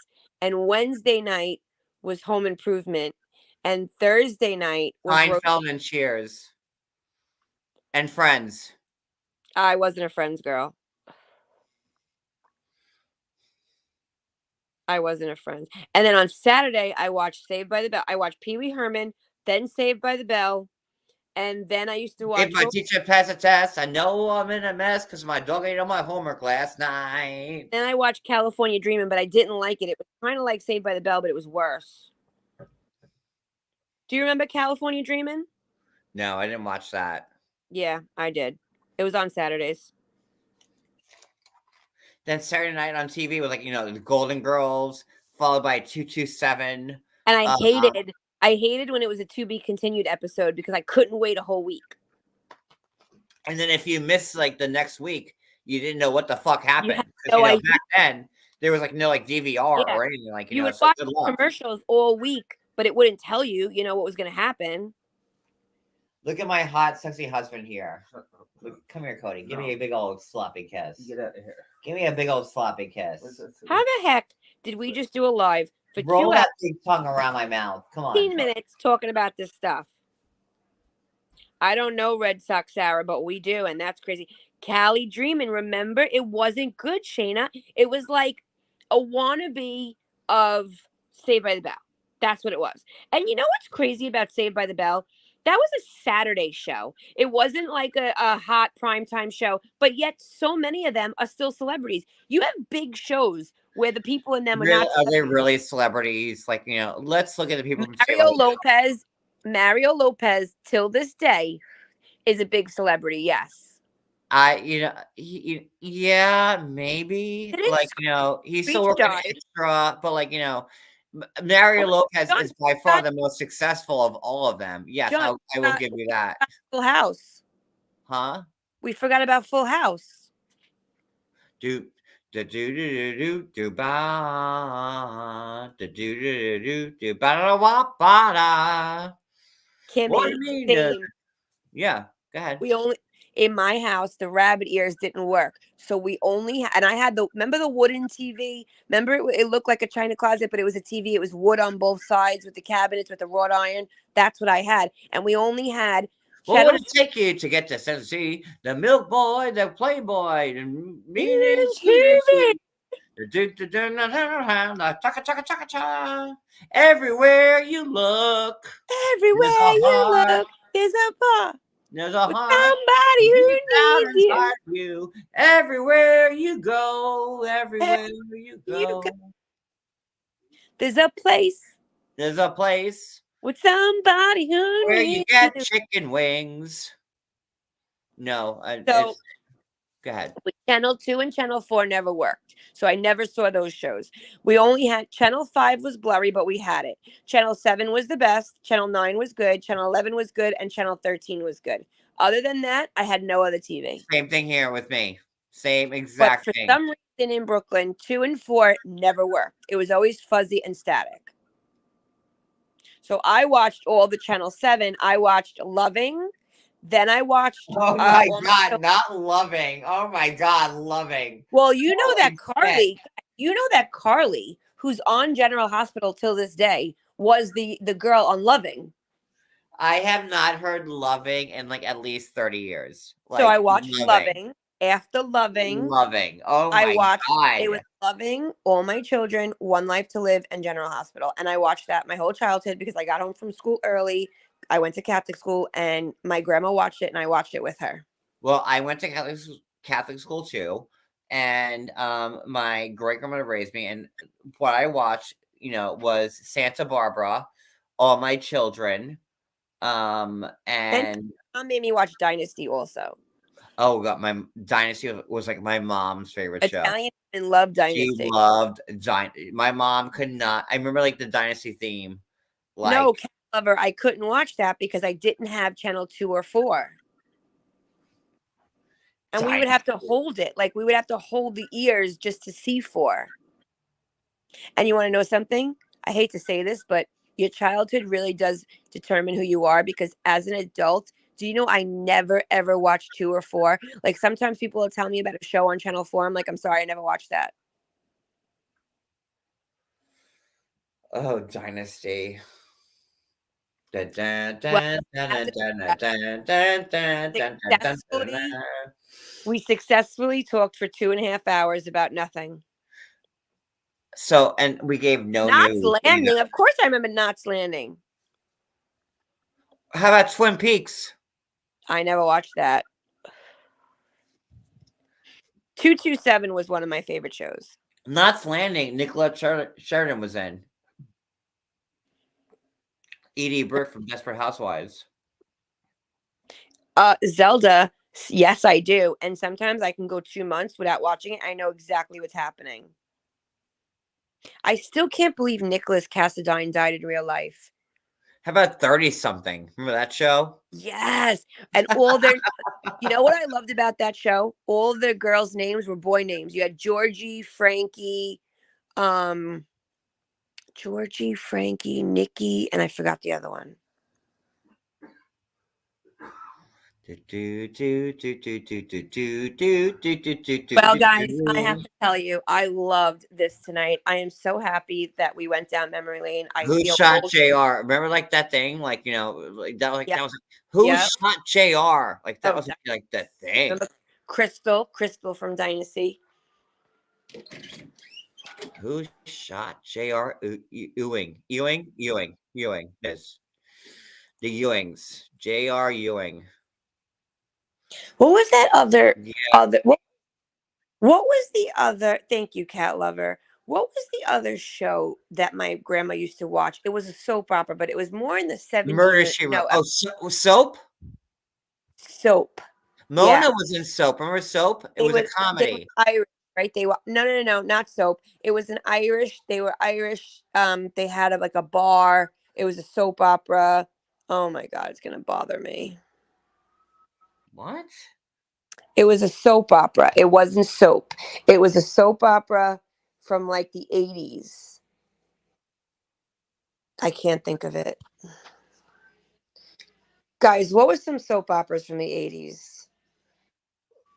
and Wednesday night was Home Improvement, and Thursday night was Seinfeld and Cheers. And Friends. I wasn't a Friends girl. I wasn't a Friends. And then on Saturday, I watched Saved by the Bell. I watched Pee Wee Herman, then Saved by the Bell, and then I used to watch. If my teacher passed a test, I know I'm in a mess because my dog ate all my homework last night. Then I watched California Dreamin', but I didn't like it. It was kind of like Saved by the Bell, but it was worse. Do you remember California Dreamin'? No, I didn't watch that. Yeah, I did. It was on Saturdays. Then Saturday night on TV was like, the Golden Girls, followed by 227. And I hated when it was a to be continued episode because I couldn't wait a whole week. And then if you missed like the next week, you didn't know what the fuck happened. No idea. Back then there was like no like DVR or anything like you would so watch good luck. commercials all week, but it wouldn't tell you, what was going to happen. Look at my hot, sexy husband here. Come here, Cody. Give me a big old sloppy kiss. Get out of here. Give me a big old sloppy kiss. How the heck did we just do a live for Roll 2 that hours, big tongue around my mouth. Come on. 15 minutes talking about this stuff? I don't know Red Sox Sarah, but we do, and that's crazy. Cali Dreamin', remember? It wasn't good, Shayna. It was like a wannabe of Saved by the Bell. That's what it was. And you know what's crazy about Saved by the Bell? That was a Saturday show. It wasn't like a hot primetime show, but yet so many of them are still celebrities. You have big shows where the people in them are not. Are they really celebrities? Like, let's look at the people from Mario Lopez, till this day, is a big celebrity. Yes. Yeah, maybe. Like, he's still working extra, but like, Mario Lopez is by far the most successful of all of them. Yes, I will give you that. Full House. Huh? We forgot about Full House. Do do do do do do ba do do do do do ba da wa ba da. Kimmy, yeah, go ahead. We only in my house the rabbit ears didn't work, so we only and I had remember the wooden TV. Remember it looked like a china closet, but it was a TV. It was wood on both sides with the cabinets with the wrought iron. That's what I had, and we only had. What would it take you to get to see the Milk Boy, the Playboy, and everywhere you look, there's a bar. There's a heart. Somebody who needs you. Everywhere you go, There's a place. There's a place with somebody who where needs you get chicken wings. No, so go ahead. Channel 2 and Channel 4 never worked, so I never saw those shows. We only had Channel 5 was blurry, but we had it. Channel 7 was the best. Channel 9 was good. Channel 11 was good, and Channel 13 was good. Other than that, I had no other TV. Same thing here with me. Same exact thing. But for some reason in Brooklyn, 2 and 4 never worked. It was always fuzzy and static. So I watched all the Channel 7. I watched Loving. Then I watched. Oh my God, not Loving. Oh my God, Loving. Well, you know that Carly. You know that Carly, who's on General Hospital till this day, was the girl on Loving. I have not heard Loving in like at least 30 years. So I watched Loving. After Loving. Oh my God. It was Loving, All My Children, One Life to Live, and General Hospital. And I watched that my whole childhood because I got home from school early. I went to Catholic school and my grandma watched it and I watched it with her. Well, I went to Catholic school too. And my great grandmother raised me. And what I watched, was Santa Barbara, All My Children. And And Mom made me watch Dynasty also. oh god, my Dynasty was like my mom's favorite show. Italian women love She Dynasty. loved my mom could not. I remember like the Dynasty theme. Like No, Cat Lover, I couldn't watch that because I didn't have channel 2 or 4. And we would have to hold it. Like we would have to hold the ears just to see 4. And you want to know something? I hate to say this, but your childhood really does determine who you are, because as an adult, do you know I never ever watched 2 or 4? Like sometimes people will tell me about a show on channel 4. I'm like, I'm sorry, I never watched that. oh, Dynasty. Successfully, we successfully talked for 2.5 hours about nothing. So, and we gave no Knots news. Landing. Of course I remember Knots Landing. How about Twin Peaks? I never watched that. 227 was one of my favorite shows. Knots Landing, Nicolette Sheridan was in. Edie Britt from Desperate Housewives. Zelda, yes, I do. And sometimes I can go 2 months without watching it. I know exactly what's happening. I still can't believe Nicholas Cassadine died in real life. How about 30-something? Remember that show? Yes. And all their, you know what I loved about that show? All the girls' names were boy names. You had Georgie, Frankie, Nikki, and I forgot the other one. Well, guys, I have to tell you, I loved this tonight. I am so happy that we went down memory lane. Who shot JR? Remember, like that thing, like like that, Yep. that was who Yep. shot JR? Like that Oh, was like the thing. Remember Crystal from Dynasty. Who shot JR? Ewing. Yes, the Ewings. JR Ewing. What was that other? Yeah. What was the other? Thank you, Cat Lover. What was the other show that my grandma used to watch? It was a soap opera, but it was more in the 70s. Murder, She Wrote. Oh, Soap? Soap. Mona was in Soap. Remember Soap? It was a comedy. They were Irish, right? No, not Soap. It was an Irish. They were Irish. They had like a bar. It was a soap opera. Oh my God, it's gonna bother me. What? It was a soap opera. It wasn't Soap. It was a soap opera from like the 80s. I can't think of it. Guys, what was some soap operas from the 80s?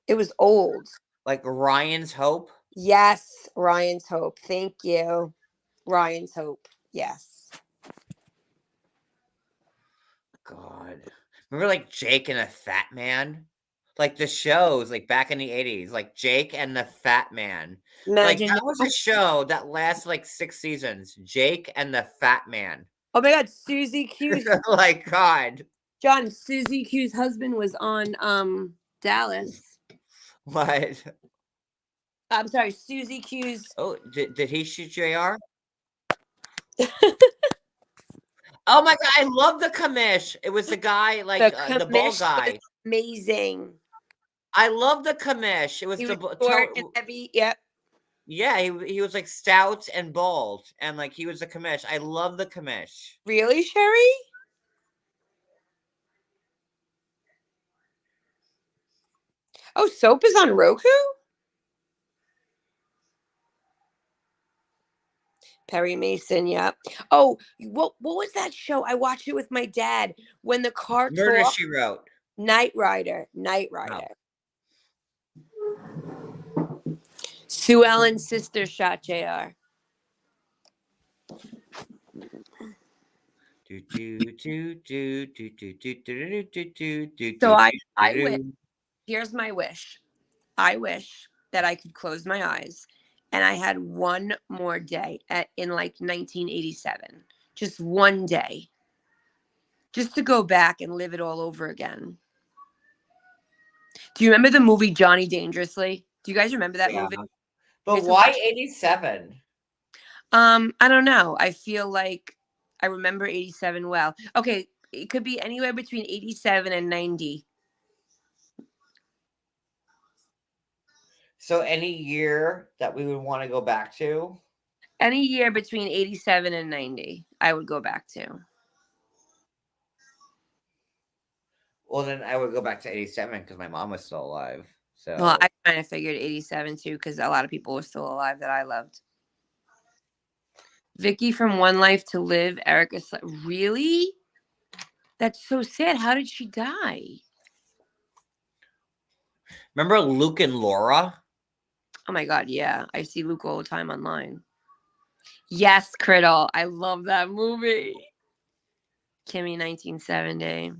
It was old. Like Ryan's Hope? Yes, Ryan's Hope. Thank you. Ryan's Hope. Yes. God. Remember like Jake and the Fat Man? Like the shows like back in the 80s, like Jake and the Fat Man. Imagine like that was a show that lasted like 6 seasons. Jake and the Fat Man. Oh my God, Susie Q's like God. John, Susie Q's husband was on Dallas. What? I'm sorry, Susie Q's. Oh, did he shoot JR? Oh my God, I love the commish. It was the guy, like the bald guy. Amazing. I love the commish. It was He the was short and heavy. Yep. Yeah, he was like stout and bald, and like he was the commish. I love the commish. Really, Sherry? Oh, Soap is on Roku? Perry Mason, yeah. Oh, what was that show? I watched it with my dad when the car Murder, talked. She Wrote. Knight Rider. Oh. Sue Ellen's sister shot JR. So I wish. Here's my wish. I wish that I could close my eyes and I had one more day in like 1987. Just one day. Just to go back and live it all over again. Do you remember the movie Johnny Dangerously? Do you guys remember that movie? But why 87? I don't know. I feel like I remember 87 well. Okay, it could be anywhere between 87 and 90. So any year that we would want to go back to? Any year between 87 and 90, I would go back to. Well, then I would go back to 87 because my mom was still alive. Well, So I kind of figured 87 too, because a lot of people were still alive that I loved. Vicky from One Life to Live, Erica. Really? That's so sad. How did she die? remember Luke and Laura? Oh my God, yeah. I see Luke all the time online. Yes, Criddle. I love that movie. Kimmy 1970.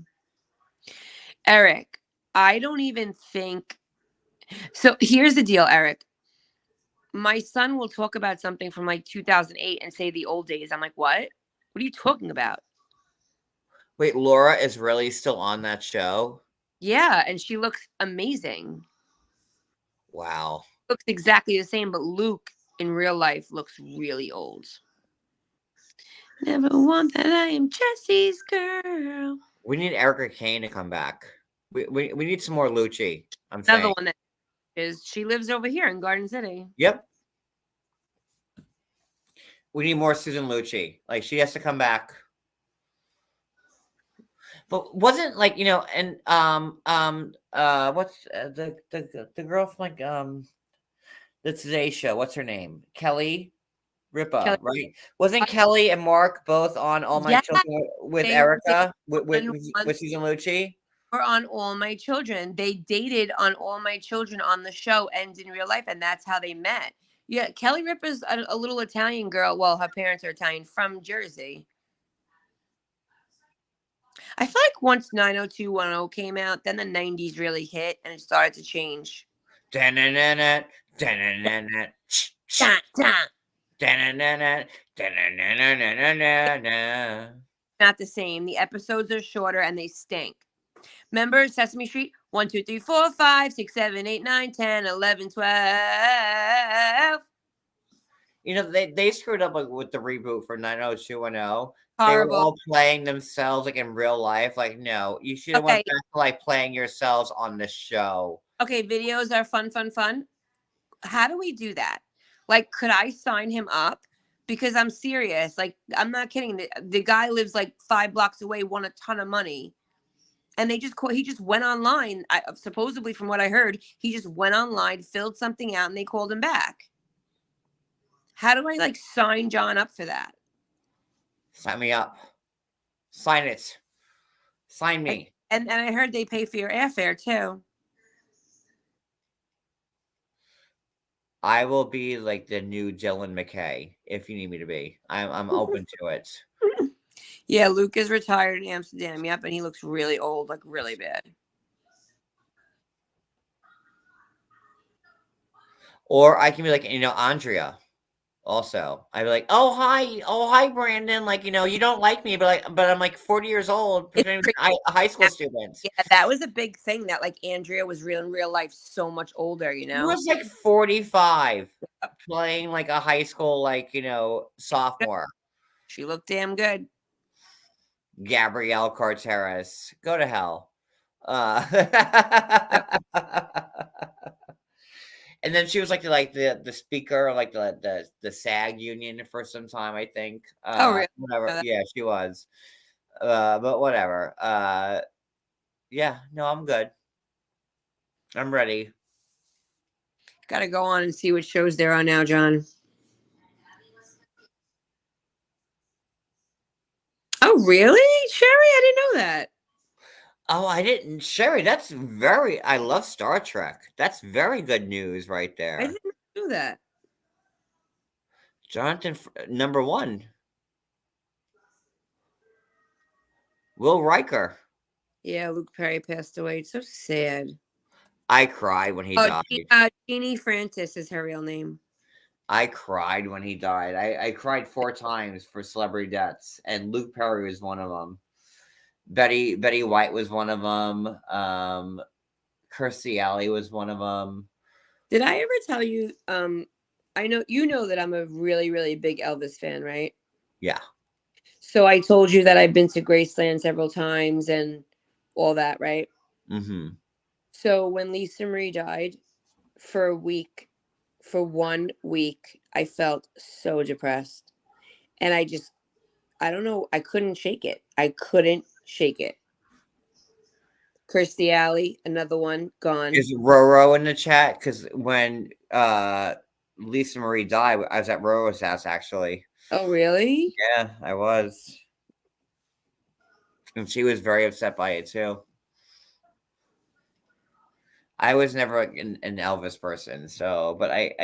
Eric, I don't even think. So here's the deal, Eric. My son will talk about something from like 2008 and say the old days. I'm like, what? What are you talking about? Wait, Laura is really still on that show? Yeah, and she looks amazing. Wow. Looks exactly the same, but Luke in real life looks really old. Never want that I am Jesse's girl. We need Erica Kane to come back. We need some more Lucci. I'm Another saying. one that is she lives over here in Garden City. Yep. We need more Susan Lucci. Like she has to come back. But wasn't like, and what's the girl from like the Today Show? What's her name? Kelly Ripa, Kelly, right? Wasn't Kelly and Mark both on All My yeah, Children with they Erica on with Susan Lucci? were on All My Children. They dated on All My Children on the show and in real life, and that's how they met. Yeah, Kelly Ripa's a little Italian girl. Well, her parents are Italian from Jersey. I feel like once 90210 came out, then the 90s really hit and it started to change. Da-na-na-na, Da, da. da-na-na-na, da-na-na-na-na-na-na. Not the same. The episodes are shorter and they stink. Remember Sesame Street? 1, 2, 3, 4, 5, 6, 7, 8, 9, 10, 11, 12. They screwed up like with the reboot for 90210. They were Horrible. all playing themselves like in real life. Like, no, you should have went back to like playing yourselves on the show. Okay, videos are fun, fun, fun. How do we do that? Like, could I sign him up? Because I'm serious. Like, I'm not kidding. The guy lives like 5 blocks away, won a ton of money. And he just went online. Supposedly, from what I heard, he just went online, filled something out, and they called him back. How do I like sign John up for that? Sign me up. Sign it. Sign me. And I heard they pay for your airfare too. I will be like the new Dylan McKay if you need me to be. I'm open to it. Yeah, Luke is retired in Amsterdam. Yep, and he looks really old, like really bad. Or I can be like, Andrea. Also, I'd be like, oh hi, Brandon. Like, you don't like me, but I'm like 40 years old, pretending to be a high school student. Yeah, that was a big thing that like Andrea was in real life so much older, He was like 45, playing like a high school, like, sophomore. She looked damn good. Gabrielle Carteris, go to hell. And then she was like the speaker of like the SAG union for some time, I think. Oh, really? Whatever. Yeah, she was. But whatever. Yeah, no, I'm good. I'm ready. Gotta go on and see what shows they're on now, John. Oh, really? Sherry, I didn't know that. Oh, I didn't. Sherry, I love Star Trek. That's very good news right there. I didn't know that. Jonathan, number 1. Will Riker. Yeah, Luke Perry passed away. It's so sad. I cried when he died. Jeannie Francis is her real name. I cried when he died. I cried 4 times for celebrity deaths, and Luke Perry was one of them. Betty White was one of them. Kirstie Alley was one of them. Did I ever tell you? I know that I'm a really, really big Elvis fan, right? Yeah. So I told you that I've been to Graceland several times and all that, right? Mm-hmm. So when Lisa Marie died, for a week, for 1 week, I felt so depressed. And I don't know, I couldn't shake it. I couldn't shake it. Kirstie Alley, another one, gone. Is Roro in the chat? Because when Lisa Marie died, I was at Roro's house actually. Oh, really? Yeah, I was. And she was very upset by it too. I was never like an Elvis person, so but I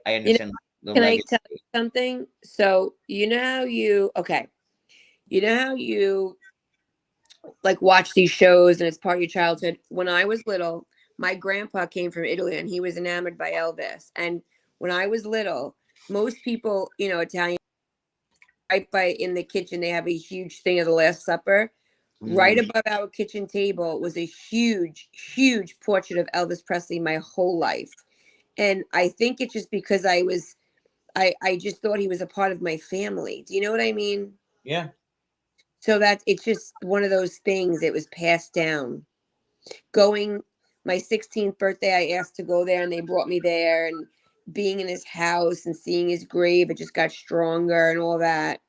understand the Can I legacy. tell you something? So, you know how you like watch these shows and it's part of your childhood. When I was little, my grandpa came from Italy and he was enamored by Elvis. And when I was little, most people, Italian, right by in the kitchen, they have a huge thing of the Last Supper. Right above our kitchen table was a huge, huge portrait of Elvis Presley my whole life. And I think it's just because I just thought he was a part of my family. Do you know what I mean? Yeah. So it's just one of those things. It was passed down. Going my 16th birthday, I asked to go there and they brought me there, and being in his house and seeing his grave, it just got stronger and all that.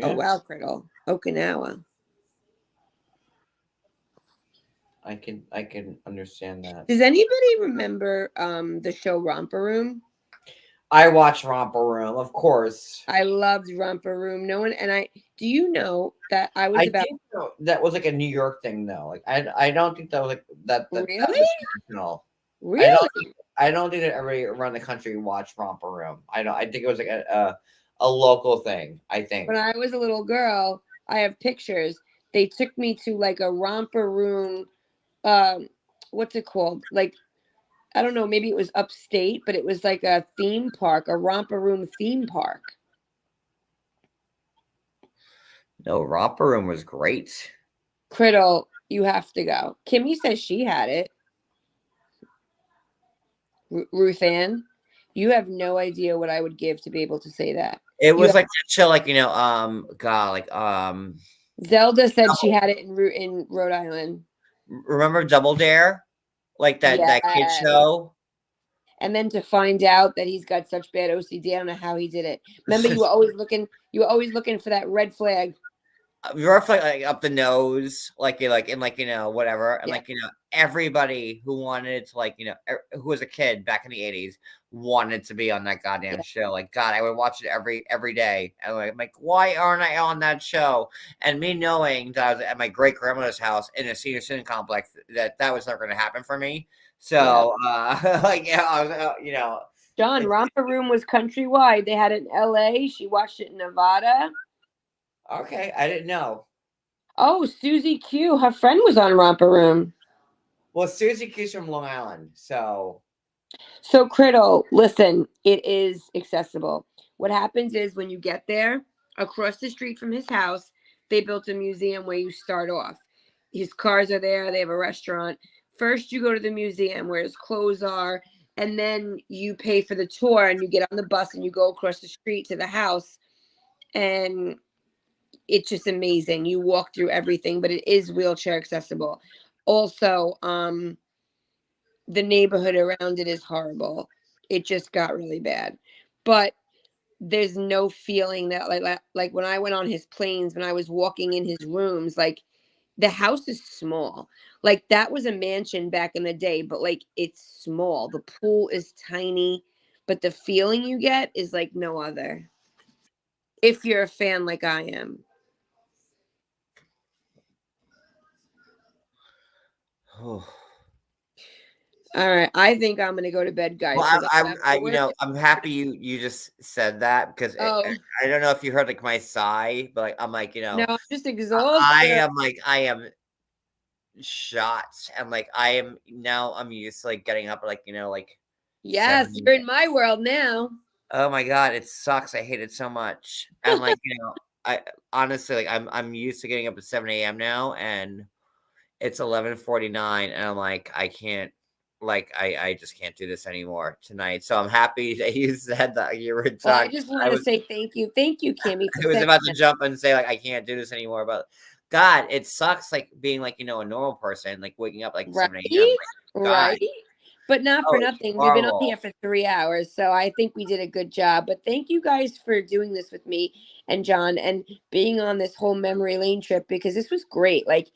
Oh, wow, Criddle. Okinawa. I can understand that. Does anybody remember the show Romper Room? I watched Romper Room, of course. I loved Romper Room. No one do you know that I was about think that was like a New York thing though. Like I don't think that was like that Really? was national. Really? I don't think that everybody around the country watched Romper Room. I think it was like a local thing, I think. When I was a little girl, I have pictures. They took me to like a Romper Room, what's it called? Like, I don't know, maybe it was upstate, but it was like a theme park, a Romper Room theme park. No, Romper Room was great. Criddle, you have to go. Kimmy says she had it. Ruth Ann, you have no idea what I would give to be able to say that. It was like chill, like God, like Zelda said she had it in Rhode Island. remember Double Dare, like that kid show. And then to find out that he's got such bad OCD, I don't know how he did it. Remember, you were always looking for that red flag. Roughly like up the nose, like whatever, and Yeah. everybody who wanted to who was a kid back in the 80s wanted to be on that goddamn show. Like God, I would watch it every day. And I'm like, why aren't I on that show? And me knowing that I was at my great grandmother's house in a senior citizen complex, that was never going to happen for me. So I was, John, Romper Room was countrywide. They had it in LA. She watched it in Nevada. Okay, I didn't know. Oh, Susie Q, her friend was on Romper Room. Well, Susie Q's from Long Island, so Criddle, listen, it is accessible. What happens is when you get there, across the street from his house, they built a museum where you start off. His cars are there. They have a restaurant. First, you go to the museum where his clothes are, and then you pay for the tour and you get on the bus and you go across the street to the house. And it's just amazing. You walk through everything, but it is wheelchair accessible. Also, the neighborhood around it is horrible. It just got really bad. But there's no feeling that like when I went on his planes, when I was walking in his rooms, like the house is small. Like that was a mansion back in the day, but like it's small. The pool is tiny, but the feeling you get is like no other. If you're a fan like I am. All right, I think I'm gonna go to bed, guys. Well, I'm happy you just said that because I don't know if you heard like my sigh, but I'm like, no, I'm just exhausted. I am shot, and I'm used to like getting up yes, 7. you're in my world now. Oh my God, it sucks. I hate it so much. And I honestly I'm used to getting up at 7 a.m. now, and it's 11:49, and I'm like, I can't. like I just can't do this anymore tonight. So I'm happy that you said that you were Well, I done. just wanted to say thank you, Kimmy, for I was saying about to that. jump and say, like, I can't do this anymore, but God, it sucks, like, being, like, a normal person, like, waking up, like, 7 AM, Right, like, God, right. But not for oh, it's nothing. We've been on horrible. here for 3 hours, so I think we did a good job. But thank you guys for doing this with me and John and being on this whole memory lane trip because this was great. Like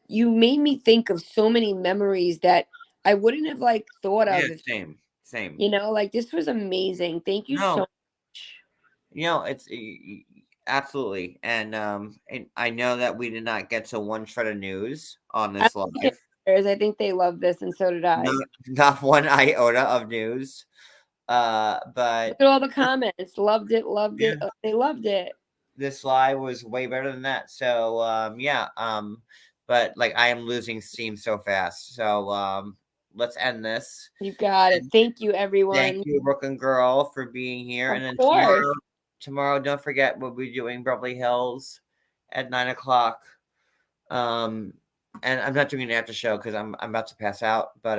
you made me think of so many memories that I wouldn't have like thought Yeah, of if same. like this was amazing. Thank you so No, much. it's absolutely, and I know that we did not get to one shred of news on I this love the live. listeners. I think they love this, and so did I. Not one iota of news, Look but at all the comments. Loved it, loved yeah. it. They loved it. This live was way better than that. So yeah, but like I am losing steam so fast. So let's end this. You got it. And Thank you, thank everyone. you, Brooklyn Girl, for being here. Of And then course. tomorrow, don't forget we'll be doing Beverly Hills at 9 o'clock. And I'm not doing an after show because I'm about to pass out. But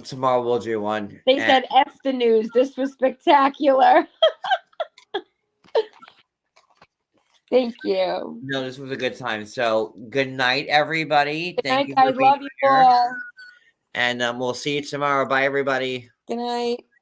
tomorrow we'll do one. They said F the news. This was spectacular. Thank you. No, this was a good time. So good night, everybody. Good Thank night, you for guys. being Love you here. all. And we'll see you tomorrow. Bye, everybody. Good night.